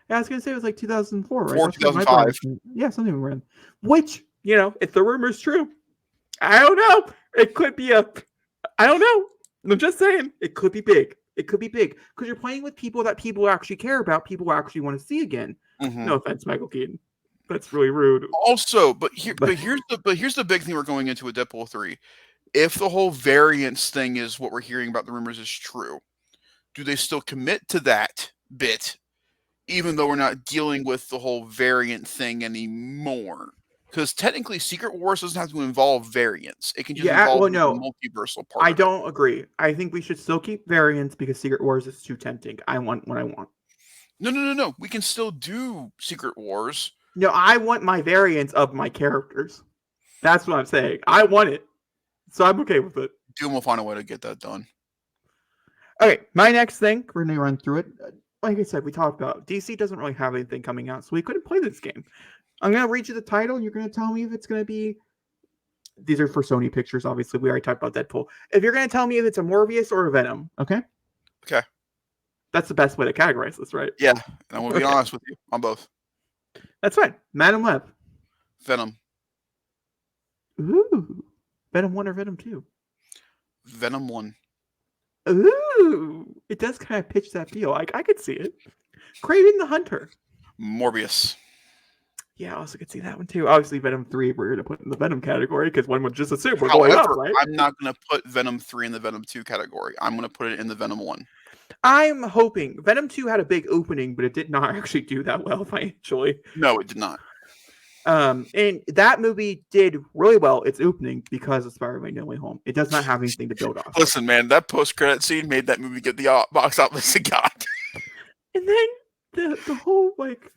B: Yeah, I was going to say it was like 2004, right?
A: Or 2005.
B: Yeah, something around. Which, if the rumor's true, I don't know. It could be I don't know. I'm just saying, it could be big. It could be big because you're playing with people that people actually care about, people actually want to see again. Mm-hmm. No offense, Michael Keaton. That's really rude.
A: Also, but here's the big thing we're going into with Deadpool 3. If the whole variance thing is what we're hearing about the rumors is true, do they still commit to that bit, even though we're not dealing with the whole variant thing anymore? Because technically, Secret Wars doesn't have to involve variants. It can just
B: Yeah,
A: involve
B: well,
A: the
B: no,
A: multiversal part
B: I
A: of it.
B: don't agree. I think we should still keep variants because Secret Wars is too tempting. I want what I want.
A: No. We can still do Secret Wars.
B: No, I want my variants of my characters. That's what I'm saying. I want it, so I'm okay with it.
A: Doom will find a way to get that done.
B: Okay, my next thing, we're gonna run through it. Like I said, we talked about DC doesn't really have anything coming out, so we couldn't play this game. I'm gonna read you the title, and you're gonna tell me if it's gonna be. These are for Sony Pictures, obviously. We already talked about Deadpool. If you're gonna tell me if it's a Morbius or a Venom, okay?
A: Okay.
B: That's the best way to categorize this, right?
A: Yeah, and I'm gonna be honest with you on both.
B: That's fine. Madam Web.
A: Venom.
B: Ooh. Venom 1 or Venom 2?
A: Venom 1.
B: Ooh. It does kind of pitch that feel. I could see it. Craven the Hunter.
A: Morbius.
B: Yeah, I also could see that one too. Obviously, Venom 3 we're going to put in the Venom category because one would just assume we're going up, right?
A: I'm not going to put Venom 3 in the Venom 2 category. I'm going to put it in the Venom 1.
B: I'm hoping. Venom 2 had a big opening, but it did not actually do that well financially.
A: No, it did not.
B: And that movie did really well its opening because of Spider-Man No Way Home. It does not have anything to build off.
A: Listen, man, that post-credit scene made that movie get the box office it got.
B: And then the whole, like...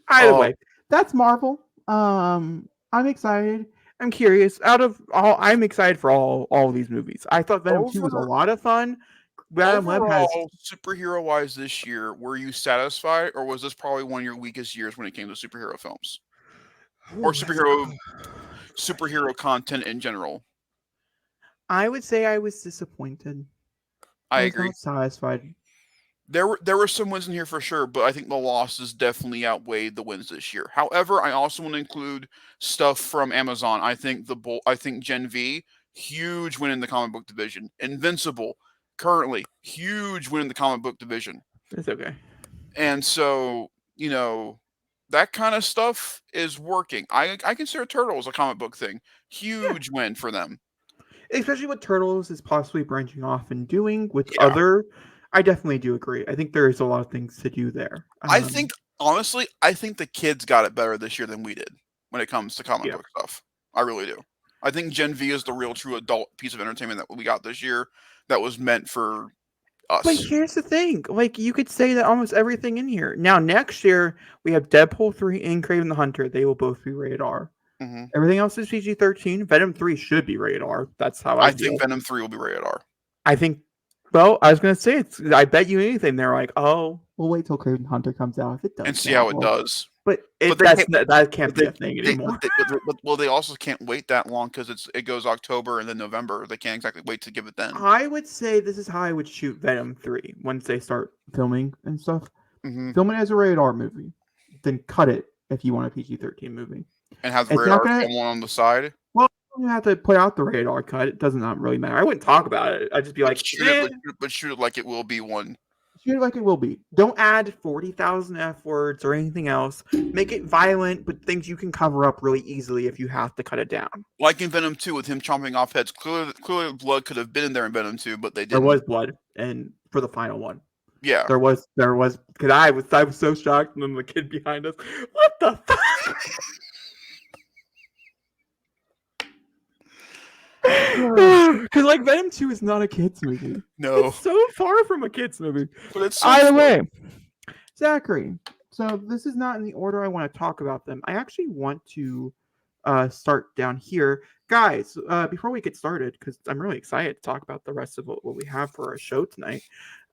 B: Either way, that's Marvel. I'm excited. I'm curious. I'm excited for all of these movies. I thought Venom 2 was a lot of fun.
A: Overall, superhero-wise this year, were you satisfied, or was this probably one of your weakest years when it came to superhero films? Or superhero content in general?
B: I would say I was disappointed.
A: I
B: was
A: agree.
B: not satisfied.
A: There were some wins in here for sure, but I think the losses definitely outweighed the wins this year. However, I also want to include stuff from Amazon. I think Gen V, huge win in the comic book division. Invincible, currently huge win in the comic book division.
B: It's okay.
A: And so, that kind of stuff is working. I consider Turtles a comic book thing. Huge win for them.
B: Especially what Turtles is possibly branching off and doing with other. I definitely do agree. I think there is a lot of things to do there.
A: Honestly, I think the kids got it better this year than we did when it comes to comic book stuff. I really do. I think Gen V is the real true adult piece of entertainment that we got this year that was meant for us.
B: But here's the thing. Like, you could say that almost everything in here. Now, next year, we have Deadpool 3 and Kraven the Hunter. They will both be rated R.
A: Mm-hmm.
B: Everything else is PG-13. Venom 3 should be rated R. That's how I feel.
A: think Venom 3 will be rated R.
B: I think... Well, I was going to say, I bet you anything. They're like, oh, we'll wait till Kraven the Hunter comes out. If it does,
A: and see how it does.
B: But that can't be a thing anymore.
A: Well, they also can't wait that long because it goes October and then November. They can't exactly wait to give it then.
B: I would say this is how I would shoot Venom 3 once they start filming and stuff.
A: Mm-hmm.
B: Film it as a rated R movie. Then cut it if you want a PG-13 movie.
A: And have the rated R film one on the side?
B: Well, you have to put out the rated R cut. It does not really matter. I wouldn't talk about it. I'd just be shoot
A: it like it will be one.
B: Shoot it like it will be. Don't add 40,000 F words or anything else. Make it violent, but things you can cover up really easily if you have to cut it down.
A: Like in Venom 2 with him chomping off heads. Clearly blood could have been in there in Venom 2, but they didn't.
B: There was blood, and for the final one.
A: Yeah.
B: There was because I was so shocked, and then the kid behind us, what the fuck? Because like Venom 2 is not a kids movie.
A: No,
B: it's so far from a kids movie.
A: But it's so
B: either way, Zachary. So this is not in the order I want to talk about them. I actually want to start down here, guys. Before we get started, because I'm really excited to talk about the rest of what we have for our show tonight.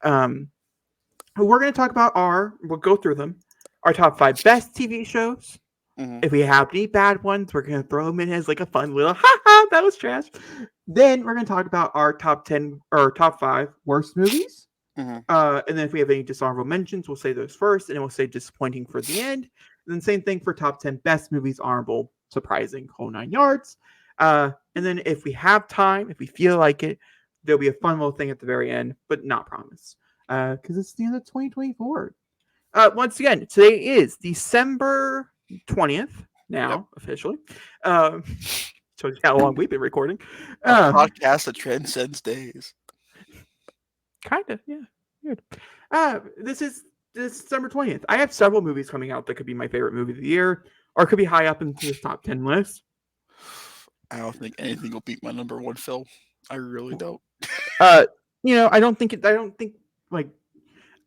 B: We're going to talk about we'll go through them. Our top 5 best TV shows.
A: Mm-hmm.
B: If we have any bad ones, we're going to throw them in as like a fun little, haha, that was trash. Then we're going to talk about our top 10 or top 5 worst movies.
A: Mm-hmm.
B: And then if we have any dishonorable mentions, we'll say those first, and then we'll say disappointing for the end. And then same thing for top 10 best movies, honorable, surprising, whole 9 yards. And then if we have time, if we feel like it, there'll be a fun little thing at the very end, but not promise. Because it's the end of 2024. Once again, today is December 20th now, officially. Shows how long we've been recording.
A: A podcast that transcends days.
B: Kind of, yeah. Good. This is December 20th. I have several movies coming out that could be my favorite movie of the year, or could be high up into this top 10 list.
A: I don't think anything will beat my number one film. I really don't.
B: Uh, I don't think like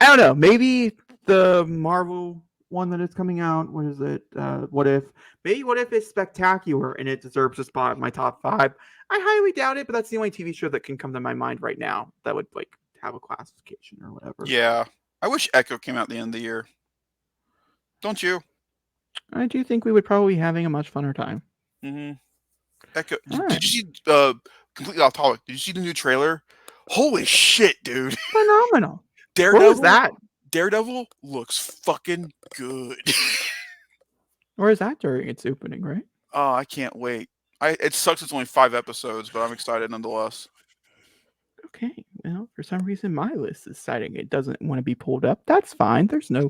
B: I don't know. Maybe the Marvel one that is coming out. What is it? What if? Maybe What If is spectacular and it deserves a spot in my top 5. I highly doubt it, but that's the only TV show that can come to my mind right now that would like have a classification or whatever.
A: Yeah. I wish Echo came out at the end of the year. Don't you?
B: I do think we would probably be having a much funner time.
A: Mm-hmm. Echo.
B: All
A: Did
B: right.
A: you see? Completely off topic. Did you see the new trailer? Holy shit, dude!
B: Phenomenal. What was
A: Daredevil.
B: that?
A: Daredevil looks fucking good.
B: Or is that during its opening, right?
A: Oh, I can't wait. It sucks. It's only 5 episodes, but I'm excited nonetheless.
B: Okay. Well, for some reason my list is citing it doesn't want to be pulled up. That's fine. There's no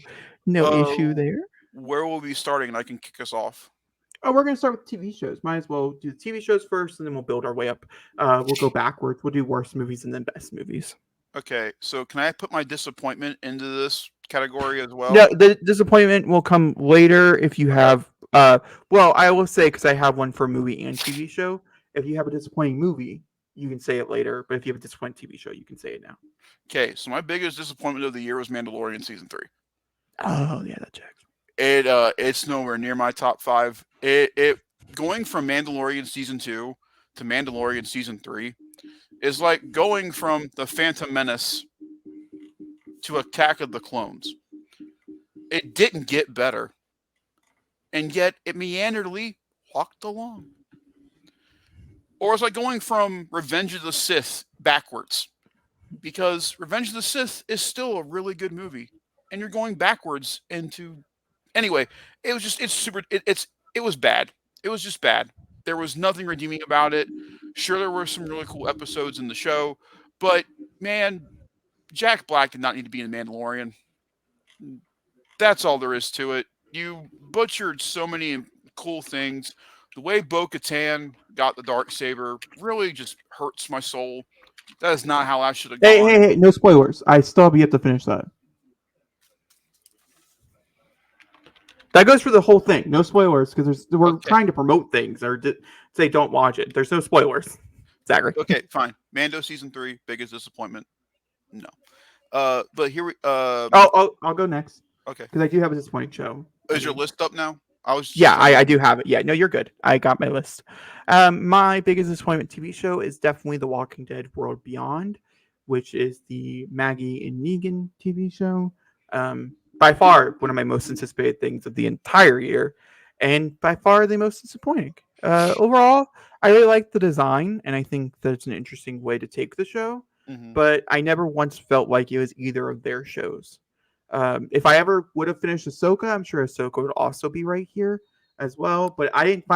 A: Uh,
B: issue there.
A: where will we be starting? And I can kick us off.
B: Oh, we're gonna start with TV shows. Might as well do the TV shows first, and then we'll build our way up. We'll go backwards. We'll do worst movies and then best movies.
A: Okay, so can I put my disappointment into this category as well?
B: No, the disappointment will come later if you
A: Okay.
B: have. Well, I will say because I have one for movie and TV show. If you have a disappointing movie, you can say it later. But if you have a disappointing TV show, you can say it now.
A: Okay, so my biggest disappointment of the year was Mandalorian season 3.
B: Oh yeah, that checks.
A: It's nowhere near my top 5. It going from Mandalorian season 2 to Mandalorian season 3 is like going from the Phantom Menace to Attack of the Clones. It didn't get better, and yet it meanderly walked along. Or it's like going from Revenge of the Sith backwards, because Revenge of the Sith is still a really good movie, and you're going backwards into. Anyway, it was just it's super. It was bad. It was just bad. There was nothing redeeming about it. Sure, there were some really cool episodes in the show, but man, Jack Black did not need to be in Mandalorian. That's all there is to it. You butchered so many cool things. The way Bo-Katan got the dark saber really just hurts my soul. That is not how I should have
B: Hey,
A: gone.
B: hey, hey! No spoilers. I still have yet to finish that. That goes for the whole thing. No spoilers because we're
A: Okay.
B: trying to promote things or say don't watch it. There's no spoilers. Zachary.
A: Okay, fine. Mando season 3, biggest disappointment. No. But here we.
B: I'll go next
A: Okay.
B: because I do have a disappointing show.
A: Is your list up now? I was.
B: Yeah,
A: Just trying
B: I do have it. Yeah, no, you're good. I got my list. My biggest disappointment TV show is definitely The Walking Dead World Beyond, which is the Maggie and Negan TV show. By far one of my most anticipated things of the entire year, and by far the most disappointing. Overall, I really like the design, and I think that it's an interesting way to take the show.
A: Mhm.
B: But I never once felt like it was either of their shows. If I ever would have finished Ahsoka, I'm sure Ahsoka would also be right here as well. But I didn't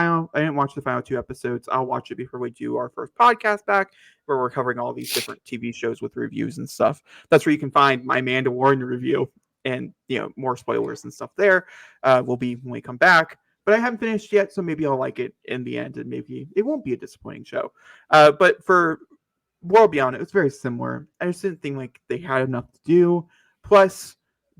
B: watch the final 2 episodes. I'll watch it before we do our first podcast back, where we're covering all these different TV shows with reviews and stuff. That's where you can find my Mandalorian review and more spoilers and stuff. There will be when we come back. But I haven't finished yet, so maybe I'll like it in the end, and maybe it won't be a disappointing show. But for World Beyond, it was very similar. I just didn't think like they had enough to do. Plus,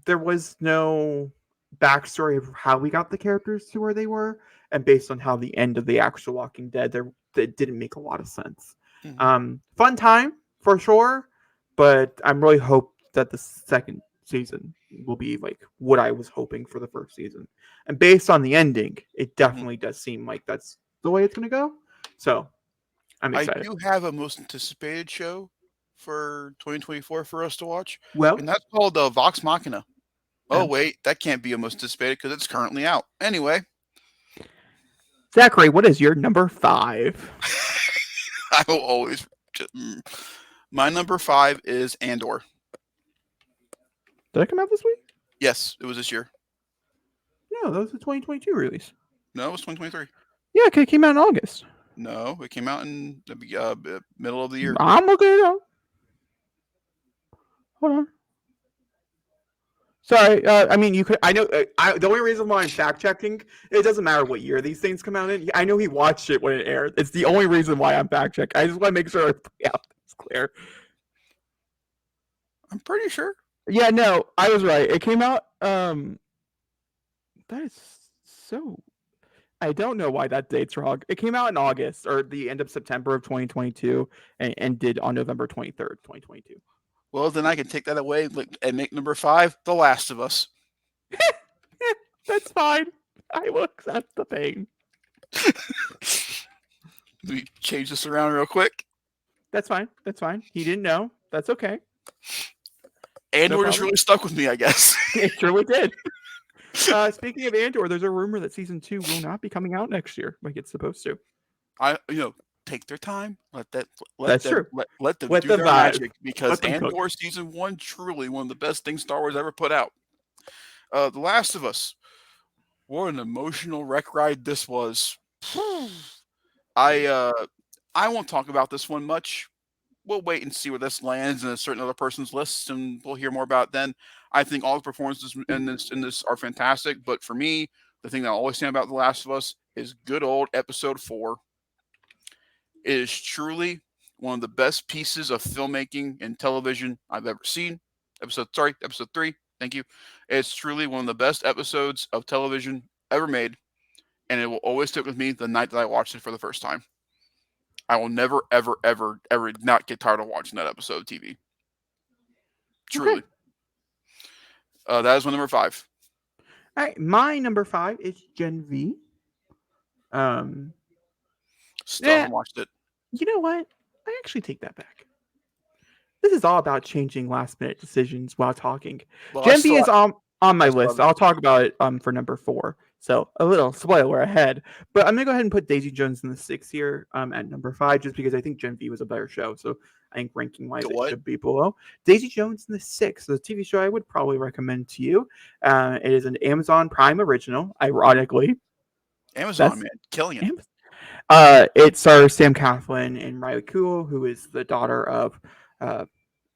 B: there was no backstory of how we got the characters to where they were, and based on how the end of the actual Walking Dead, that didn't make a lot of sense. Fun time for sure, but I'm really hope that the second season will be like what I was hoping for the first season. And based on the ending, it definitely does seem like that's the way it's going to go. So I'm
A: I
B: excited.
A: do have a most anticipated show for 2024 for us to watch,
B: Well,
A: and that's called Vox Machina. Oh,
B: Yeah.
A: wait, that can't be a most anticipated because it's currently out. Anyway,
B: Zachary, what is your number 5?
A: I will always. My number 5 is Andor.
B: Did it come out this week?
A: Yes, it was this year.
B: No, that was a 2022 release.
A: No, it was 2023.
B: Yeah, it came out in August.
A: No, it came out in the middle of the year.
B: I'm looking it up. Hold on. Sorry, I mean, you could. I know. The only reason why I'm fact checking, it doesn't matter what year these things come out in. I know he watched it when it aired. It's the only reason why I'm fact checking. I just want to make sure it's clear.
A: I'm pretty sure.
B: Yeah, no, I was right. It came out. That is so. I don't know why that date's wrong. It came out in August or the end of September of 2022 and ended on November 23rd, 2022.
A: Well, then I can take that away and make number 5 The Last of Us.
B: That's fine. I will accept the pain.
A: Let me change this around real quick.
B: That's fine. That's fine. He didn't know. That's okay. No
A: Andor just
B: problem.
A: really stuck with me, I guess.
B: It truly did. Speaking of Andor, there's a rumor that season 2 will not be coming out next year like it's supposed to.
A: Take their time. Let
B: That's
A: them
B: true.
A: let them
B: Let
A: do
B: them
A: their
B: vibe.
A: magic because
B: Let them cook.
A: Andor season 1 truly one of the best things Star Wars ever put out. The Last of Us. What an emotional wreck ride this was. I won't talk about this one much. We'll wait and see where this lands in a certain other person's list, and we'll hear more about it then. I think all the performances in this are fantastic, but for me, the thing that I always say about The Last of Us is good old Episode 4. It is truly one of the best pieces of filmmaking and television I've ever seen. Episode 3. Thank you. It's truly one of the best episodes of television ever made, and it will always stick with me the night that I watched it for the first time. I will never, ever, ever, ever not get tired of watching that episode of TV.
B: Okay.
A: Truly. That is my number 5.
B: All right. My number 5 is Gen V.
A: Still
B: Yeah.
A: haven't watched it.
B: You know what? I actually take that back. This is all about changing last minute decisions while talking.
A: Well,
B: Gen V is on my
A: I still
B: list.
A: haven't.
B: I'll talk about it for number 4. So a little spoiler ahead. But I'm gonna go ahead and put Daisy Jones in the 6 here at number 5, just because I think Gen V was a better show. So I think ranking wise
A: The
B: it
A: what?
B: should be below. Daisy Jones in the 6, the TV show I would probably recommend to you. It is an Amazon Prime original, ironically.
A: Amazon,
B: That's
A: man. Killing it.
B: it stars Sam Claflin and Riley Cool, who is the daughter of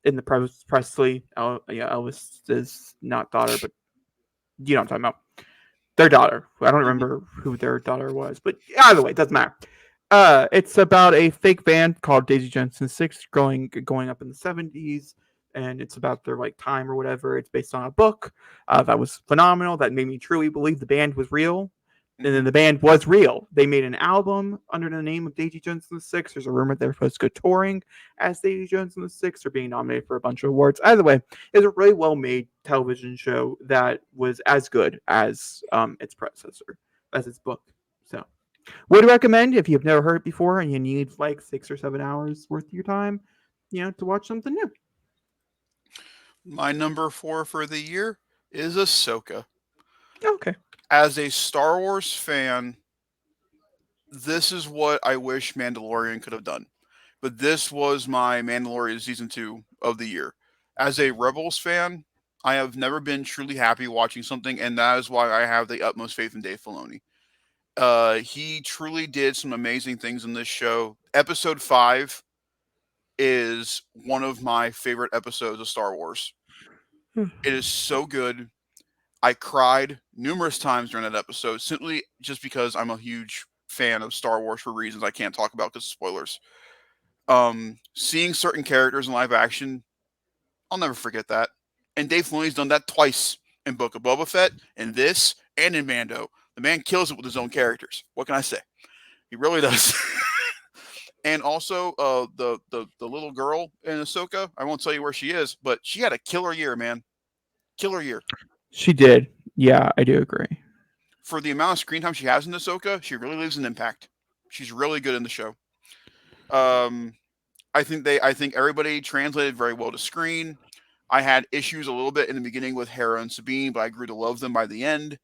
B: in the Presley. Elvis is not daughter, but you know what I'm talking about. Their daughter. I don't
A: Mhm.
B: remember who their daughter was, but either way, it doesn't matter. It's about a fake band called Daisy Jones and Six going up in the 70s, and it's about their like time or whatever. It's based on a book that was phenomenal. That made me truly believe the band was real. And then
A: Mhm.
B: the band was real. They made an album under the name of Daisy Jones and the Six. There's a rumor they were supposed to go touring as Daisy Jones and the Six. They're being nominated for a bunch of awards. Either way, it's a really well made television show that was as good as its predecessor, as its book. So would recommend if you've never heard it before and you need like 6 or 7 hours worth of your time, to watch something new.
A: My number 4 for the year is Ahsoka.
B: Okay.
A: As a Star Wars fan, this is what I wish Mandalorian could have done. But this was my Mandalorian season 2 of the year. As a Rebels fan, I have never been truly happy watching something, and that is why I have the utmost faith in Dave Filoni. He truly did some amazing things in this show. Episode 5 is one of my favorite episodes of Star Wars. It is so good. I cried numerous times during that episode simply just because I'm a huge fan of Star Wars for reasons I can't talk about because of spoilers. Seeing certain characters in live action, I'll never forget that. And Dave Filoni's done that twice in Book of Boba Fett, in this, and in Mando. The man kills it with his own characters. What can I say? He really does. And also, the little girl in Ahsoka. I won't tell you where she is, but she had a killer year, man. Killer year.
B: She did. Yeah, I do agree.
A: For the amount of screen time she has in Ahsoka, she really leaves an impact. She's really good in the show. Um, I think everybody translated very well to screen. I had issues a little bit in the beginning with Hera and Sabine, but I grew to love them by the end.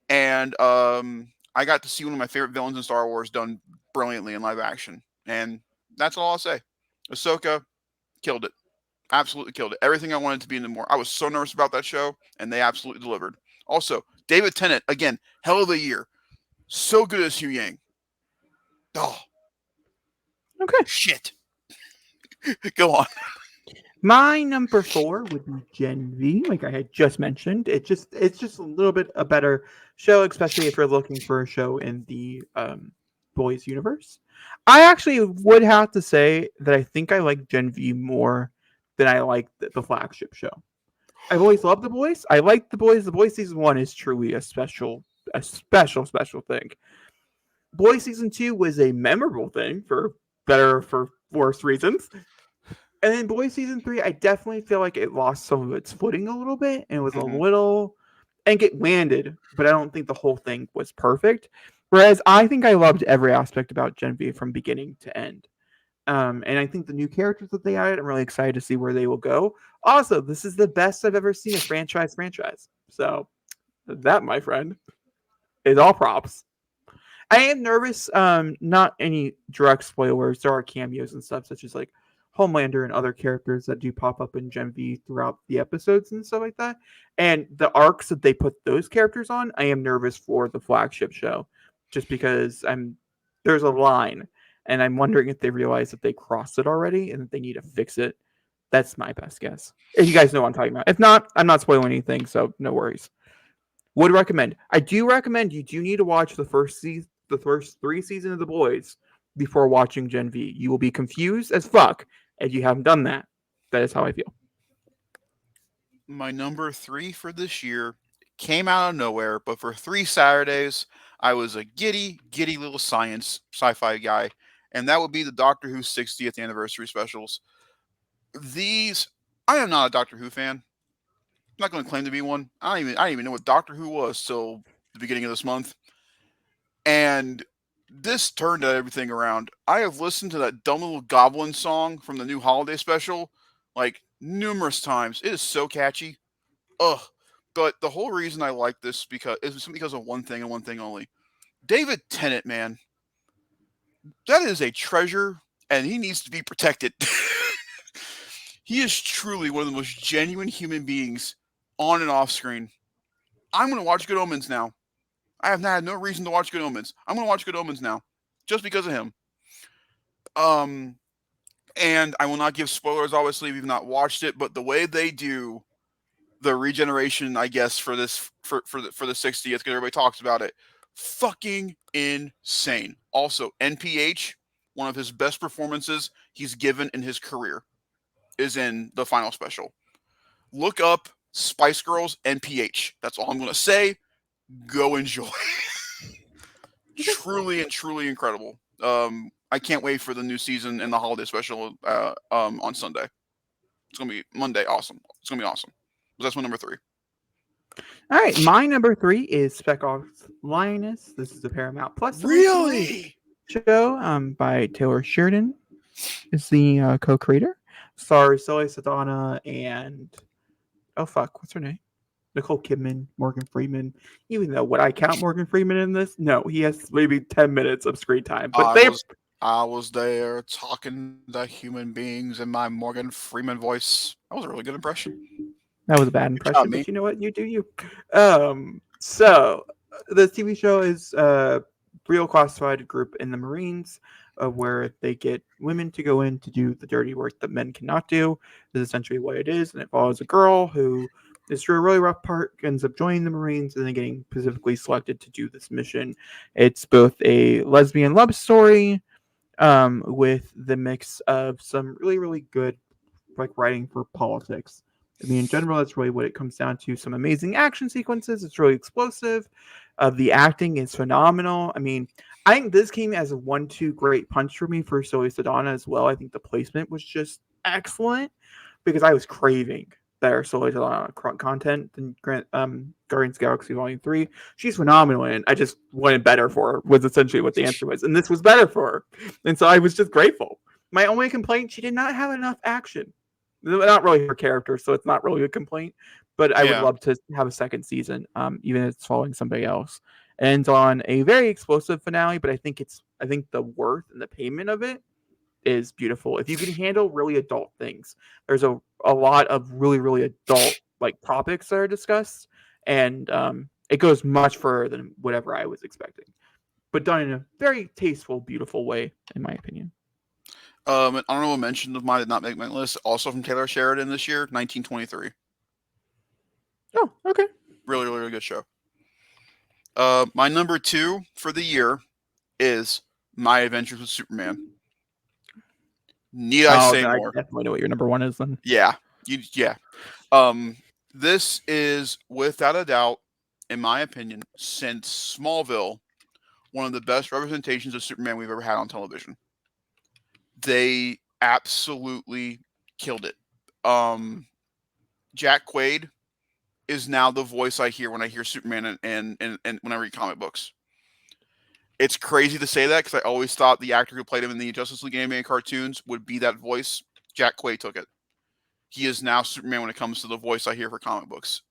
A: And I got to see one of my favorite villains in Star Wars done brilliantly in live action. And that's all I'll say. Ahsoka killed it. Absolutely killed it. Everything I wanted to be in the more. I was so nervous about that show, and they absolutely delivered. Also, David Tennant, again, hell of a year. So good as Hugh Yang. Oh,
B: Okay.
A: shit. Go on.
B: My number 4 would be Gen V, like I had just mentioned. It's just a little bit a better show, especially if you're looking for a show in the boys universe. I actually would have to say that I think I like Gen V more than I like the flagship show. I've always loved the boys. I like the boys. The boys season 1 is truly a special thing. Boys season 2 was a memorable thing for better or for worse reasons. And then Boys season 3, I definitely feel like it lost some of its footing a little bit and was a
A: Hmm.
B: little and get landed, but I don't think the whole thing was perfect. Whereas I think I loved every aspect about Gen V from beginning to end. And I think the new characters that they added, I'm really excited to see where they will go. Also, this is the best I've ever seen a franchise. So that, my friend, is all props. I am nervous. Not any direct spoilers. There are cameos and stuff, such as like Homelander and other characters that do pop up in Gen V throughout the episodes and stuff like that. And the arcs that they put those characters on, I am nervous for the flagship show, just because there's a line, and I'm wondering if they realize that they crossed it already and that they need to fix it. That's my best guess. If you guys know what I'm talking about. If not, I'm not spoiling anything, so no worries. Would recommend. I do recommend you do need to watch the first 3 seasons of The Boys before watching Gen V. You will be confused as fuck if you haven't done that. That is how I feel.
A: My number 3 for this year came out of nowhere, but for 3 Saturdays, I was a giddy little sci-fi guy, and that would be the Doctor Who 60th anniversary specials. These, I am not a Doctor Who fan. I'm not going to claim to be one. I didn't even know what Doctor Who was till the beginning of this month, and this turned everything around. I have listened to that dumb little Goblin song from the new holiday special like numerous times. It is so catchy. Ugh. But the whole reason I like this is because of one thing and one thing only. David Tennant, man, that is a treasure, and he needs to be protected. He is truly one of the most genuine human beings on and off screen. I'm going to watch Good Omens now. I have had no reason to watch Good Omens. I'm going to watch Good Omens now, just because of him. Um, and I will not give spoilers, obviously, if you've not watched it. But the way they do the regeneration, I guess, for this for the 60th, because everybody talks about it, fucking insane. Also, NPH, one of his best performances he's given in his career, is in the final special. Look up Spice Girls NPH. That's all I'm gonna say. Go enjoy. Truly and truly incredible. I can't wait for the new season and the holiday special on Sunday. It's gonna be Monday. Awesome. It's gonna be awesome. That's my number 3.
B: All right, my number 3 is Spec Ops Lioness. This is a Paramount Plus original
A: Really?
B: show by Taylor Sheridan. Is the co-creator. Stars Zoe Saldana and oh fuck, what's her name? Nicole Kidman, Morgan Freeman. Even though would I count Morgan Freeman in this? No, he has maybe 10 minutes of screen time. But
A: I
B: they
A: was I was there talking to human beings in my Morgan Freeman voice. That was a really good impression.
B: that was a bad
A: Good job,
B: impression,
A: me.
B: but you know what? You do you. So the TV show is a real classified group in the Marines, where they get women to go in to do the dirty work that men cannot do. Is essentially what it is, and it follows a girl who is through a really rough part, ends up joining the Marines, and then getting specifically selected to do this mission. It's both a lesbian love story, with the mix of some really really good like writing for politics. I mean, in general, that's really what it comes down to. Some amazing action sequences. It's really explosive. The acting is phenomenal. I mean, I think this came as a 1-2 great punch for me for Zoe Saldana as well. I think the placement was just excellent because I was craving better Zoe Saldana content than Guardians of the Galaxy Volume 3. She's phenomenal, and I just wanted better for her, was essentially what the answer was. And this was better for her. And so I was just grateful. My only complaint, she did not have enough action. Not really her character, so it's not really a complaint. But I would
A: Yeah.
B: love to have a second season, even if it's following somebody else. It ends on a very explosive finale, but I think the worth and the payment of it is beautiful. If you can handle really adult things, there's a lot of really really adult like topics that are discussed, and it goes much further than whatever I was expecting, but done in a very tasteful, beautiful way, in my opinion.
A: An honorable mention of mine did not make my list. Also from Taylor Sheridan this year, 1923.
B: Oh, okay.
A: Really, really, really good show. My number 2 for the year is My Adventures with Superman. Need I
B: Oh,
A: say
B: then I
A: more?
B: definitely know what your number one is then.
A: Yeah. Yeah. Um, This is, without a doubt, in my opinion, since Smallville, one of the best representations of Superman we've ever had on television. They absolutely killed it. Um, Jack Quaid is now the voice I hear when I hear Superman and when I read comic books. It's crazy to say that because I always thought the actor who played him in the Justice League animated cartoons would be that voice. Jack Quaid took it. He is now Superman when it comes to the voice I hear for comic books.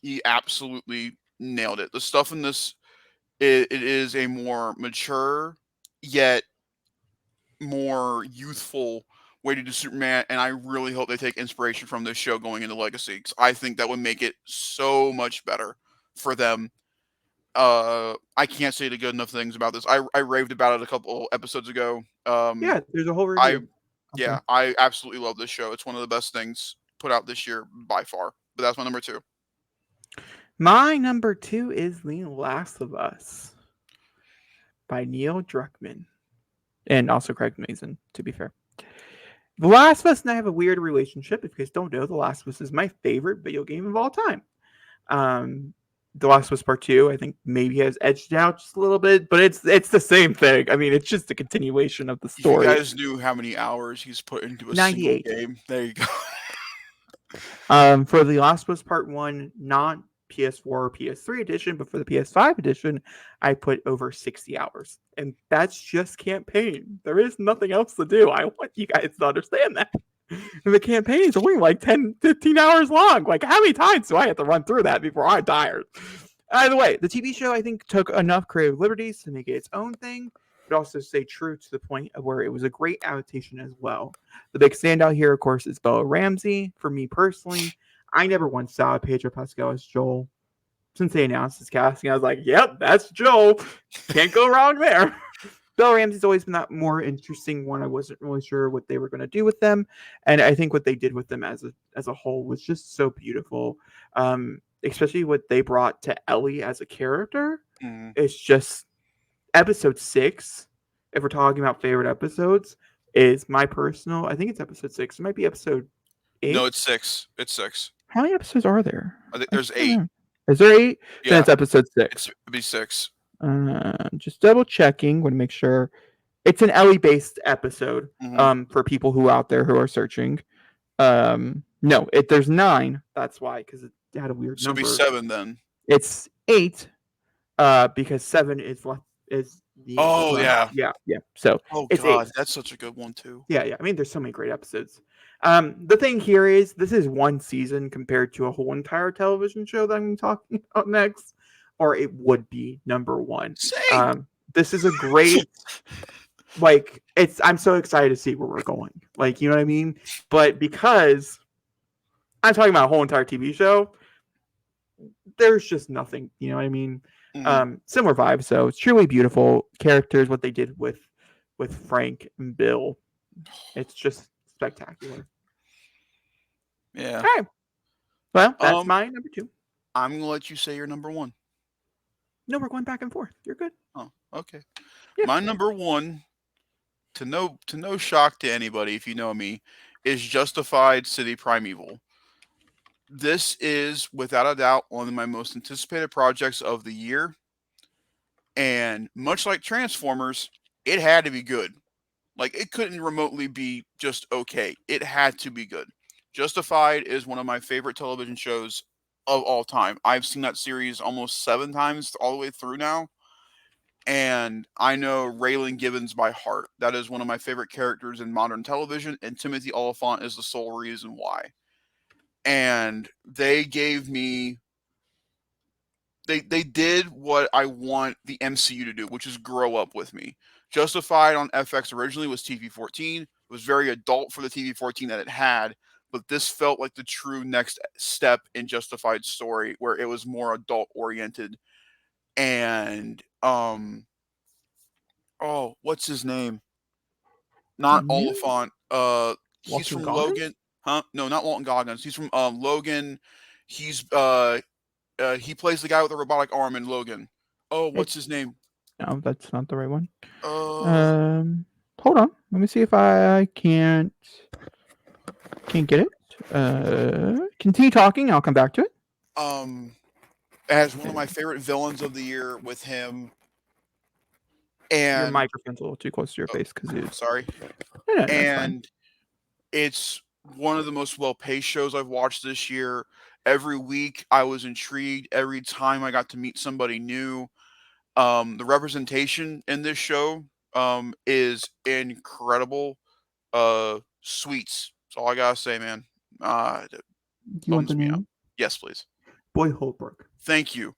A: He absolutely nailed it. The stuff in this, it is a more mature yet more youthful way to do Superman, and I really hope they take inspiration from this show going into Legacy because I think that would make it so much better for them. I can't say the good enough things about this. I raved about it a couple episodes ago.
B: Yeah, there's a whole
A: I
B: review.
A: yeah, I absolutely love this show. It's one of the best things put out this year by far. But that's my number 2.
B: My number 2 is The Last of Us by Neil Druckmann. And also Craig Mazin, to be fair. The Last of Us and I have a weird relationship. If you guys don't know, The Last of Us is my favorite video game of all time. The Last of Us Part 2, I think maybe has edged out just a little bit, but it's the same thing. I mean, it's just a continuation of the
A: If you
B: story.
A: guys knew how many hours he's put into a
B: 98.
A: single game, there you go.
B: For The Last of Us Part 1, not PS4 or PS3 edition, but for the PS5 edition, I put over 60 hours. And that's just campaign. There is nothing else to do. I want you guys to understand that. And the campaign is only like 10, 15 hours long. Like, how many times do I have to run through that before I'm tired? Either way, the TV show, I think, took enough creative liberties to make it its own thing, but also stay true to the point of where it was a great adaptation as well. The big standout here, of course, is Bella Ramsey. For me personally, I never once saw Pedro Pascal as Joel. Since they announced his casting, I was like, yep, that's Joel. Can't go wrong there. Bella Ramsey's always been that more interesting one. I wasn't really sure what they were going to do with them. And I think what they did with them as a whole was just so beautiful. Especially what they brought to Ellie as a character.
A: Mm.
B: It's just episode 6, if we're talking about favorite episodes, is my personal. I think it's episode 6. It might be episode 8.
A: No, it's 6. It's 6.
B: How many episodes are there?
A: I think there's 8.
B: Is there 8?
A: Yeah,
B: Then it's episode 6.
A: it'd be 6.
B: Just double checking. Want to make sure it's an Ellie based episode.
A: Mhm.
B: For people who out there who are searching. No, there's 9. That's why, because it had a weird
A: So it'd
B: number.
A: be 7 then.
B: It's 8. Because 7 is the.
A: Oh, yeah.
B: Yeah. So
A: Oh
B: it's
A: god,
B: 8.
A: that's such a good one too.
B: Yeah. I mean, there's so many great episodes. The thing here is this is one season compared to a whole entire television show that I'm talking about next, or it would be number 1.
A: Same.
B: This is a great, like, I'm so excited to see where we're going. Like, you know what I mean? But because I'm talking about a whole entire TV show, there's just nothing, you know what I mean? Similar vibe. So it's truly beautiful characters. What they did with Frank and Bill, it's just spectacular.
A: Yeah.
B: Okay. Well, that's my number 2.
A: I'm gonna let you say your number 1.
B: No, we're going back and forth. You're good.
A: Oh, okay.
B: Yeah.
A: My number 1, to no shock to anybody if you know me, is Justified City Primeval. This is without a doubt one of my most anticipated projects of the year. And much like Transformers, it had to be good. Like, it couldn't remotely be just okay. It had to be good. Justified is one of my favorite television shows of all time. I've seen that series almost 7 times all the way through now. And I know Raylan Givens by heart. That is one of my favorite characters in modern television, and Timothy Oliphant is the sole reason why. And they gave me... They did what I want the MCU to do, which is grow up with me. Justified on FX originally was TV-14. It was very adult for the TV-14 that it had, but this felt like the true next step in Justified's story, where it was more adult-oriented. And, what's his name? Not Oliphant. He's
B: Walton
A: from
B: Goggins?
A: Logan. Huh? No, not Walton Goggins. He's from Logan. He's, he plays the guy with the robotic arm in Logan. Oh, what's his name?
B: No, that's not the right one.
A: Uh,
B: Hold on. Let me see if I can't get it. Continue talking. I'll come back to it.
A: Um, as one of my favorite villains of the year with him,
B: Your
A: and
B: microphone's a little too close to your
A: oh,
B: face because you.
A: sorry,
B: No, no, that's fine.
A: and it's one of the most well-paced shows I've watched this year. Every week, I was intrigued. Every time I got to meet somebody new, the representation in this show is incredible. Sweets. That's all I gotta say, man. It
B: Do you want the
A: bums me out.
B: name?
A: Yes, please.
B: Boy Holbrook.
A: Thank you.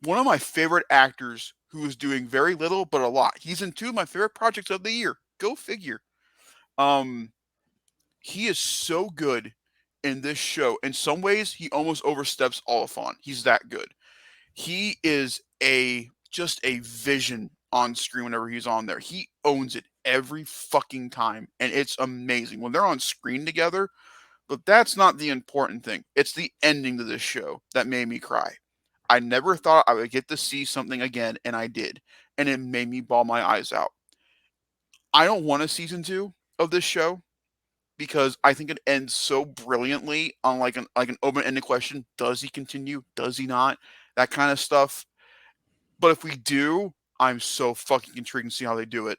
A: One of my favorite actors who is doing very little but a lot. He's in two of my favorite projects of the year. Go figure. Um, he is so good in this show. In some ways, he almost oversteps Oliphant. He's that good. He is a just a vision on screen whenever he's on there. He owns it every fucking time, and it's amazing when they're on screen together. But that's not the important thing. It's the ending to this show that made me cry. I never thought I would get to see something again, and I did, and it made me bawl my eyes out. I don't want a season two of this show because I think it ends so brilliantly on like an open-ended question: does he continue? Does he not? That kind of stuff. But if we do, I'm so fucking intrigued to see how they do it.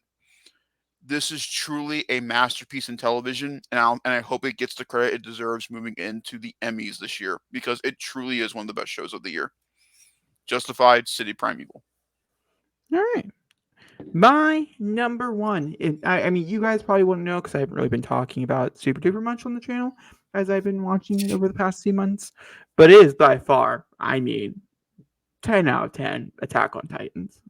A: This is truly a masterpiece in television, and I hope it gets the credit it deserves moving into the Emmys this year because it truly is one of the best shows of the year. Justified, City Primeval.
B: All right. My number one. I mean, you guys probably wouldn't know because I haven't really been talking about super duper much on the channel as I've been watching it over the past few months. But it is by far, I mean, 10 out of 10 Attack on Titans.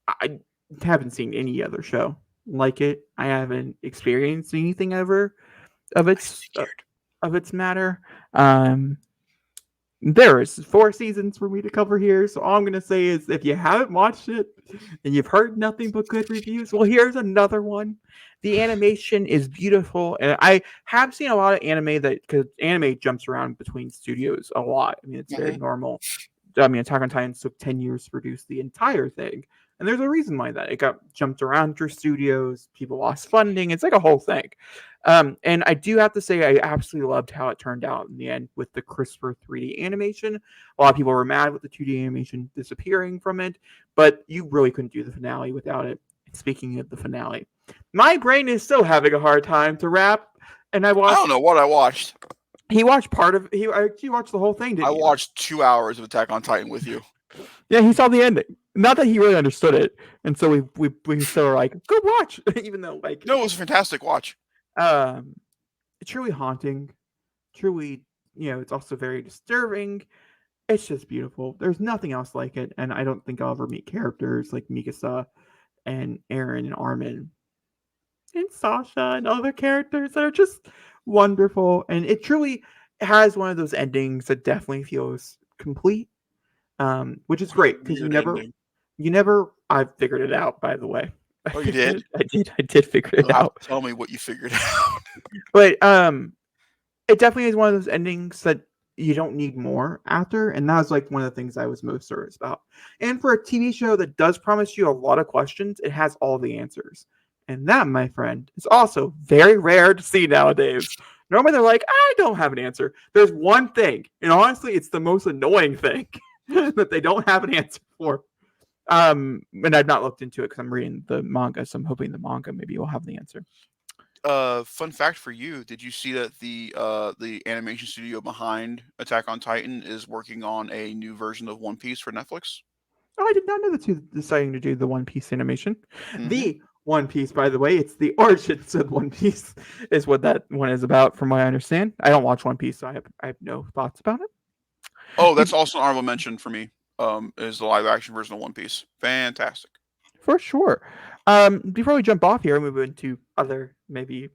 B: I haven't seen any other show like it. I haven't experienced anything ever of
A: I
B: its
A: figured.
B: of its matter. Um, there is 4 seasons for me to cover here, so all I'm gonna say is if you haven't watched it and you've heard nothing but good reviews, well, here's another one. The animation is beautiful, and I have seen a lot of anime that because anime jumps around between studios a lot. I mean, it's very
A: Mhm.
B: normal. I mean, Attack on Titan took 10 years to produce the entire thing. And there's a reason why that it got jumped around through studios. People lost funding. It's like a whole thing. And I do have to say, I absolutely loved how it turned out in the end with the crisper 3D animation. A lot of people were mad with the 2D animation disappearing from it, but you really couldn't do the finale without it. Speaking of the finale, my brain is still having a hard time to wrap. And I
A: I don't
B: watched.
A: know what I watched.
B: He watched part of. He watched the whole thing,
A: I
B: didn't you?
A: watched 2 hours of Attack on Titan with you.
B: Yeah, he saw the ending. Not that he really understood it, and so we still were like, "Go watch," even though like
A: No, it was a fantastic watch.
B: um, it's truly haunting, truly it's also very disturbing. It's just beautiful. There's nothing else like it, and I don't think I'll ever meet characters like Mikasa and Aaron and Armin and Sasha and other characters that are just wonderful. And it truly has one of those endings that definitely feels complete, which is
A: What a
B: great because
A: weird ending.
B: you never. I figured it out, by the way.
A: Oh, you did?
B: I did figure
A: You'll
B: it
A: have
B: out.
A: to tell me what you figured out.
B: But it definitely is one of those endings that you don't need more after, and that was like one of the things I was most serious about. And for a TV show that does promise you a lot of questions, it has all the answers. And that, my friend, is also very rare to see nowadays. Normally they're like, I don't have an answer. There's one thing, and honestly, it's the most annoying thing that they don't have an answer for. And I've not looked into it because I'm reading the manga, so I'm hoping the manga maybe will have the answer.
A: Fun fact for you: did you see that the animation studio behind Attack on Titan is working on a new version of One Piece for Netflix?
B: Oh, I did not know the two deciding to do the One Piece animation.
A: Hmm.
B: The One Piece, by the way, it's the origins of One Piece, is what that one is about, from what I understand. I don't watch One Piece, so I have no thoughts about it.
A: Oh,
B: Be-
A: that's also an honorable mention for me. Is the live action version of One Piece fantastic?
B: for sure. Before we jump off here and move into other maybe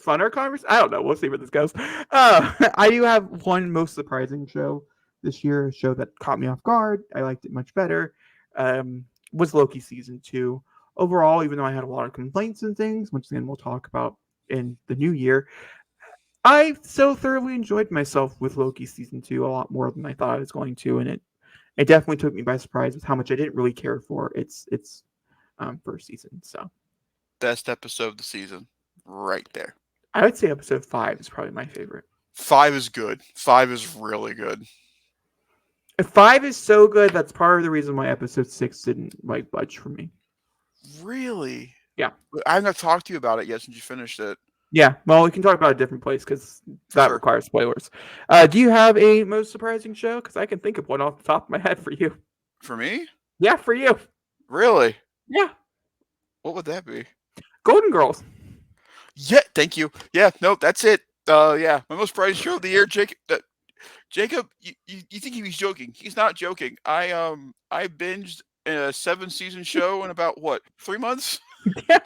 B: funner conversation, I don't know. We'll see where this goes. I do have one most surprising show this year, a show that caught me off guard. I liked it much better. Was Loki season 2. Overall, even though I had a lot of complaints and things, which again we'll talk about in the new year, I so thoroughly enjoyed myself with Loki season 2 a lot more than I thought I was going to, and it definitely took me by surprise with how much I didn't really care for its first season. So
A: Best episode of the season, right there.
B: I would say episode 5 is probably my favorite.
A: 5 is good. 5 is really good.
B: 5 is so good. That's part of the reason why episode 6 didn't like budge for me.
A: Really?
B: Yeah.
A: I have not talked to you about it yet since you finished it.
B: Yeah. Well, we can talk about a different place because
A: For
B: that
A: sure.
B: requires spoilers. Do you have a most surprising show? Because I can think of one off the top of my head for you.
A: For me?
B: Yeah, for you.
A: Really?
B: Yeah.
A: What would that be?
B: Golden Girls.
A: Yeah, thank you. Yeah, no, that's it. Yeah, my most prized show of the year, Jacob. You think he was joking? He's not joking. I binged a 7-season show in about what 3 months.
B: Yeah.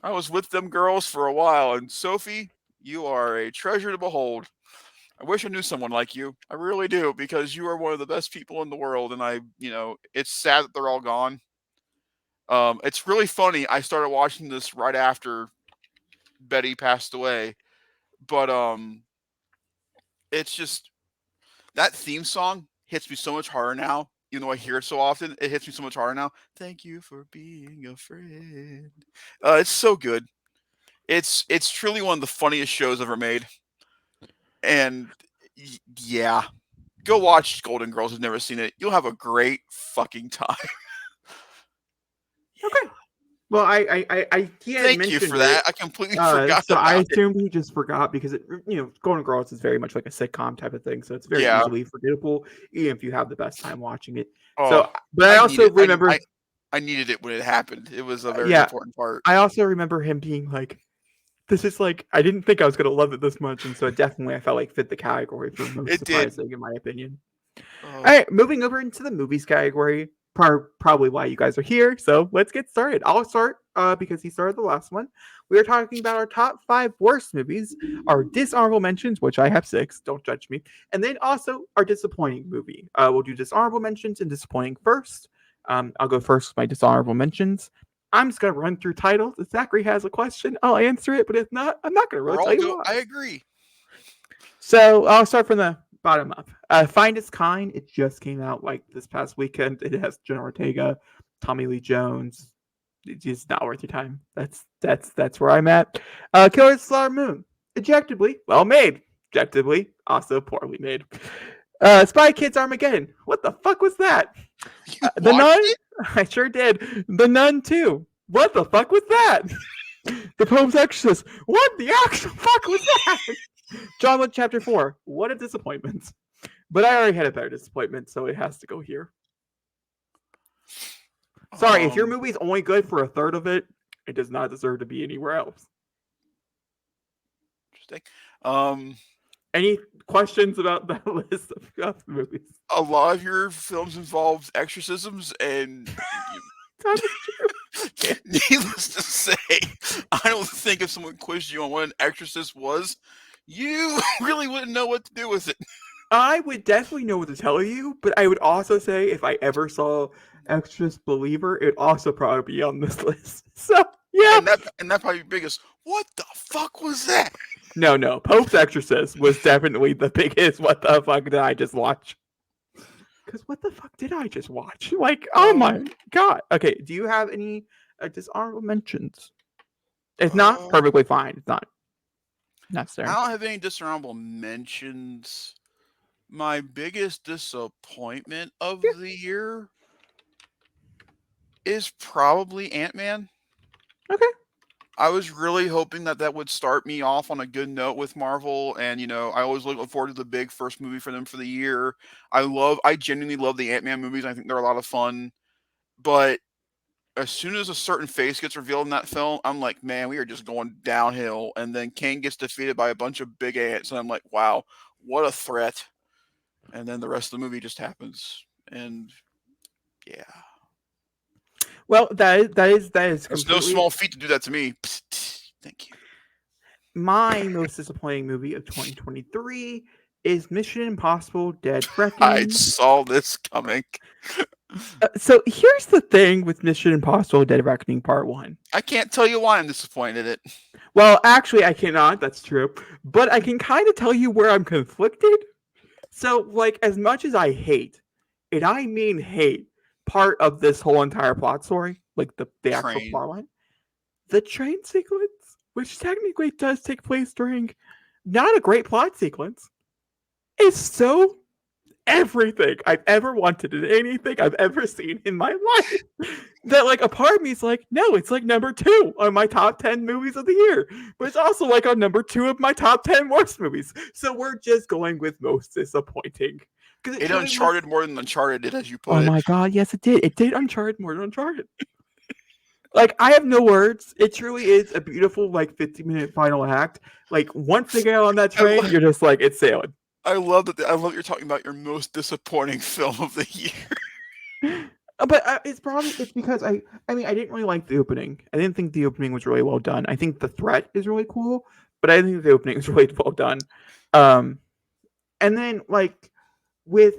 A: I was with them girls for a while, and Sophie, you are a treasure to behold. I wish I knew someone like you. I really do, because you are one of the best people in the world, and it's sad that they're all gone. It's really funny. I started watching this right after Betty passed away, but it's just that theme song hits me so much harder now. Even though I hear it so often, it hits me so much harder now. Thank you for being a friend. It's so good. It's truly one of the funniest shows ever made. And yeah, go watch Golden Girls. If you've never seen it, you'll have a great fucking time.
B: Okay. Well, I he had
A: Thank
B: mentioned
A: you for that.
B: it.
A: I completely forgot
B: So I
A: about it.
B: assumed he just forgot because Golden Girls is very much like a sitcom type of thing, so it's very
A: Yeah.
B: easily forgettable, even if you have the best time watching it.
A: Oh,
B: But I also remember,
A: I needed it when it happened. It was a very
B: yeah,
A: important part.
B: I also remember him being like, "This is like I didn't think I was gonna love it this much," and so definitely I felt like fit the category for most
A: It did.
B: surprising in my opinion.
A: Oh,
B: All right, moving over into the movies category. Probably why you guys are here. So let's get started. I'll start because he started the last one. We are talking about our top 5 worst movies, our dishonorable mentions, which I have 6. Don't judge me, and then also our disappointing movie. We'll do dishonorable mentions and disappointing first. I'll go first with my dishonorable mentions. I'm just gonna run through titles. If Zachary has a question, I'll answer it. But if not, I'm not gonna really tell you why.
A: I agree.
B: So I'll start from the bottom up. Find Its Kind. It just came out like this past weekend. It has Jenna Ortega, Tommy Lee Jones. It's just not worth your time. That's where I'm at. Killer Slaughter Moon. Objectively, well made. Objectively, also poorly made. Spy Kids Armageddon. What the fuck was that? The Nun.
A: It?
B: I sure did. The Nun 2. What the fuck was that? The Pope's Exorcist. What the actual fuck was that? John Wick Chapter 4. What a disappointment. But I already had a better disappointment, so it has to go here. Sorry, if your movie's only good for a third of it, it does not deserve to be anywhere else.
A: Interesting.
B: Any questions about that list of movies?
A: A lot of your films involve exorcisms, and needless to say, I don't think if someone quizzed you on what an exorcist was, you really wouldn't know what to do with it.
B: I would definitely know what to tell you, but I would also say if I ever saw Exorcist Believer, it would also probably be on this list. So yeah,
A: and that probably be biggest. What the fuck was that?
B: No. Pope's Exorcist was definitely the biggest. What the fuck did I just watch? Because what the fuck did I just watch? Like, oh my god. Okay, do you have any dishonorable mentions? It's not perfectly fine. It's not necessary.
A: I don't have any dishonorable mentions. My biggest disappointment of the year is probably Ant-Man.
B: Okay.
A: I was really hoping that would start me off on a good note with Marvel, and I always look forward to the big first movie for them for the year. I genuinely love the Ant-Man movies. I think they're a lot of fun, but as soon as a certain face gets revealed in that film, I'm like, man, we are just going downhill. And then Kang gets defeated by a bunch of big ants, and I'm like, wow, what a threat. And then the rest of the movie just happens, and yeah.
B: Well, that is.
A: It's no small feat to do that to me. Thank you.
B: My most disappointing movie of 2023 is Mission Impossible: Dead Reckoning.
A: I saw this coming.
B: So here's the thing with Mission Impossible: Dead Reckoning Part 1.
A: I can't tell you why I'm disappointed in it.
B: Well, actually, I cannot. That's true. But I can kind of tell you where I'm conflicted. So, like, as much as I hate, and I mean hate, part of this whole entire plot story, like the actual plot line, the train sequence, which technically does take place during not a great plot sequence, is so everything I've ever wanted in anything I've ever seen in my life. That like a part of me is like, no, it's like number 2 on my top 10 movies of the year, but it's also like on number 2 of my top 10 worst movies. So we're just going with most disappointing because it
A: It
B: truly was.
A: Uncharted more than Uncharted did, as you put
B: Oh
A: it.
B: my god, yes, it did. It did Uncharted more than Uncharted. Like I have no words. It truly is a beautiful like 50-minute final act. Like once they get on that
A: I,
B: train,
A: lo-
B: you're just like it's sailing.
A: I love that. I love you're talking about your most disappointing film of the year.
B: But it's because I mean I didn't really like the opening. I didn't think the opening was really well done. I think the threat is really cool, but I think the opening is really well done. Um, and then like with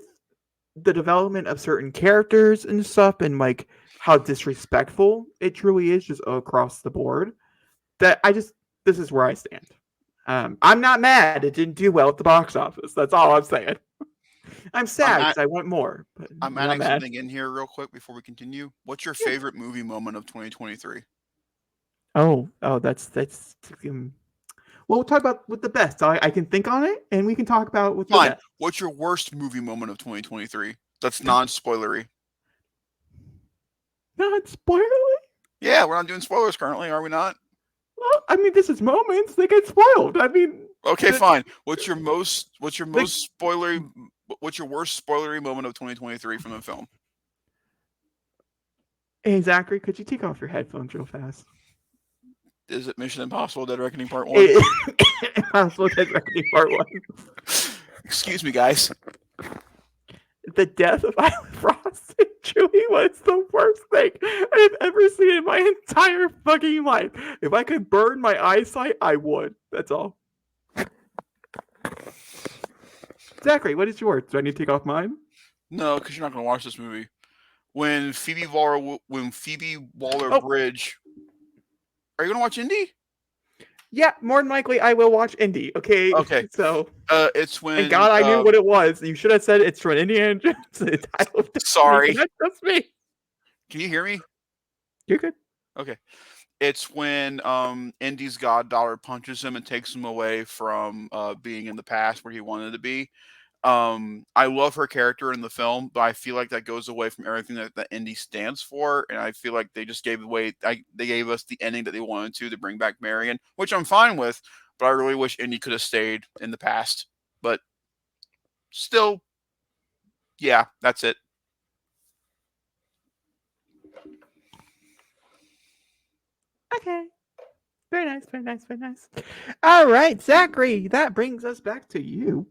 B: the development of certain characters and stuff, and like how disrespectful it truly is just across the board. That this is where I stand. I'm not mad. It didn't do well at the box office. That's all I'm saying. I'm
A: I'm
B: sad
A: at,
B: because I want more, but
A: I'm
B: I'm not
A: adding
B: mad.
A: something in here real quick before we continue. What's your
B: Yeah.
A: favorite movie moment of 2023?
B: That's. Well, we'll talk about with the best. I can think on it, and we can talk about with the
A: Fine.
B: best.
A: What's your worst movie moment of 2023? That's non-spoilery.
B: Not spoilery.
A: Yeah, we're not doing spoilers currently, are we not?
B: Well, I mean, this is moments. They get spoiled. I mean,
A: Okay,
B: the,
A: fine. What's your most
B: the
A: spoilery? What's your worst spoilery moment of 2023 from the film?
B: Hey, Zachary, could you take off your headphones real fast?
A: Is it Mission Impossible: Dead Reckoning Part One?
B: Impossible Dead Reckoning Part 1.
A: Excuse me, guys.
B: The death of Isla Frost truly was the worst thing I've ever seen in my entire fucking life. If I could burn my eyesight, I would. That's all. Zachary, what is yours? Do I need to take off mine?
A: No, because you're not going to watch this movie. When Phoebe Waller
B: Oh,
A: Bridge, are you going to watch Indy?
B: yeah, more than likely I will watch Indy. Okay,
A: Okay.
B: so
A: It's when.
B: thank God I knew what it was. You should have said it's from Indiana Jones. The title of
A: Sorry.
B: That's just me.
A: Can you hear me?
B: You're good.
A: Okay. It's when Indy's goddaughter punches him and takes him away from being in the past where he wanted to be. I love her character in the film, but I feel like that goes away from everything that Indy stands for, and I feel like they just gave away. They gave us the ending that they wanted to bring back Marion, which I'm fine with. But I really wish Indy could have stayed in the past. But still, yeah, that's it.
B: Okay. Very nice, very nice, very nice. All right, Zachary, that brings us back to you.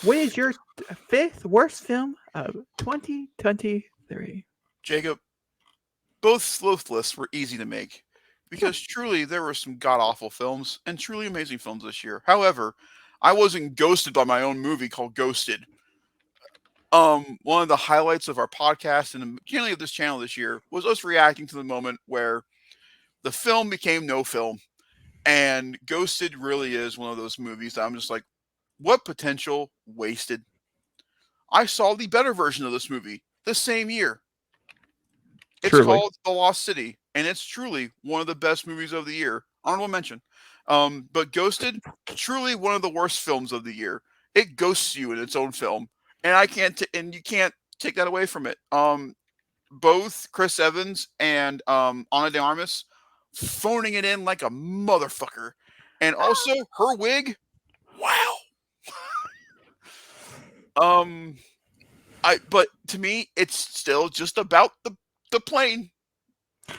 B: What is your 5th worst film of 2023?
A: Jacob, both sloth lists were easy to make because truly there were some god awful films and truly amazing films this year. However, I wasn't ghosted by my own movie called Ghosted. One of the highlights of our podcast and the beginning of this channel this year was us reacting to the moment where the film became no film. And Ghosted really is one of those movies that I'm just like, what potential wasted? I saw the better version of this movie the same year. It's
B: Truly.
A: called The Lost City, and it's truly one of the best movies of the year. Honorable mention. But Ghosted, truly one of the worst films of the year. It ghosts you in its own film, and and you can't take that away from it. Both Chris Evans and Ana de Armas phoning it in like a motherfucker, and also her wig. Wow. But to me, it's still just about the plane.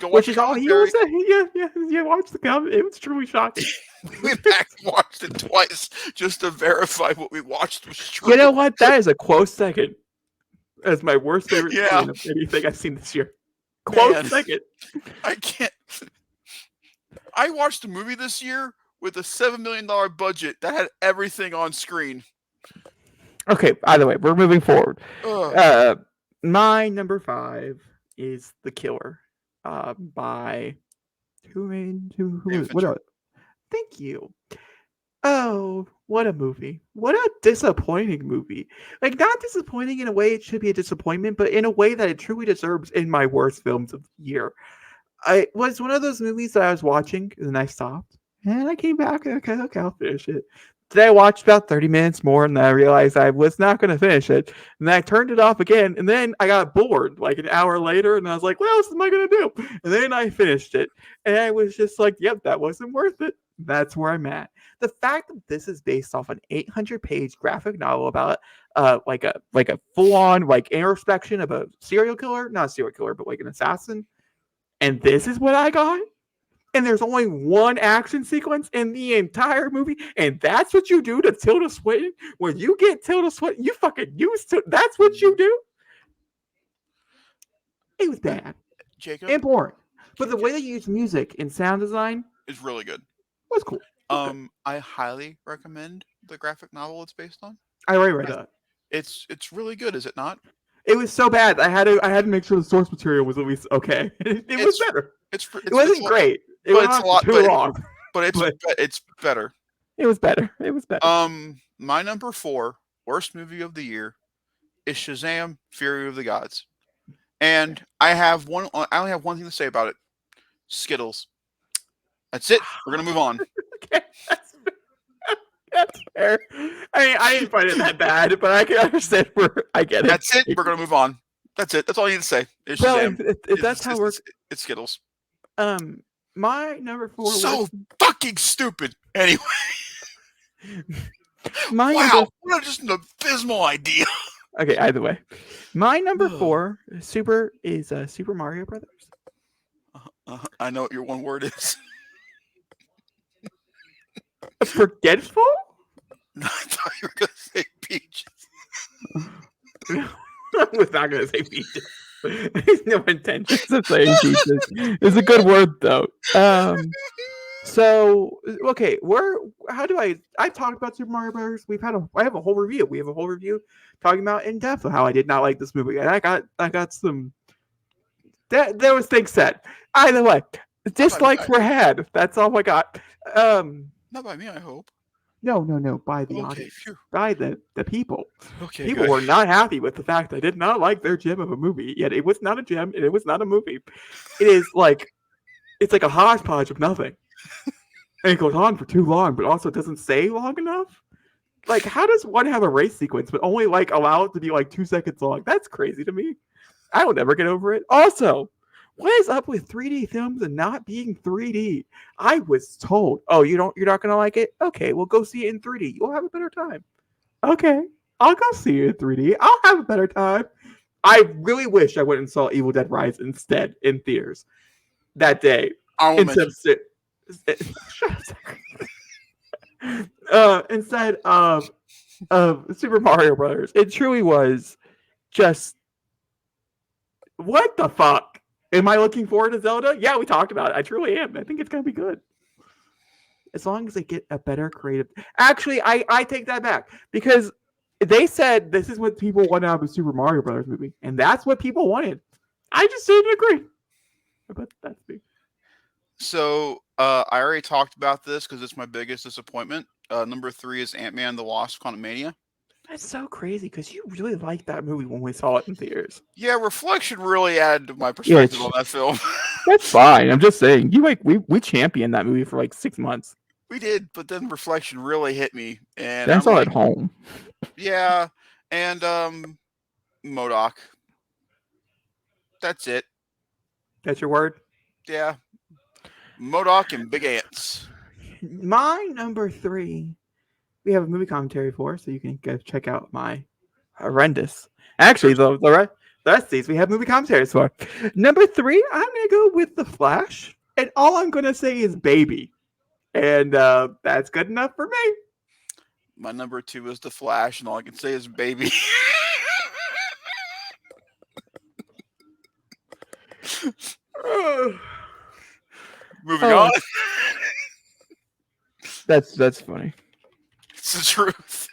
A: Go watch
B: Which
A: the
B: is all he was
A: commentary.
B: saying. Yeah, you watched the comment. It was truly shocking.
A: We actually watched it twice just to verify what we watched was true.
B: You know what? That is a close second as my worst favorite
A: Yeah.
B: scene of anything I've seen this year. Close second.
A: I can't. I watched a movie this year with a $7 million budget that had everything on screen.
B: Okay, either way, we're moving forward.
A: Ugh.
B: My number 5 is The Killer by who
A: David
B: what
A: Fincher.
B: thank you. Oh, what a movie. What a disappointing movie. Like, not disappointing in a way it should be a disappointment, but in a way that it truly deserves in my worst films of the year. It was one of those movies that I was watching, and then I stopped. And I came back, and okay, I'll finish it. Today I watched about 30 minutes more and then I realized I was not going to finish it. And then I turned it off again and then I got bored like an hour later and I was like, what else am I going to do? And then I finished it. And I was just like, yep, that wasn't worth it. That's where I'm at. The fact that this is based off an 800-page graphic novel about like a full-on like introspection of a serial killer, not a serial killer, but like an assassin. And this is what I got? And there's only one action sequence in the entire movie, and that's what you do to Tilda Swinton. When you get Tilda Swinton, you fucking use to. That's what you do. It was bad
A: Jacob
B: and boring, but the way they use music and sound design
A: is really good.
B: was cool.
A: I highly recommend the graphic novel it's based on.
B: I already read that.
A: It's really good, is it not?
B: It was so bad. I had to make sure the source material was at least okay. It was better. It wasn't great. It went on too long.
A: But it's better.
B: It was better. It was better.
A: My number 4 worst movie of the year is Shazam: Fury of the Gods, and I only have one thing to say about it: Skittles. That's it. We're gonna move on.
B: Okay, that's fair. I mean, I didn't find it that bad, but I can understand where I get it.
A: That's it. We're gonna move on. That's it. That's all I need to say. It's Shazam.
B: If that's how it works,
A: it's Skittles.
B: My number 4
A: So fucking stupid. Anyway.
B: Wow,
A: what just an abysmal idea.
B: Okay, either way. My number 4 Super Mario Brothers.
A: I know what your one word is.
B: Forgetful?
A: I thought you were going to say peaches.
B: I was not going to say peaches. There's no intentions of saying peaches. It's a good word, though. So, okay, I talked about Super Mario Brothers. I have a whole review. We have a whole review talking about in depth of how I did not like this movie. And I got some, there was things said. Either way, dislikes were had. That's all I got.
A: Not by me, I hope.
B: No, by the audience. Phew. By the people.
A: Okay,
B: people were not happy with the fact I did not like their gem of a movie. Yet it was not a gem and it was not a movie. It is like, it's like a hodgepodge of nothing. And it goes on for too long, but also doesn't say long enough. Like, how does one have a race sequence but only like allow it to be like 2 seconds long? That's crazy to me. I will never get over it. Also, what is up with 3D films and not being 3D? I was told, you're not gonna like it? Okay, well go see it in 3D. You'll have a better time. Okay, I'll go see it in 3D. I'll have a better time. I really wish I went and saw Evil Dead Rise instead in theaters that day. Instead of Super Mario Brothers. It truly was just, what the fuck? Am I looking forward to Zelda? Yeah, we talked about it. I truly am. I think it's gonna be good. As long as they get a better creative. Actually, I take that back because they said this is what people wanted out of a Super Mario Brothers movie, and that's what people wanted. I just didn't agree. But that's me.
A: So I already talked about this because it's my biggest disappointment. Number 3 is Ant-Man the Wasp: Quantumania.
B: That's so crazy because you really liked that movie when we saw it in theaters.
A: Yeah, Reflection really added to my perspective on that film.
B: That's fine. I'm just saying, we championed that movie for like 6 months.
A: We did, but then Reflection really hit me, and
B: that's all at home.
A: Yeah, and MODOK. That's it.
B: That's your word?
A: Yeah. MODOK and Big Ants.
B: My number 3, we have a movie commentary for, so you can go check out my horrendous. Actually, the rest of these we have movie commentaries for. Number 3, I'm gonna go with The Flash, and all I'm gonna say is baby, and that's good enough for me.
A: My number 2 is The Flash, and all I can say is baby. Moving on.
B: That's funny.
A: It's the truth.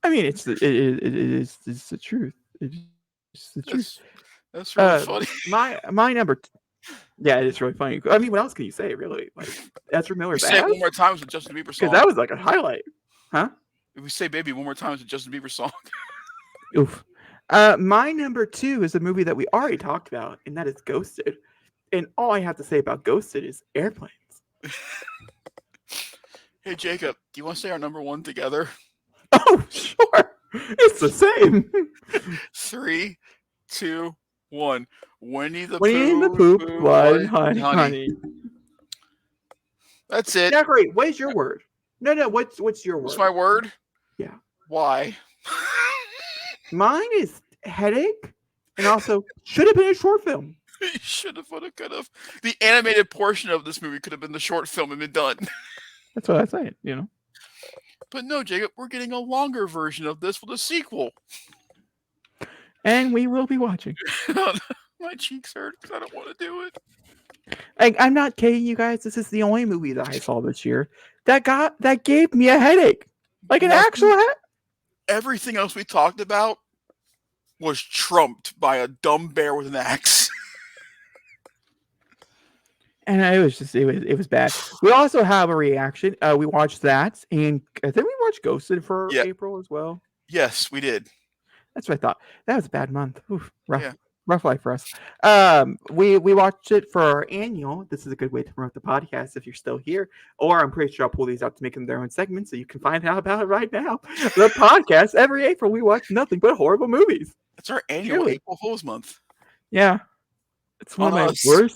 B: I mean, it's the truth. It's the truth.
A: That's really funny.
B: My number. Yeah, it's really funny. I mean, what else can you say, really? Like, Ezra Miller.
A: Say it one more time with the Justin Bieber song.
B: Because that was like a highlight, huh?
A: If we say "baby" one more time with the Justin Bieber song.
B: Oof. My number 2 is a movie that we already talked about, and that is Ghosted. And all I have to say about Ghosted is airplanes.
A: Hey Jacob, do you want to say our number one together?
B: Oh, sure. It's the same.
A: 3, 2, 1. Winnie the
B: Winnie the
A: Pooh,
B: Pooh,
A: Pooh,
B: Blood,
A: Blood, and
B: Honey,
A: Honey.
B: Honey.
A: That's it.
B: Yeah, great. What is your word? No. What's your
A: What's
B: word?
A: my word?
B: Yeah.
A: Why?
B: Mine is headache, and also should have been a short film.
A: You should have, would have, could have. The animated portion of this movie could have been the short film and been done.
B: That's what I say. You know.
A: But no, Jacob, we're getting a longer version of this with a sequel.
B: And we will be watching.
A: My cheeks hurt because I don't want to do it.
B: I'm not kidding you guys. This is the only movie that I saw this year that gave me a headache, like an actual head.
A: Everything else we talked about was trumped by a dumb bear with an axe.
B: And it was bad. We also have a reaction. We watched that, and I think we watched Ghosted for April as well.
A: Yes, we did.
B: That's what I thought. That was a bad month. Oof, rough.
A: Yeah.
B: Rough life for us. We watched it for our annual. This is a good way to promote the podcast if you're still here. Or I'm pretty sure I'll pull these out to make them their own segments, so you can find out about it right now. The podcast every April we watch nothing but horrible movies.
A: It's our annual April Fool's month.
B: Yeah, it's one of my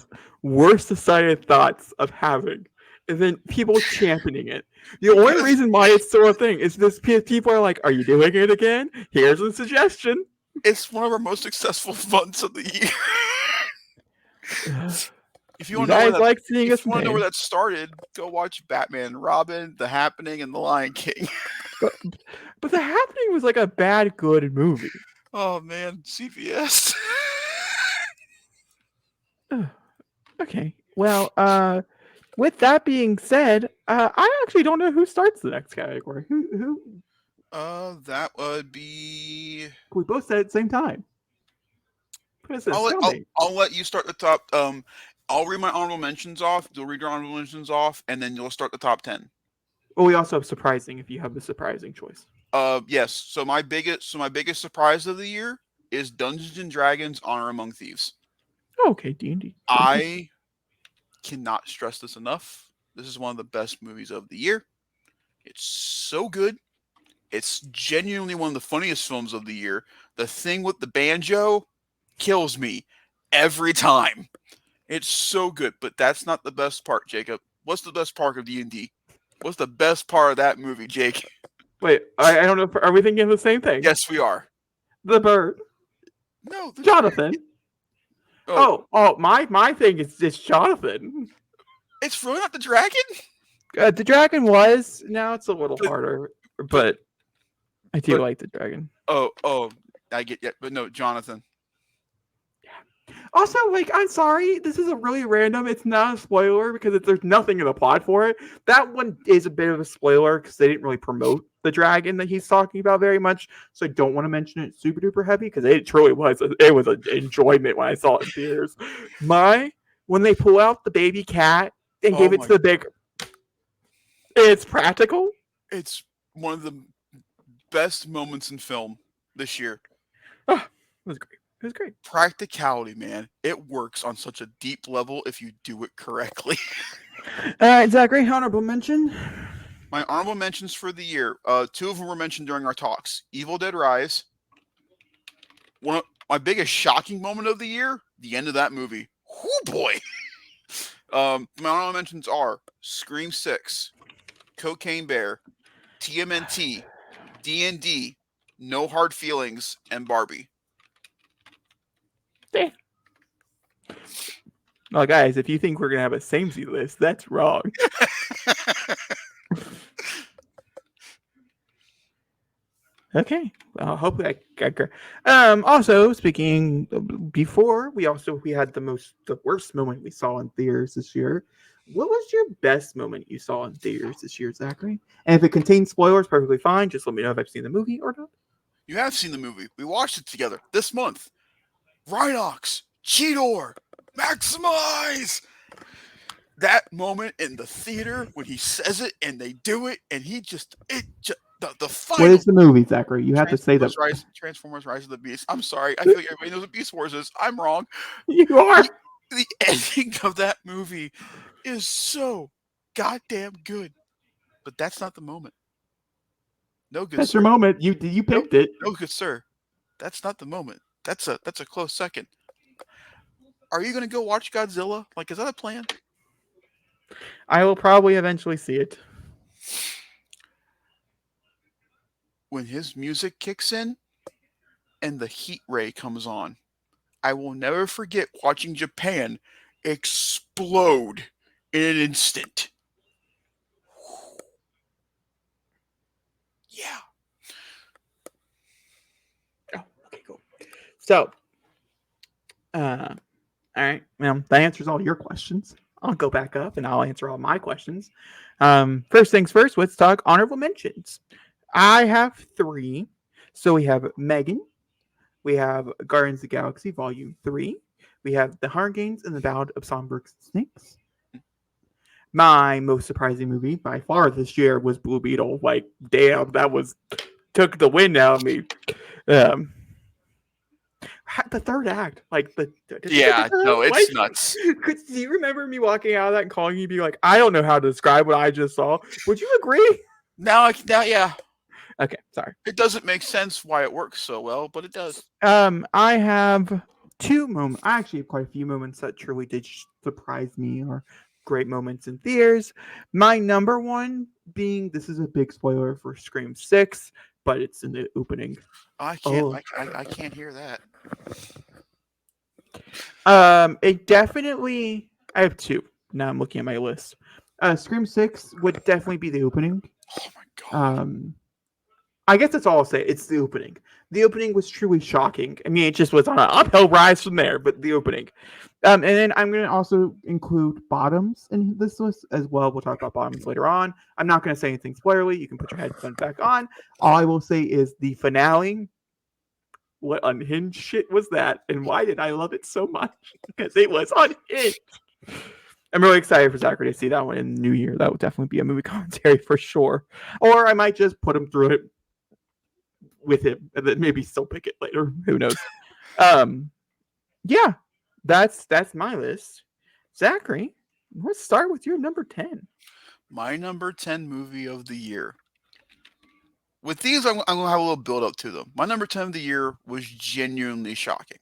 B: worst decided thoughts of having, and then people championing it. The only reason why it's still a thing is this: people are like, "Are you doing it again? Here's a suggestion."
A: It's one of our most successful months of the year. If you want to know where that started, go watch Batman, Robin, The Happening, and The Lion King.
B: But The Happening was like a bad, good movie.
A: Oh man, CBS.
B: Okay. Well, with that being said, I actually don't know who starts the next category. Who?
A: That would be.
B: We both said it at the same time.
A: I'll let you start the top. I'll read my honorable mentions off. You'll read your honorable mentions off, and then you'll start the top 10.
B: Well, we also have surprising if you have the surprising choice.
A: Yes. So my biggest surprise of the year is Dungeons and Dragons: Honor Among Thieves.
B: Okay, D&D.
A: I cannot stress this enough. This is one of the best movies of the year. It's so good. It's genuinely one of the funniest films of the year. The thing with the banjo kills me every time. It's so good, but that's not the best part, Jacob. What's the best part of D&D? What's the best part of that movie, Jake?
B: Wait, I don't know. Are we thinking of the same thing?
A: Yes, we are.
B: The bird.
A: No,
B: Johnathan. Oh, my thing is Johnathan.
A: It's really not the dragon?
B: The dragon was. Now it's a little harder, but I do like the dragon.
A: Oh, I get it. But no, Johnathan.
B: Yeah. Also, I'm sorry, this is a really random. It's not a spoiler because there's nothing in the plot for it. That one is a bit of a spoiler because they didn't really promote the dragon that he's talking about very much. So I don't want to mention it super duper heavy because it truly was. It was an enjoyment when I saw it in theaters. When they pull out the baby cat and give it to the big. It's practical.
A: It's one of the best moments in film this year.
B: Oh, it was great. It was great.
A: Practicality, man. It works on such a deep level if you do it correctly.
B: All right, Zachary, honorable mention.
A: My honorable mentions for the year. 2 of them were mentioned during our talks. Evil Dead Rise. One of my biggest shocking moment of the year, the end of that movie. Oh boy. My honorable mentions are Scream 6, Cocaine Bear, TMNT, D&D, No Hard Feelings, and Barbie.
B: Damn. Well, guys, if you think we're going to have a samey list, that's wrong. Okay. Well, hopefully I got also, speaking before, we had the worst moment we saw in theaters this year. What was your best moment you saw in theaters this year, Zachary? And if it contains spoilers, perfectly fine. Just let me know if I've seen the movie or not.
A: You have seen the movie. We watched it together this month. Rhinox, Cheetor, Maximize! That moment in the theater when he says it and they do it and the final.
B: What is the movie, Zachary? You have to say that.
A: Transformers: Rise of the Beast. I'm sorry. I feel like everybody knows what Beast Wars is. I'm wrong.
B: You are.
A: The ending of that movie is so goddamn good. But that's not the moment. No, good
B: That's your
A: sir.
B: moment. You
A: No,
B: picked it.
A: no, good sir. That's not the moment. That's a close second. Are you gonna go watch Godzilla? Like, is that a plan?
B: I will probably eventually see it.
A: When his music kicks in and the heat ray comes on, I will never forget watching Japan explode in an instant. Yeah.
B: Oh, okay, cool. So, all right. Well, that answers all your questions. I'll go back up and I'll answer all my questions. First things first, let's talk honorable mentions. I have 3. So we have Megan, we have Guardians of the Galaxy Volume 3, we have The Hunger Games and the Ballad of Songbirds and Snakes. My most surprising movie by far this year was Blue Beetle. Like, damn, that was took the wind out of me. Um, the third act, like
A: Yeah, no,
B: like,
A: it's nuts.
B: do you remember me walking out of that and calling you, be like, I don't know how to describe what I just saw? Would you agree?
A: Now, yeah,
B: Okay, sorry.
A: it doesn't make sense why it works so well, but it does.
B: I have 2 moments. I actually have quite a few moments that truly did surprise me, or great moments in theaters. My number one being, this is a big spoiler for Scream 6, but it's in the opening.
A: I can't.
B: Oh,
A: I can't hear that.
B: it definitely. I have 2. Now I'm looking at my list. Scream 6 would definitely be the opening.
A: Oh my god.
B: I guess that's all I'll say. It's the opening. The opening was truly shocking. I mean, it just was on an uphill rise from there, but the opening. And then I'm going to also include Bottoms in this list as well. We'll talk about Bottoms later on. I'm not going to say anything spoilery. You can put your headphones back on. All I will say is the finale. What unhinged shit was that? And why did I love it so much? Because it was unhinged. I'm really excited for Zachary to see that one in the new year. That would definitely be a movie commentary for sure. Or I might just put him through it with him and then maybe still pick it later. Who knows? Yeah, that's my list. Zachary, let's start with your number 10.
A: My number 10 movie of the year. With these, I'm going to have a little build up to them. My number 10 of the year was genuinely shocking.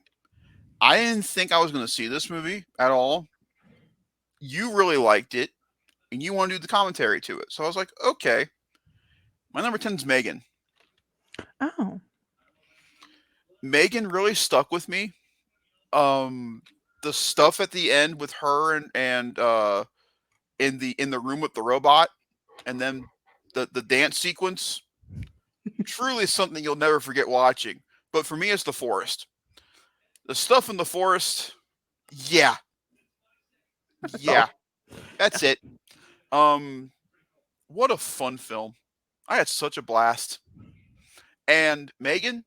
A: I didn't think I was going to see this movie at all. You really liked it, and you want to do the commentary to it. So I was like, okay. My number 10 is Megan.
B: Oh.
A: Megan really stuck with me. The stuff at the end with her and in the room with the robot, and then the dance sequence, truly something you'll never forget watching. But for me, it's the forest. The stuff in the forest, yeah, yeah, that's it. Um, what a fun film! I had such a blast. And Megan,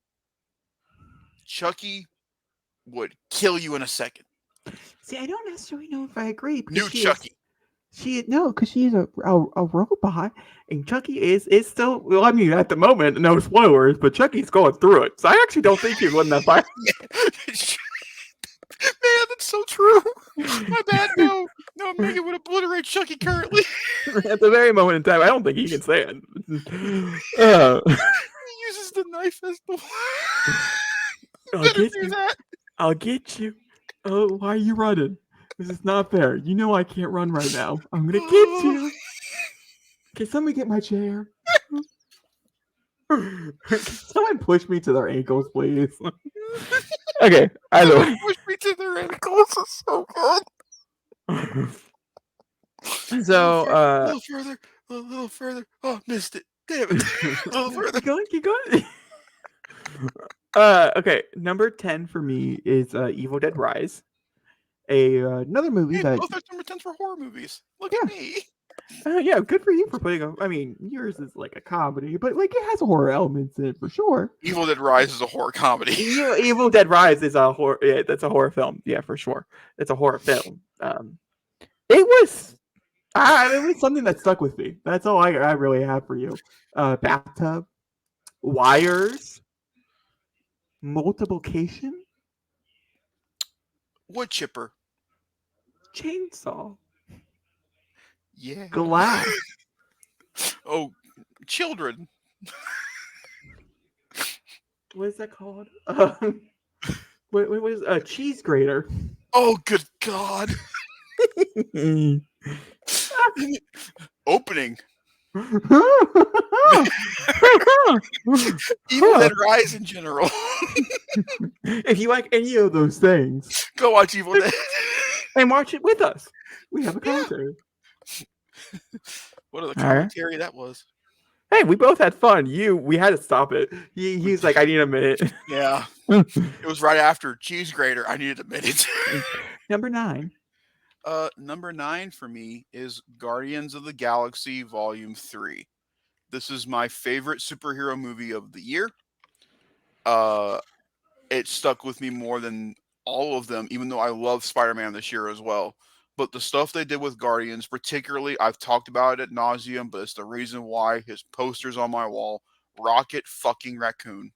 A: Chucky would kill you in a second.
B: See, I don't necessarily know if I agree because
A: New Chucky.
B: because she is a robot, and Chucky is still. Well, I mean, at the moment, no spoilers, but Chucky's going through it. So I actually don't think he'd win that fight.
A: Man, that's so true. My bad. No, Megan would obliterate Chucky currently.
B: At the very moment in time, I don't think he can say it.
A: He uses the knife as the.
B: I'll
A: Better
B: get
A: do
B: you.
A: that.
B: I'll get you. Oh, why are you running? This is not fair. You know I can't run right now. I'm gonna get you. Can somebody get my chair? Can someone push me to their ankles, please? Okay. Either way.
A: Push me to their ankles. It's so good.
B: So,
A: a little further, a little further. Oh, missed it. Damn it. A little further.
B: keep going. Okay. Number 10 for me is Evil Dead Rise. Another movie
A: Hey,
B: that.
A: both our number 10s for horror movies. Look
B: Yeah.
A: at me.
B: Yeah, good for you for putting a. I mean, yours is like a comedy, but like it has horror elements in it for sure.
A: Evil Dead Rise is a horror comedy.
B: Evil Dead Rise is a horror. Yeah, that's a horror film. Yeah, for sure. It's a horror film. It was. It was something that stuck with me. That's all I really have for you. Bathtub, wires, multiplication,
A: Wood chipper.
B: chainsaw,
A: Yeah.
B: glass,
A: Oh, children.
B: What is that called? What is a cheese grater?
A: Oh, good God. Opening. Evil Dead Rise in general.
B: If you like any of those things,
A: Go watch Evil Dead.
B: and watch it with us. We have a
A: Yeah.
B: commentary.
A: What a
B: All right.
A: commentary that was.
B: Hey, we both had fun. We had to stop it. He was like, I need a minute.
A: Yeah. It was right after Cheese Grater. I needed a minute.
B: Number 9.
A: Number 9 for me is Guardians of the Galaxy Volume 3. This is my favorite superhero movie of the year. It stuck with me more than all of them, even though I love Spider-Man this year as well. But the stuff they did with Guardians, particularly, I've talked about it at nauseum, but it's the reason why his poster's on my wall. Rocket fucking Raccoon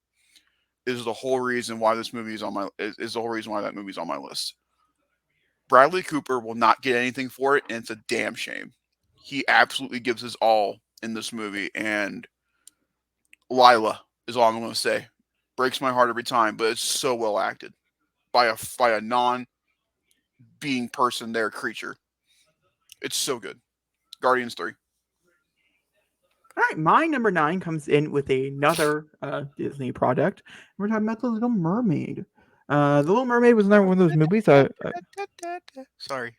A: is the whole reason why this movie is the whole reason why that movie's on my list. Bradley Cooper will not get anything for it, and it's a damn shame. He absolutely gives his all in this movie, and Lila is all I'm going to say. Breaks my heart every time, but it's so well acted by a non being person there creature. It's so good. Guardians 3.
B: All right, my number 9 comes in with another Disney product. We're talking about The Little Mermaid. The Little Mermaid was another one of those movies.
A: Sorry.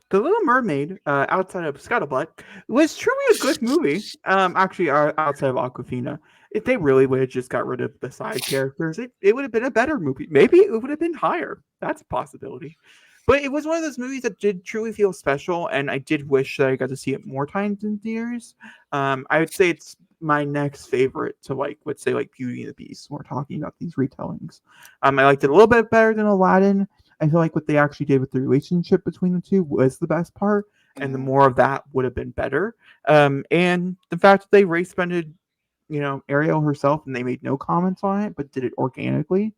B: The Little Mermaid, outside of Scuttlebutt, was truly a good movie. Actually, outside of Aquafina, if they really would have just got rid of the side characters, it would have been a better movie. Maybe it would have been higher. That's a possibility. But it was one of those movies that did truly feel special, and I did wish that I got to see it more times in theaters. I would say it's my next favorite to let's say Beauty and the Beast. When we're talking about these retellings. I liked it a little bit better than Aladdin. I feel like what they actually did with the relationship between the two was the best part, and the more of that would have been better. And the fact that they race bended, Ariel herself, and they made no comments on it, but did it organically,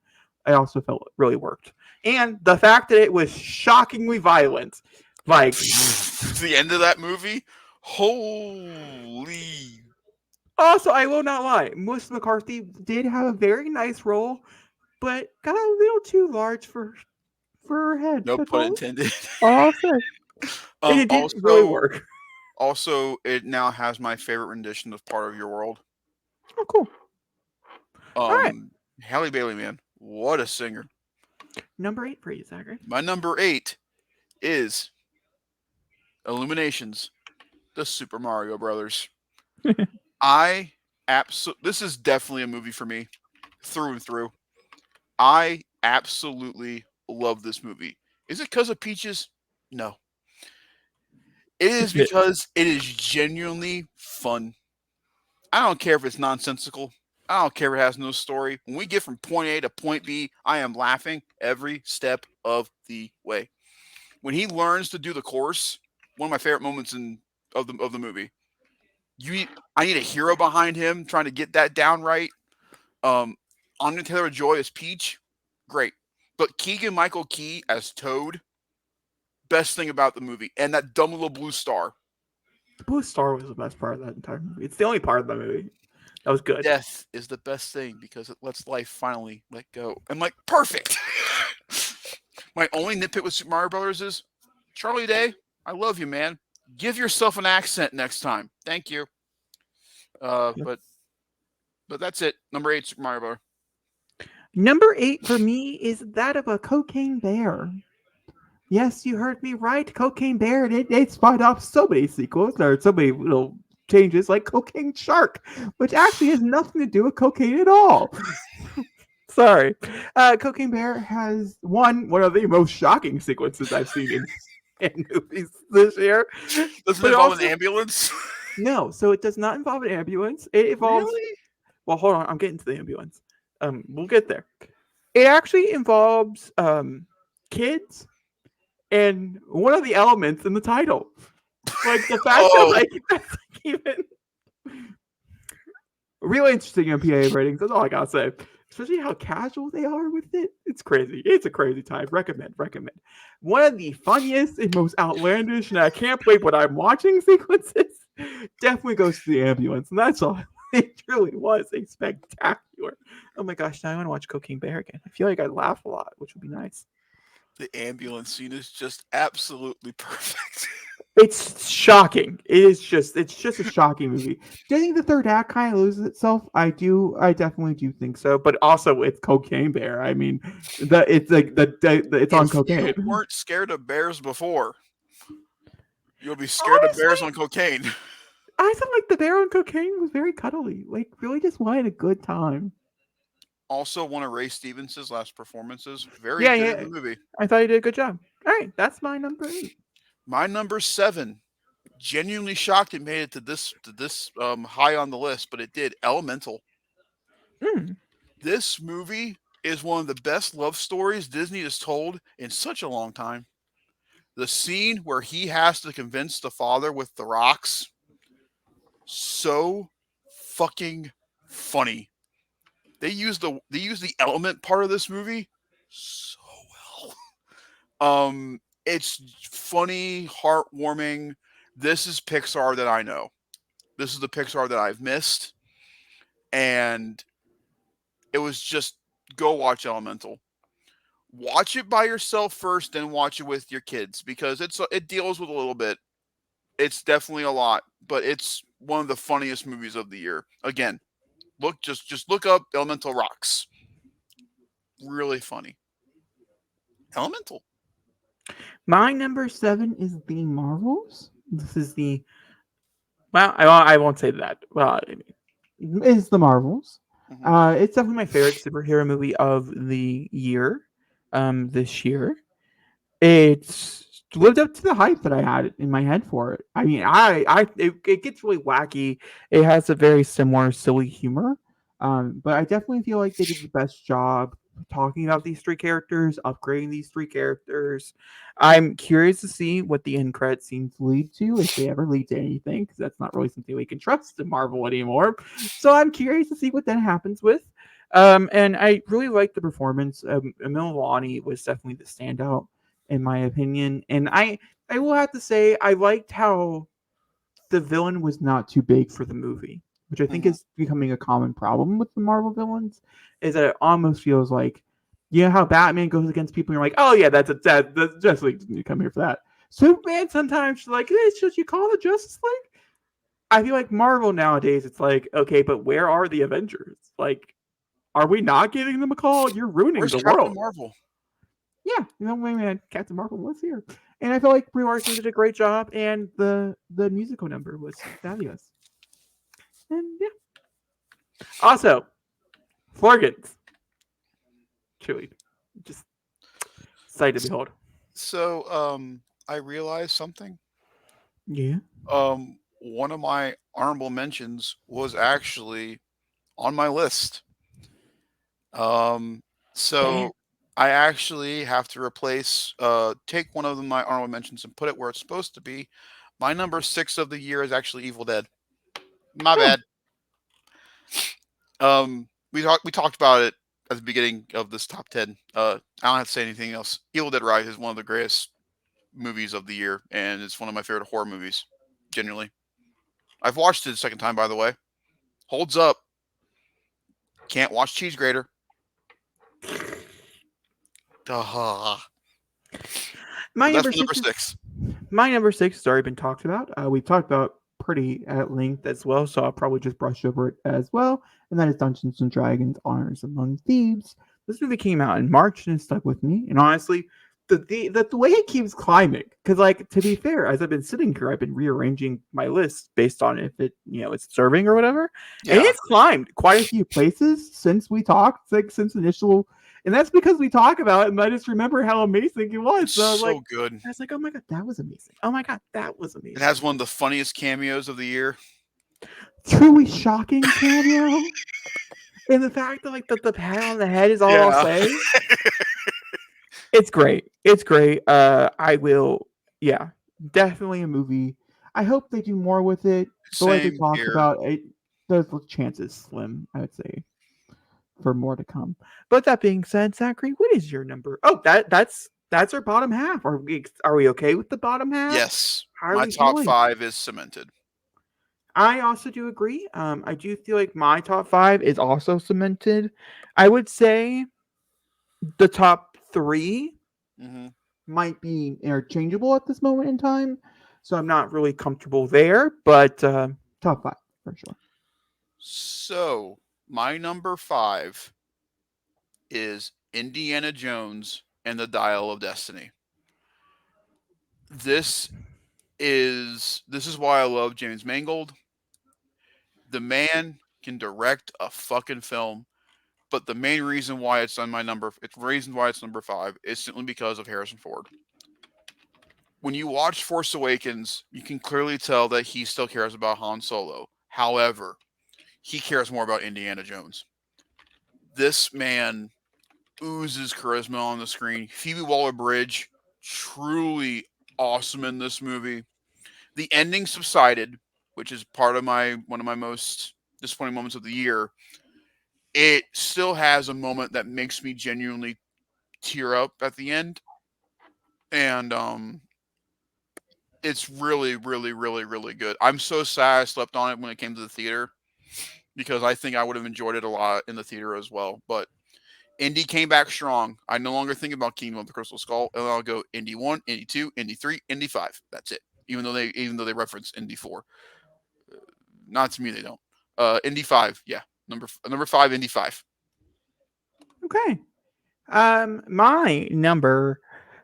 B: I also felt it really worked. And the fact that it was shockingly violent,
A: The end of that movie, holy.
B: Also, I will not lie, Melissa McCarthy did have a very nice role, but got a little too large for her head.
A: No
B: That's
A: pun
B: all.
A: intended.
B: I'll say. And it didn't really work.
A: Also, it now has my favorite rendition of Part of Your World.
B: Oh, cool. All right.
A: Halle Bailey, man. What a singer.
B: Number 8 for you, Zachary.
A: My number 8 is Illuminations, the Super Mario Brothers. This is definitely a movie for me, through and through. I absolutely love this movie. Is it because of Peaches? No. It is because it is genuinely fun. I don't care if it's nonsensical. I don't care if it has no story. When we get from point A to point B, I am laughing every step of the way. When he learns to do the course, one of my favorite moments of the movie. I need a hero behind him trying to get that down right. Anya Taylor-Joy as Peach, great. But Keegan-Michael Key as Toad, best thing about the movie. And that dumb little blue star.
B: The blue star was the best part of that entire movie. It's the only part of the movie that was good.
A: Death is the best thing because it lets life finally let go. I'm like, perfect. My only nitpick with Super Mario Brothers is, Charlie Day, I love you, man. Give yourself an accent next time. Thank you. But that's it. Number 8, Super Mario Bros.
B: Number 8 for me is that of a cocaine bear. Yes, you heard me right. Cocaine Bear. It spun off so many sequels. There are so many little changes, like Cocaine Shark, which actually has nothing to do with cocaine at all. Sorry. Cocaine Bear has one of the most shocking sequences I've seen in movies this year.
A: Does it involve an ambulance?
B: No, so it does not involve an ambulance. It involves...
A: Really?
B: Well, hold on. I'm getting to the ambulance. We'll get there. It actually involves kids and one of the elements in the title. Like the fact that that's even really interesting MPA ratings. That's all I gotta say. especially how casual they are with it. It's crazy. It's a crazy time. Recommend. One of the funniest and most outlandish, and I can't believe what I'm watching sequences definitely goes to the ambulance, and that's all. It really was a spectacular. Oh my gosh! Now I want to watch Cocaine Bear again. I feel like I laugh a lot, which would be nice.
A: The ambulance scene is just absolutely perfect.
B: It's shocking. It's just a shocking movie. Do you think the third act kind of loses itself? I do. I definitely do think so. But also, it's Cocaine Bear. I mean, it's like it's on
A: If you
B: cocaine.
A: weren't scared of bears before, you'll be scared of bears
B: Honestly,
A: on cocaine.
B: I felt like the bear on cocaine was very cuddly. Like, really, just wanted a good time.
A: Also, one of Ray Stevens' last performances. Very
B: Yeah,
A: good in
B: yeah.
A: the movie.
B: I thought you did a good job. All right, that's my number 8.
A: My number 7. Genuinely shocked it made it to this high on the list, but it did. Elemental.
B: Mm.
A: This movie is one of the best love stories Disney has told in such a long time. The scene where he has to convince the father with the rocks, so fucking funny. They use the element part of this movie so well. It's funny, heartwarming. This is Pixar that I know. This is the Pixar that I've missed, and it was just go watch Elemental. Watch it by yourself first, then watch it with your kids because it deals with a little bit. It's definitely a lot, but it's one of the funniest movies of the year. Again, just look up Elemental Rocks. Really funny. Elemental.
B: My number 7 is the Marvels. This is the I won't say that. Well, I mean, it's the Marvels.
A: Mhm.
B: It's definitely my favorite superhero movie of the year. This year, it's lived up to the hype that I had in my head for it. I mean, it gets really wacky. It has a very similar silly humor, but I definitely feel like they did the best job talking about these 3 characters, upgrading these 3 characters. I'm curious to see what the end credit scenes lead to, if they ever lead to anything, because that's not really something we can trust in Marvel anymore. So I'm curious to see what that happens with. And I really like the performance. Emil Lani was definitely the standout in my opinion. And I will have to say I liked how the villain was not too big for the movie, which I think
A: Mhm.
B: is becoming a common problem with the Marvel villains. Is that it almost feels like you know how Batman goes against people, and you're like, oh yeah, that's Justice League didn't come here for that. Superman sometimes like it's just you call the Justice League. I feel like Marvel nowadays, it's like okay, but where are the Avengers? Like, are we not giving them a call? You're ruining
A: Where's
B: the
A: Captain
B: world.
A: Marvel?
B: Yeah, you know, man, Captain Marvel was here, and I felt like Brie Larson did a great job, and the musical number was fabulous. And yeah, also Florgans, truly, just sight to behold.
A: So, I realized something.
B: Yeah,
A: One of my honorable mentions was actually on my list. Um,
B: damn.
A: so I actually have to take one of my honorable mentions and put it where it's supposed to be. My number 6 of the year is actually Evil Dead. My
B: Oh,
A: bad. We talked about it at the beginning of this top 10. I don't have to say anything else. Evil Dead Rise is one of the greatest movies of the year, and it's one of my favorite horror movies. Genuinely, I've watched it a second time, by the way. Holds up. Can't watch Cheese Grater. Duh.
B: my
A: But that's
B: number
A: my number
B: six is
A: 6.
B: my number 6 has already been talked about. We've talked about pretty at length as well, so I'll probably just brush over it as well. And that is Dungeons and Dragons: Honors Among Thieves. This movie came out in March and it stuck with me. And honestly, the way it keeps climbing, because like to be fair, as I've been sitting here, I've been rearranging my list based on if it it's serving or whatever, and
A: Yeah,
B: it's climbed quite a few places since we talked, like since initial. And that's because we talk about it, and I just remember how amazing it was.
A: it's
B: So I was like,
A: so good.
B: oh my god, that was amazing. Oh my god, that was
A: It
B: amazing.
A: has one of the funniest cameos of the year.
B: Truly shocking cameo. And the fact that like the pat on the head is all I'll
A: Yeah,
B: say. It's great. It's great. I will yeah, definitely a movie. I hope they do more with it, but like we
A: same
B: talked
A: here.
B: about, the chances slim, I would say. for more to come. But that being said, Zachary, what is your number? Oh, that's our bottom half. Are we okay with the bottom half?
A: Yes,
B: How are
A: my
B: we
A: top
B: feeling?
A: 5 is cemented.
B: I also do agree. I do feel like my top five is also cemented. I would say the top three
A: Hmm.
B: might be interchangeable at this moment in time, so I'm not really comfortable there. But top five for sure.
A: So, my number 5 is Indiana Jones and the Dial of Destiny. This this is why I love James Mangold. The man can direct a fucking film, but the main reason why it's the reason why it's number 5 is simply because of Harrison Ford. When you watch Force Awakens, you can clearly tell that he still cares about Han Solo. However, he cares more about Indiana Jones. This man oozes charisma on the screen. Phoebe Waller-Bridge, truly awesome in this movie. The ending subsided, which is part of my one of my most disappointing moments of the year. It still has a moment that makes me genuinely tear up at the end, and it's really, really, really, really good. I'm so sad I slept on it when it came to the theater because I think I would have enjoyed it a lot in the theater as well. But Indy came back strong. I no longer think about Kingdom of the Crystal Skull, and I'll go Indy 1, Indy 2, Indy 3, Indy 5. That's it. Even though they reference Indy 4, not to me they don't. Indy 5, yeah, number 5, Indy 5.
B: Okay. My number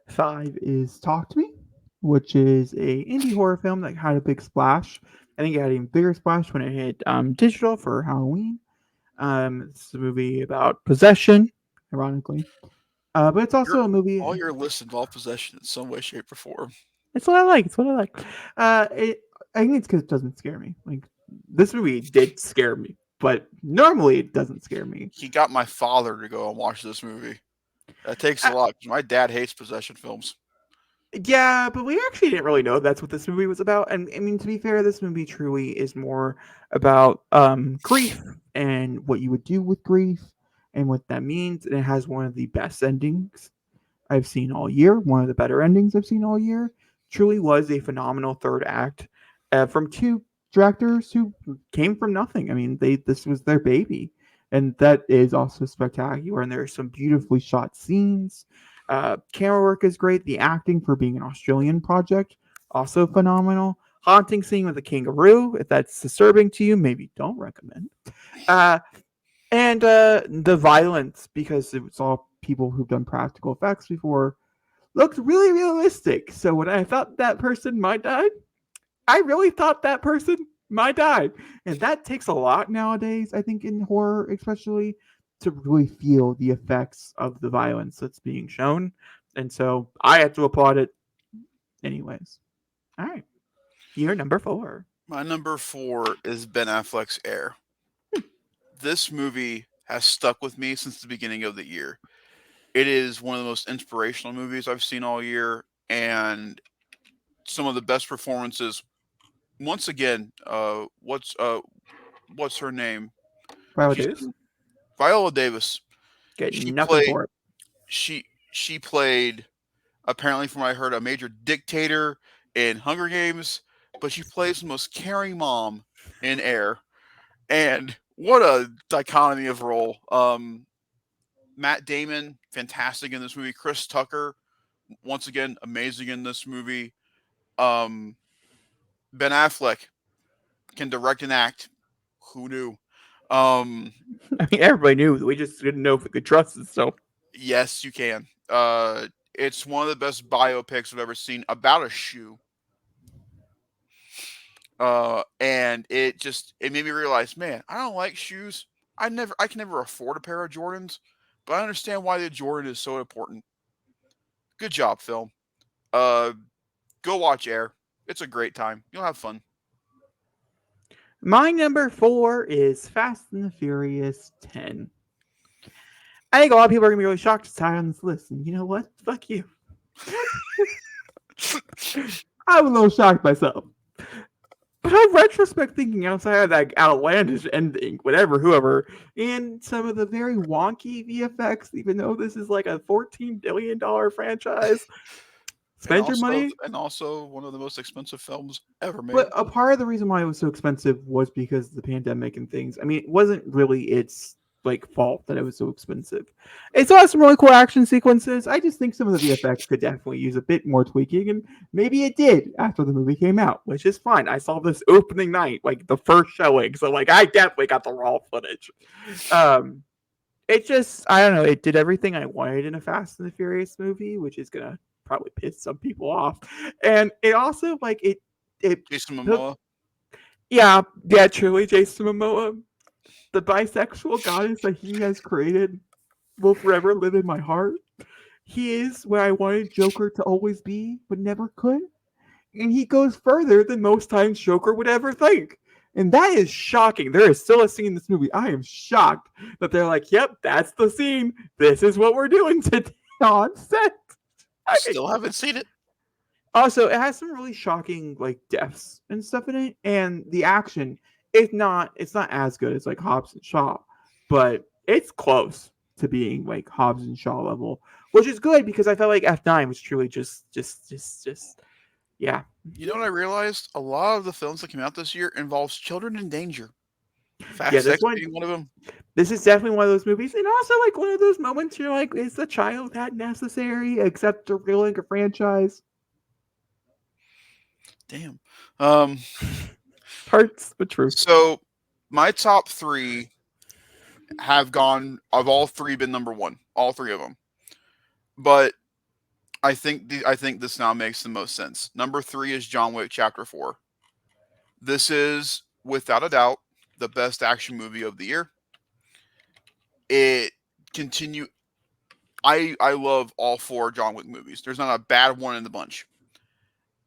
B: five is Talk to Me, which is a indie horror film that had a big splash. I think it had an even bigger splash when it hit digital for Halloween. It's a movie about possession, ironically, but it's
A: Your
B: also a movie.
A: all your lists involve possession in some way, shape, or form.
B: It's what I like. It's what I like. I think it's because it doesn't scare me. Like this movie did scare me, but normally it doesn't scare me.
A: He got my father to go and watch this movie. That takes a
B: Uh,
A: lot. 'Cause my dad hates possession films.
B: Yeah, but we actually didn't really know that's what this movie was about. And I mean, to be fair, this movie truly is more about grief and what you would do with grief and what that means. And it has one of the best endings I've seen all year, one of the better endings I've seen all year. Truly was a phenomenal third act from two directors who came from nothing. I mean, this was their baby, and that is also spectacular. And there are some beautifully shot scenes. Camera work is great. The acting for being an Australian project also phenomenal. Haunting scene with a kangaroo. If that's disturbing to you, maybe don't recommend. Uh, and the violence, because it was all people who've done practical effects before, looked really realistic. So when I thought that person might die, I really thought that person might die. And that takes a lot nowadays, I think, in horror, especially to really feel the effects of the violence that's being shown. And so I have to applaud it anyways. All right. You're number four.
A: My number 4 is Ben Affleck's Air. This movie has stuck with me since the beginning of the year. It is one of the most inspirational movies I've seen all year, and some of the best performances. Once again, what's her name?
B: Viola
A: She's
B: Davis?
A: Viola Davis.
B: Get
A: She
B: nothing
A: played
B: for it.
A: she played, apparently from what I heard, a major dictator in Hunger Games, but she plays the most caring mom in Air. And what a dichotomy of role. Matt Damon, fantastic in this movie. Chris Tucker, once again, amazing in this movie. Um, Ben Affleck can direct and act. Who knew? Um,
B: I mean, everybody knew. We just didn't know if we could trust it. So
A: yes, you can. It's one of the best biopics I've ever seen about a shoe. And it made me realize, man, I don't like shoes. I can never afford a pair of Jordans, but I understand why the Jordan is so important. Good job, film. Uh, Go watch Air. It's a great time. You'll have fun.
B: my number four is Fast and the Furious 10. I think a lot of people are gonna be really shocked it's high on this list. And you know what? Fuck you. I'm a little shocked myself. But on retrospect, thinking outside of that outlandish ending, whatever, whoever, and some of the very wonky VFX, even though this is like a $14 billion franchise, spend your money.
A: And also one of the most expensive films ever
B: But
A: made.
B: a part of the reason why it was so expensive was because of the pandemic and things. I mean, it wasn't really its like fault that it was so expensive. It still has some really cool action sequences. I just think some of the VFX could definitely use a bit more tweaking, and maybe it did after the movie came out, which is fine. I saw this opening night, like the first showing, so like I definitely got the raw footage. Um, it just I don't know. It did everything I wanted in a Fast and the Furious movie, which is gonna probably piss some people off, and it also like it
A: Jason
B: took
A: Momoa.
B: yeah, truly, Jason Momoa, the bisexual goddess that he has created, will forever live in my heart. He is where I wanted Joker to always be, but never could. And he goes further than most times Joker would ever think. And that is shocking. There is still a scene in this movie. I am shocked that they're like, yep, that's the scene. This is what we're doing today on set.
A: Still haven't seen it.
B: Also, it has some really shocking like deaths and stuff in it, and the action it's not as good as like Hobbs and Shaw, but it's close to being like Hobbs and Shaw level, which is good because I felt like F9 was truly just yeah.
A: You know what I realized? A lot of the films that came out this year involves children in danger.
B: Yeah,
A: Fast
B: this
A: X
B: one
A: being one of them.
B: this is definitely one of those movies, and also like one of those moments you're like, is the child that necessary except to ruining a franchise?
A: Damn.
B: Hurts, but true.
A: So my top three have gone. Of all three, been number one. All three of them. But I think this now makes the most sense. Number three is John Wick Chapter 4. This is without a doubt the best action movie of the year. It continue. I love all four John Wick movies. There's not a bad one in the bunch,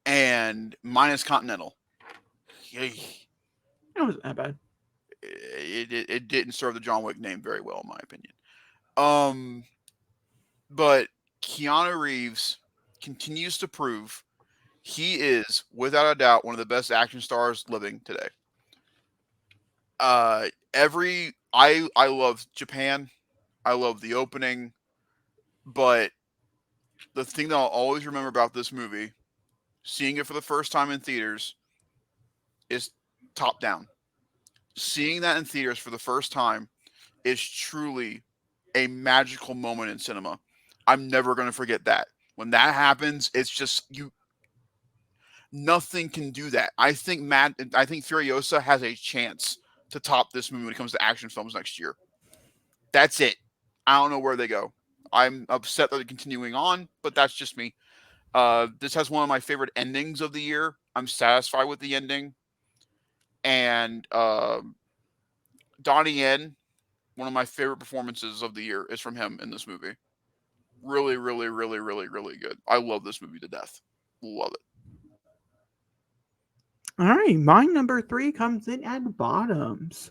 A: and minus Continental. It,
B: It wasn't that bad.
A: it didn't serve the John Wick name very well, in my opinion. Um, but Keanu Reeves continues to prove he is, without a doubt, one of the best action stars living today. I love Japan. I love the opening, but the thing that I'll always remember about this movie, seeing it for the first time in theaters, is top down. Seeing that in theaters for the first time is truly a magical moment in cinema. I'm never going to forget that. When that happens, it's just you. Nothing can do that. I think Furiosa has a chance to top this movie when it comes to action films next year. That's it. I don't know where they go. I'm upset that they're continuing on, but that's just me. This has one of my favorite endings of the year. I'm satisfied with the ending, and Donnie Yen, one of my favorite performances of the year, is from him in this movie. Really, really, really, really, really good. I love this movie to death. Love it.
B: All right, my number three comes in at bottoms.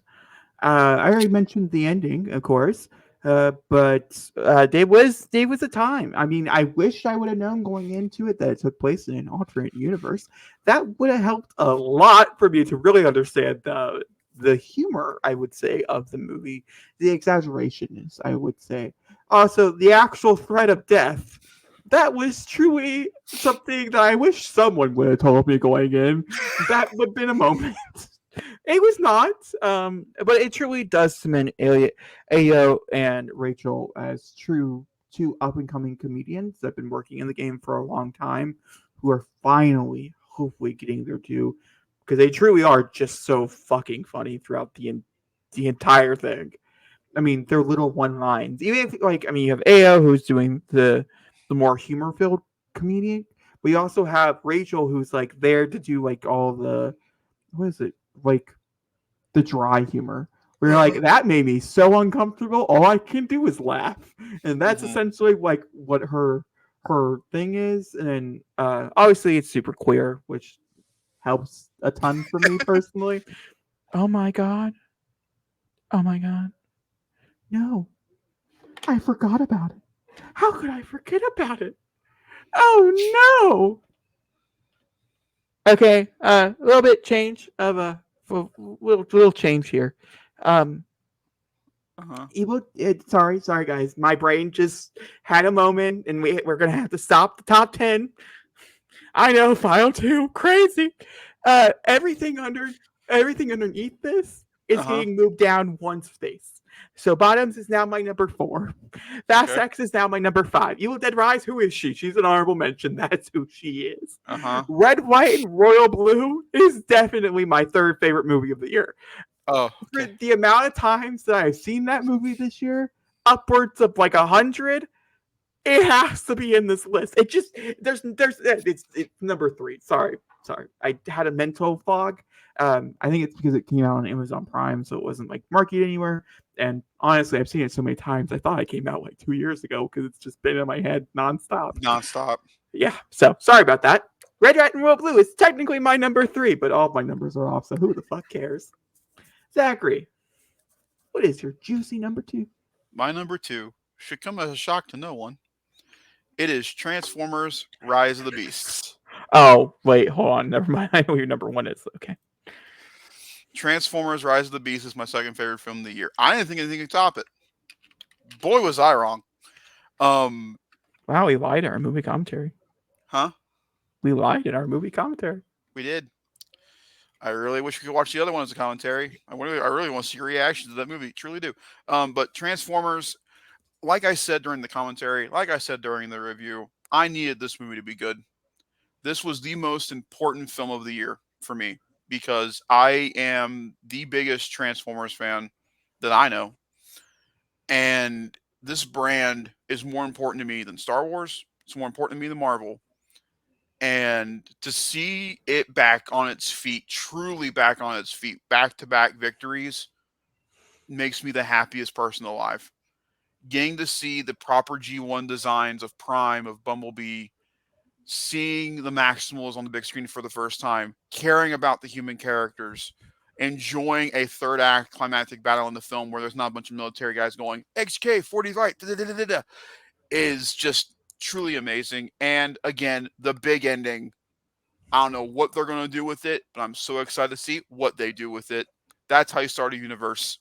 B: I already mentioned the ending, of course, but there was a time. I mean, I wish I would have known going into it that it took place in an alternate universe. That would have helped a lot for me to really understand the humor. I would say of the movie, the exaggerations. I would say also the actual threat of death. That was truly something that I wish someone would have told me going in. That would have been a moment. It was not, but it truly does cement Ayo and Rachel as true two up and coming comedians that have been working in the game for a long time, who are finally, hopefully, getting their due because they truly are just so fucking funny throughout the entire thing. I mean, their little one lines. Even if like I mean, you have Ao who's doing the more humor filled comedian, but you also have Rachel who's like there to do like all the what is it like the dry humor. Where you're like, that made me so uncomfortable. All I can do is laugh, and that's
A: Mm-hmm.
B: essentially like what her thing is. And then obviously it's super queer, which helps a ton for me personally. Oh my god! Oh my god! No, I forgot about it. How could I forget about it? Oh no! Okay, a little bit change of a little change here. Um,
A: Uh-huh.
B: sorry guys, my brain just had a moment, and we're gonna have to stop the top 10. I know, file two, crazy. Everything underneath this is
A: Uh-huh.
B: getting moved down one space. So bottoms is now my number 4. Fast
A: Okay.
B: X is now my number 5. Evil Dead Rise, who is she? She's an honorable mention. That's who she is.
A: Uh-huh.
B: Red, White, and Royal Blue is definitely my third favorite movie of the year.
A: Oh,
B: For
A: okay.
B: the amount of times that I've seen that movie this year, upwards of like 100, it has to be in this list. It just there's it's number 3. Sorry, I had a mental fog. I think it's because it came out on Amazon Prime, so it wasn't like marketed anywhere. And honestly, I've seen it so many times. I thought it came out like 2 years ago because it's just been in my head nonstop.
A: Nonstop.
B: Yeah, so sorry about that. Red, Rat, and Royal Blue is technically my number 3, but all of my numbers are off, so who the fuck cares? Zachary, what is your juicy number 2?
A: My number 2 should come as a shock to no one. It is Transformers: Rise of the Beasts.
B: Oh, wait, hold on. Never mind. I know who your number 1 is. Okay.
A: Transformers: Rise of the Beasts is my second favorite film of the year. I didn't think anything could top it. Boy, was I wrong. Um,
B: Wow, we lied in our movie commentary.
A: huh?
B: We lied in our movie commentary.
A: We did. I really wish we could watch the other one as a commentary. I really want to see your reaction to that movie. Truly do. But Transformers, like I said during the commentary, like I said during the review, I needed this movie to be good. This was the most important film of the year for me because I am the biggest Transformers fan that I know. And this brand is more important to me than Star Wars. It's more important to me than Marvel. And to see it back on its feet, truly back on its feet, back to back victories, makes me the happiest person alive. Getting to see the proper G1 designs of Prime, of Bumblebee, seeing the Maximals on the big screen for the first time, caring about the human characters, enjoying a third act climactic battle in the film where there's not a bunch of military guys going XK 40 right is just truly amazing. And again, the big ending. I don't know what they're gonna do with it, but I'm so excited to see what they do with it. That's how you start a universe.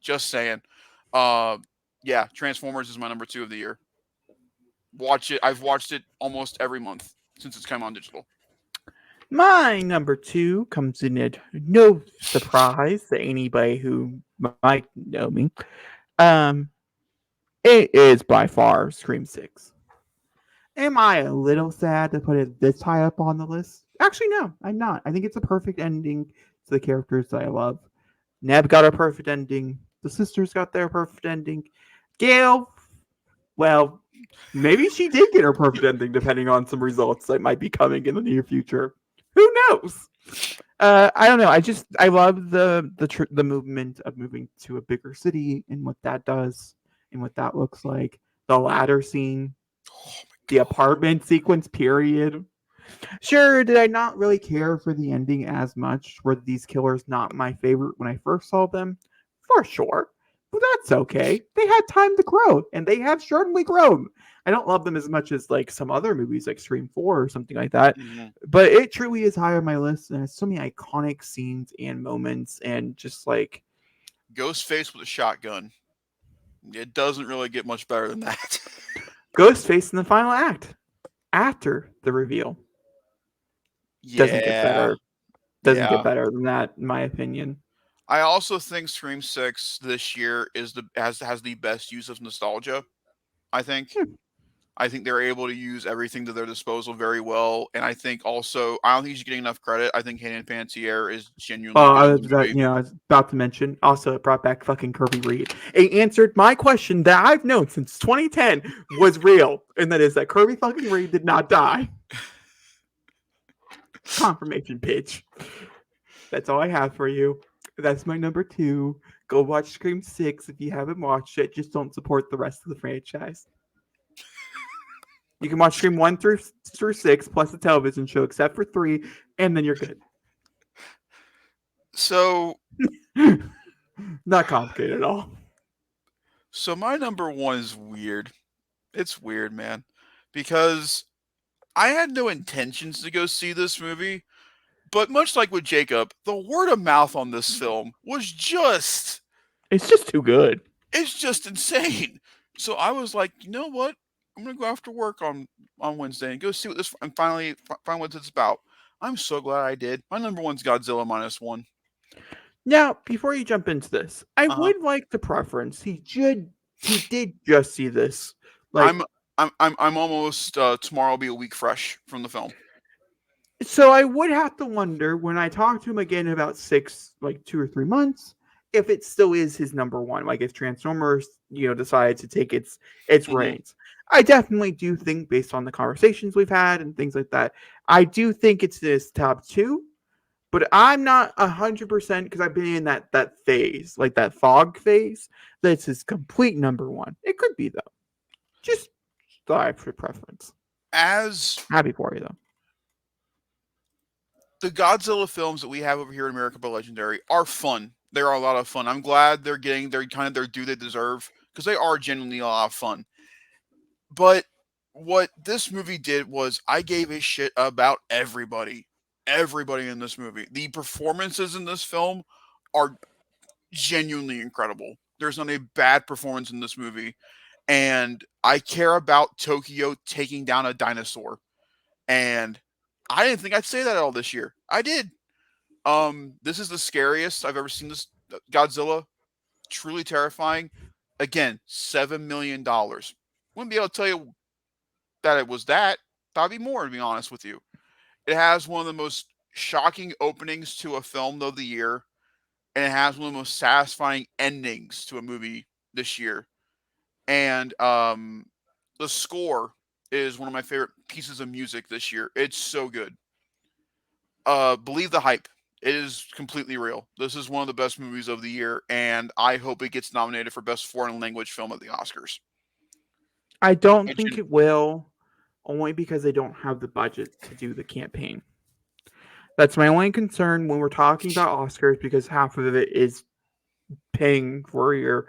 A: Just saying. Uh, yeah, Transformers is my number 2 of the year. Watch it. I've watched it almost every month since it's come on digital.
B: My number 2 comes in at no surprise to anybody who might know me. Um, it is by far Scream 6. Am I a little sad to put it this high up on the list? Actually, no, I'm not. I think it's a perfect ending to the characters that I love. Neb got a perfect ending. The sisters got their perfect ending. Gail, well, maybe she did get her perfect ending, depending on some results that might be coming in the near future. Who knows? I don't know. I love the movement of moving to a bigger city and what that does and what that looks like. The ladder scene,
A: Oh my
B: the
A: god.
B: apartment sequence, period. Sure, did I not really care for the ending as much? Were these killers not my favorite when I first saw them? For sure. But that's okay. They had time to grow, and they have certainly grown. I don't love them as much as like some other movies like Scream 4 or something like that.
A: Mhm.
B: But it truly is high on my list, and it's so many iconic scenes and moments, and just like
A: Ghostface with a shotgun. It doesn't really get much better than that.
B: Ghostface in the final act after the reveal. Doesn't get
A: Yeah.
B: better. Doesn't get
A: Yeah.
B: better than that, in my opinion.
A: I also think Scream 6 this year is the has the best use of nostalgia, I think.
B: Hmm.
A: I think they're able to use everything to their disposal very well, and I think also I don't think he's getting enough credit. I think Hayden Panettiere is genuinely good in the movie.
B: I was about to mention. Also, it brought back fucking Kirby Reed. It answered my question that I've known since 2010 was real, and that is that Kirby fucking Reed did not die. Confirmation pitch. That's all I have for you. That's my number 2. Go watch Scream 6 if you haven't watched it. Just don't support the rest of the franchise. You can watch Scream 1 through 6 plus the television show, except for 3, and then you're good.
A: So
B: Not complicated at all.
A: so my number 1 is weird. It's weird, man, because I had no intentions to go see this movie. But much like with Jacob, the word of mouth on this film was just
B: It's just too good.
A: it's just insane. So I was like, you know what? I'm gonna go after work on Wednesday and go see what this and finally find what it's about. I'm so glad I did. My number one's Godzilla -1.
B: Now, before you jump into this, I
A: Uh huh.
B: would like to preference he did just see this. Like,
A: I'm I'm almost tomorrow will be a week fresh from the film.
B: so I would have to wonder when I talk to him again in about 2 or 3 months, if it still is his number one. Like if Transformers, decides to take its
A: Hmm.
B: reins. I definitely do think, based on the conversations we've had and things like that, I do think it's this top two. But I'm not 100% because I've been in that phase, like that fog phase. That's his complete number one. It could be though. Just thought for preference.
A: As
B: Happy for you though.
A: the Godzilla films that we have over here in America by Legendary are fun. They are a lot of fun. I'm glad they're getting their due they deserve because they are genuinely a lot of fun. But what this movie did was I gave a shit about everybody. Everybody in this movie. The performances in this film are genuinely incredible. There's not a bad performance in this movie. And I care about Tokyo taking down a dinosaur. And I didn't think I'd say that at all this year. I did. This is the scariest I've ever seen this Godzilla. Truly terrifying. Again, $7 million. Wouldn't be able to tell you that it was that. Probably more, to be honest with you. It has one of the most shocking openings to a film of the year, and it has one of the most satisfying endings to a movie this year. And the score is one of my favorite pieces of music this year. It's so good. Believe the hype. It is completely real. This is one of the best movies of the year, and I hope it gets nominated for Best Foreign Language Film at the Oscars.
B: I don't
A: It
B: think it will, only because they don't have the budget to do the campaign. That's my only concern when we're talking about Oscars, because half of it is paying for your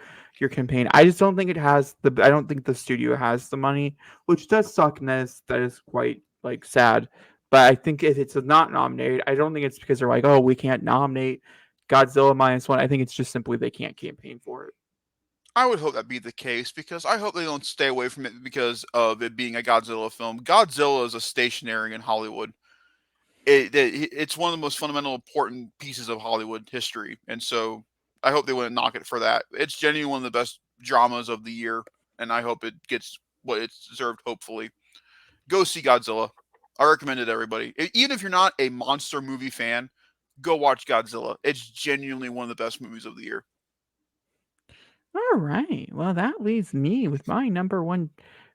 B: campaign. I just don't think it has the. I don't think the studio has the money, which does suck, and that is quite like sad. But I think if it's not nominated, I don't think it's because they're like, oh, we can't nominate Godzilla -1. I think it's just simply they can't campaign for it.
A: I would hope that be the case because I hope they don't stay away from it because of it being a Godzilla film. Godzilla is a stationary in Hollywood. It's one of the most fundamental important pieces of Hollywood history, and so I hope they wouldn't knock it for that. It's genuinely one of the best dramas of the year, and I hope it gets what it's deserved. Hopefully, go see Godzilla. I recommend it to everybody. Even if you're not a monster movie fan, go watch Godzilla. It's genuinely one of the best movies of the year.
B: All right. Well, that leaves me with my number one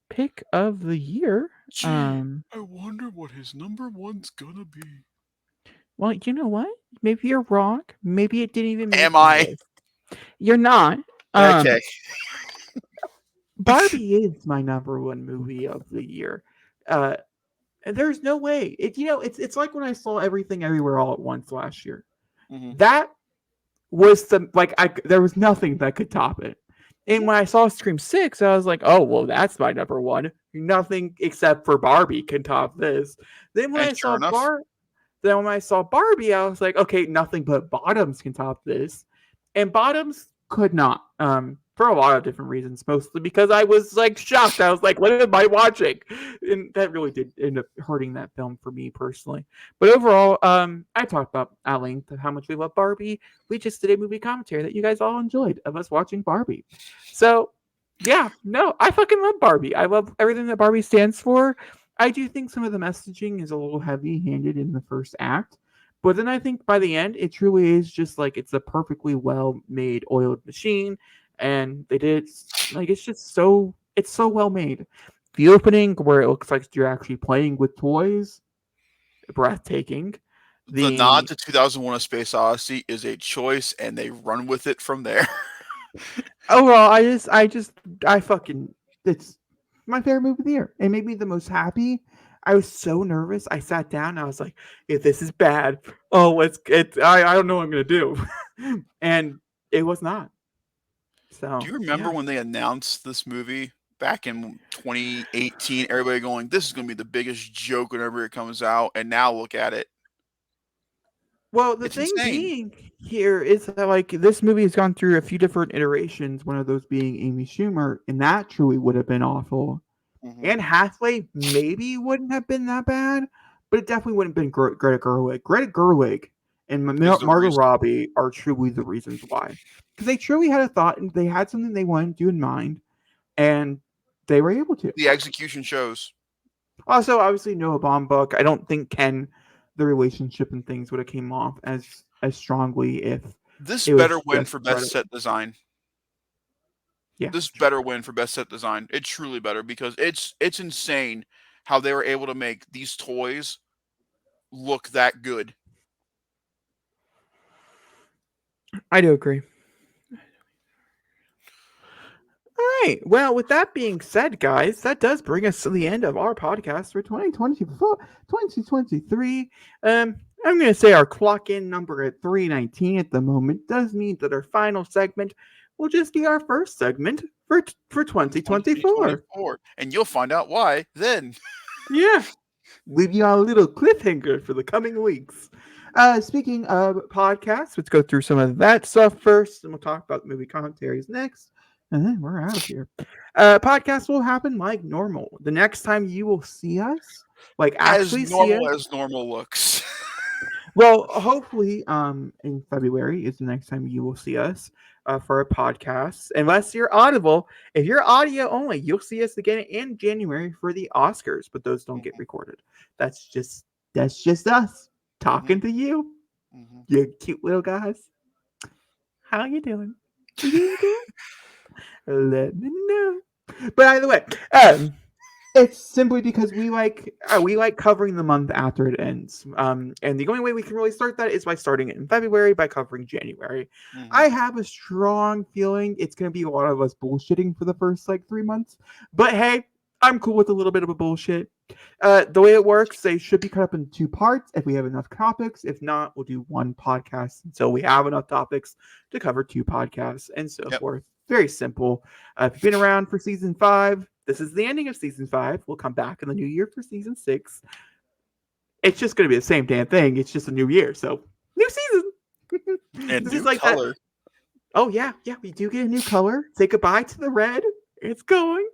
B: pick of the year.
A: Gee, I wonder what his number one's gonna be.
B: Well, you know what? Maybe you're wrong. Maybe it didn't even
A: Am
B: make the
A: I?
B: list. You're not.
A: Okay.
B: Barbie is my number one movie of the year. Uh, there's no way. It's like when I saw Everything Everywhere All at Once last year.
A: Hmm.
B: That was there was nothing that could top it. And when I saw Scream 6, I was like, oh, well, that's my number one. Nothing except for Barbie can top this. Then when
A: And
B: I
A: sure
B: saw
A: enough,
B: then when I saw Barbie, I was like, okay, nothing but Bottoms can top this. And Bottoms could not. For a lot of different reasons, mostly because I was like shocked. I was like, what am I watching? And that really did end up hurting that film for me personally. But overall, I talked about at length how much we love Barbie. We just did a movie commentary that you guys all enjoyed of us watching Barbie. So yeah, no, I fucking love Barbie. I love everything that Barbie stands for. I do think some of the messaging is a little heavy handed in the first act. But then I think by the end, it truly is just like it's a perfectly well made oiled machine. And they did like it's so well made. The opening where it looks like you're actually playing with toys, breathtaking.
A: the nod
B: The
A: to 2001: A Space Odyssey is a choice, and they run with it from there.
B: overall, I fucking it's my favorite movie of the year. It made me the most happy. I was so nervous. I sat down. I was like, "If this is bad, oh, I don't know what I'm gonna do," and it was not.
A: Do
B: So
A: you remember
B: yeah,
A: when they announced this movie back in 2018? Everybody going, "This is going to be the biggest joke whenever it comes out," and now look at it.
B: Well, the
A: It's
B: thing
A: insane.
B: being here is that like this movie has gone through a few different iterations. One of those being Amy Schumer, and that truly would have been awful.
A: Hmm.
B: Anne Hathaway maybe wouldn't have been that bad, but it definitely wouldn't have been Greta Gerwig. Greta Gerwig and
A: Is the
B: Margot
A: reason.
B: Robbie are truly the reasons why, because they truly had a thought and they had something they wanted to do in mind, and they were able to.
A: The execution shows.
B: Also, obviously, Noah Baumbach. I don't think the relationship and things would have came off as strongly if
A: This
B: it
A: better
B: was
A: win
B: just
A: for best
B: Greta.
A: set design.
B: Yeah,
A: This
B: true.
A: better win for best set design. It truly better because it's insane how they were able to make these toys look that good.
B: I do agree. All right. Well, with that being said, guys, that does bring us to the end of our podcast for 2024, 2023. I'm going to say our clock in number at 319 at the moment does mean that our final segment will just be our first segment for 2024.
A: 2024. And you'll find out why then.
B: Yeah. Leave you on a little cliffhanger for the coming weeks. Speaking of podcasts, let's go through some of that stuff first, and we'll talk about movie commentaries next, and then we're out of here. Podcasts will happen like normal. The next time you will see us, like actually see us,
A: As normal looks.
B: well, hopefully, in February is the next time you will see us for a podcast. Unless you're audible, if you're audio only, you'll see us again in January for the Oscars, but those don't get
A: Hmm.
B: recorded. That's just us
A: Hmm.
B: talking to you,
A: Hmm.
B: you cute little guys. How you doing? You doing good? Let me know. But either way, it's simply because we like covering the month after it ends. And the only way we can really start that is by starting it in February by covering January. I
A: Hmm.
B: have a strong feeling it's gonna be a lot of us bullshitting for the first like 3 months. But hey, I'm cool with a little bit of a bullshit. The way it works, they should be cut up in 2 parts if we have enough topics. If not, we'll do one podcast until we have enough topics to cover 2 podcasts and so
A: Yep.
B: forth. Very simple. If you've been around for season 5, this is the ending of season 5. We'll come back in the new year for season 6. It's just going to be the same damn thing. It's just a new year. So, new season.
A: And
B: This is
A: new
B: like that.
A: color.
B: Oh, yeah. Yeah, we do get a new color. Say goodbye to the red. It's going.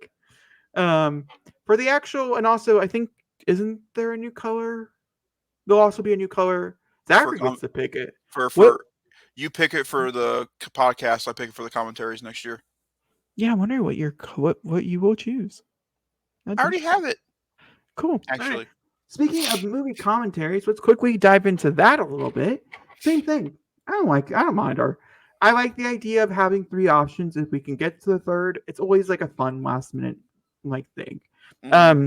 B: Um, for the actual, and also, I think, isn't there a new color? There'll also be a new color.
A: For
B: Zachary gets to pick it. What?
A: for you pick it for the podcast. I pick it for the commentaries next year.
B: Yeah, I wonder what you will choose.
A: I
B: That's
A: already
B: interesting.
A: have it
B: Cool. All right.
A: actually.
B: Speaking of movie commentaries, let's quickly dive into that a little bit. Same thing. I don't mind our. I like the idea of having 3 options. If we can get to the third, it's always like a fun last minute like thing.
A: Hmm.
B: Um,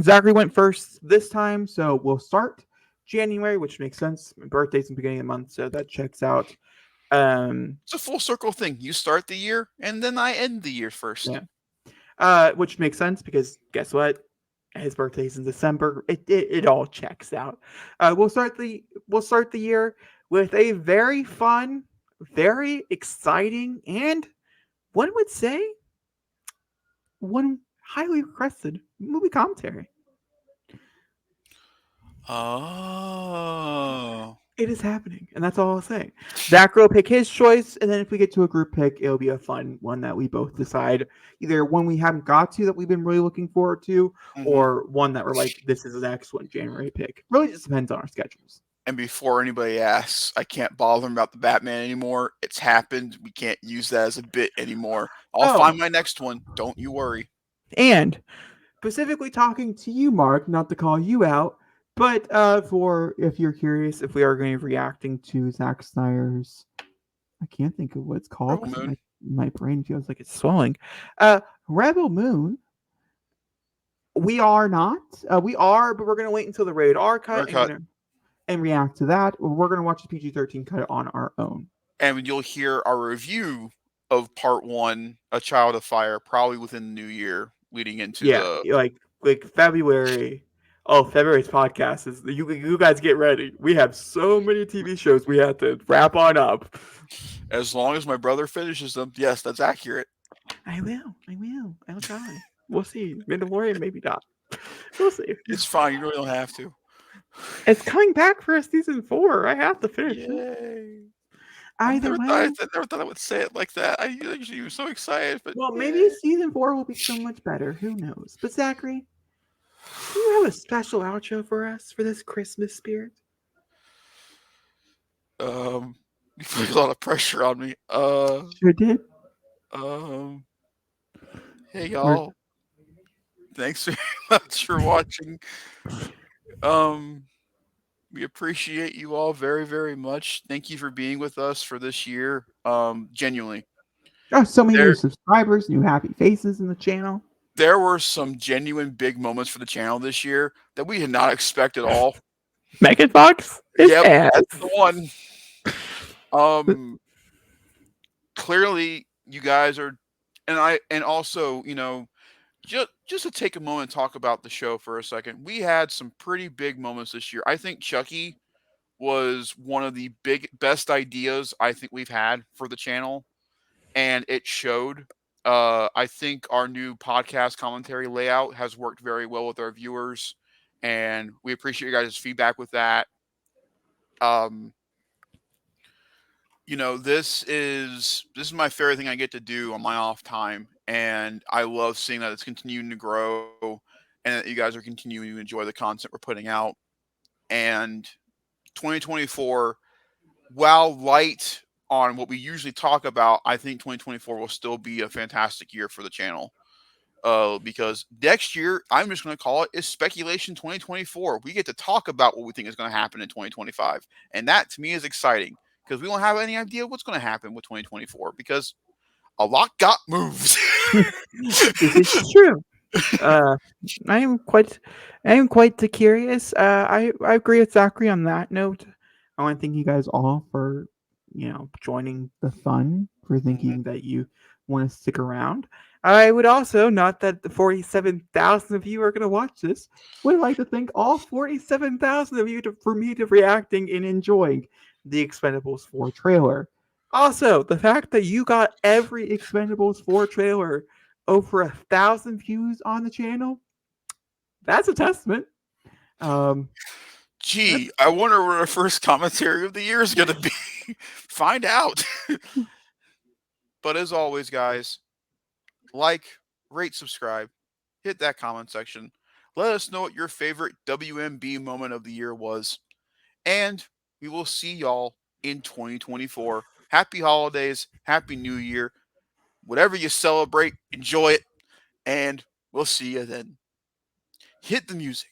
B: Zachary went first this time, so we'll start January, which makes sense. My birthday's in the beginning of the month, so that checks out. Um,
A: It's a full circle thing. You start the year, and then I end the year first.
B: yeah. Which makes sense because guess what? His birthday's in December. It all checks out. We'll start the year with a very fun, very exciting, and one would say one highly requested movie commentary.
A: Oh.
B: It is happening, and that's all I'll say. Zach will pick his choice, and then if we get to a group pick, it'll be a fun one that we both decide. Either one we haven't got to that we've been really looking forward to,
A: Hmm.
B: or one that we're like, this is the next one, January pick. Really just depends on our schedules.
A: And before anybody asks, I can't bother them about the Batman anymore. It's happened. We can't use that as a bit anymore. I'll
B: Oh,
A: find my next one. Don't you worry.
B: and specifically talking to you, Mark, not to call you out, but for if you're curious, if we are going to be reacting to Zack Snyder's, I can't think of what it's called
A: Rebel
B: because
A: Moon.
B: my brain feels like it's swelling. Rebel Moon. We are not. We are, but we're gonna wait until the rated R cut and
A: Haircut.
B: gonna and react to that. Or we're gonna watch the PG-13 cut on our own.
A: And you'll hear our review of part one, A Child of Fire, probably within the new year, leading into
B: Yeah,
A: the.
B: like February. Oh, February's podcast is you guys get ready. We have so many TV shows we have to wrap on up.
A: As long as my brother finishes them, yes, that's accurate.
B: I will. I will. I'll try. We'll see. Mandalorian, maybe not. We'll see.
A: It's fine. You really don't have to.
B: It's coming back for a season 4. I have to finish it.
A: Yay!
B: Either way,
A: I never thought I would say it like that. I usually was so excited, but
B: well, maybe
A: yeah.
B: season 4 will be so much better. Who knows? But Zachary, do you have a special outro for us for this Christmas spirit?
A: You put a lot of pressure on me.
B: Sure did.
A: Um, hey
B: We're
A: y'all, thanks very much for watching. Um, we appreciate you all very, very much. Thank you for being with us for this year. Genuinely,
B: oh, so many new
A: there
B: subscribers, new happy faces in the channel.
A: there were some genuine big moments for the channel this year that we did not expect at all.
B: Megan Fox is
A: Yep,
B: ass.
A: that's the one. Um, Clearly, you guys are, and also, just to take a moment and talk about the show for a second. We had some pretty big moments this year. I think Chucky was one of the best ideas I think we've had for the channel, and it showed. I think our new podcast commentary layout has worked very well with our viewers, and we appreciate your guys' feedback with that. Um, this is my favorite thing I get to do on my off time, and I love seeing that it's continuing to grow, and that you guys are continuing to enjoy the content we're putting out. And 2024, while light on what we usually talk about, I think 2024 will still be a fantastic year for the channel. Because next year, I'm just going to call it is speculation 2024. We get to talk about what we think is going to happen in 2025, and that to me is exciting because we don't have any idea what's going to happen with 2024 because a lot got moved.
B: This is true. Uh, I am quite, I am quite curious. I agree with Zachary on that note. I want to thank you guys all for, joining the fun, for
A: Mhm.
B: thinking that you want to stick around. I would also, not that the 47,000 of you are going to watch this, would like to thank all 47,000 of you for me to reacting and enjoying the Expendables 4 trailer. Also, the fact that you got every Expendables 4 trailer over 1,000 views on the channel, that's a testament. Um,
A: Gee,
B: that's
A: I wonder where our first commentary of the year is going to be. Find out. But as always, guys, like, rate, subscribe, hit that comment section. Let us know what your favorite WMB moment of the year was. And we will see y'all in 2024. Happy holidays, happy new year. Whatever you celebrate, enjoy it. And we'll see you then. Hit the music.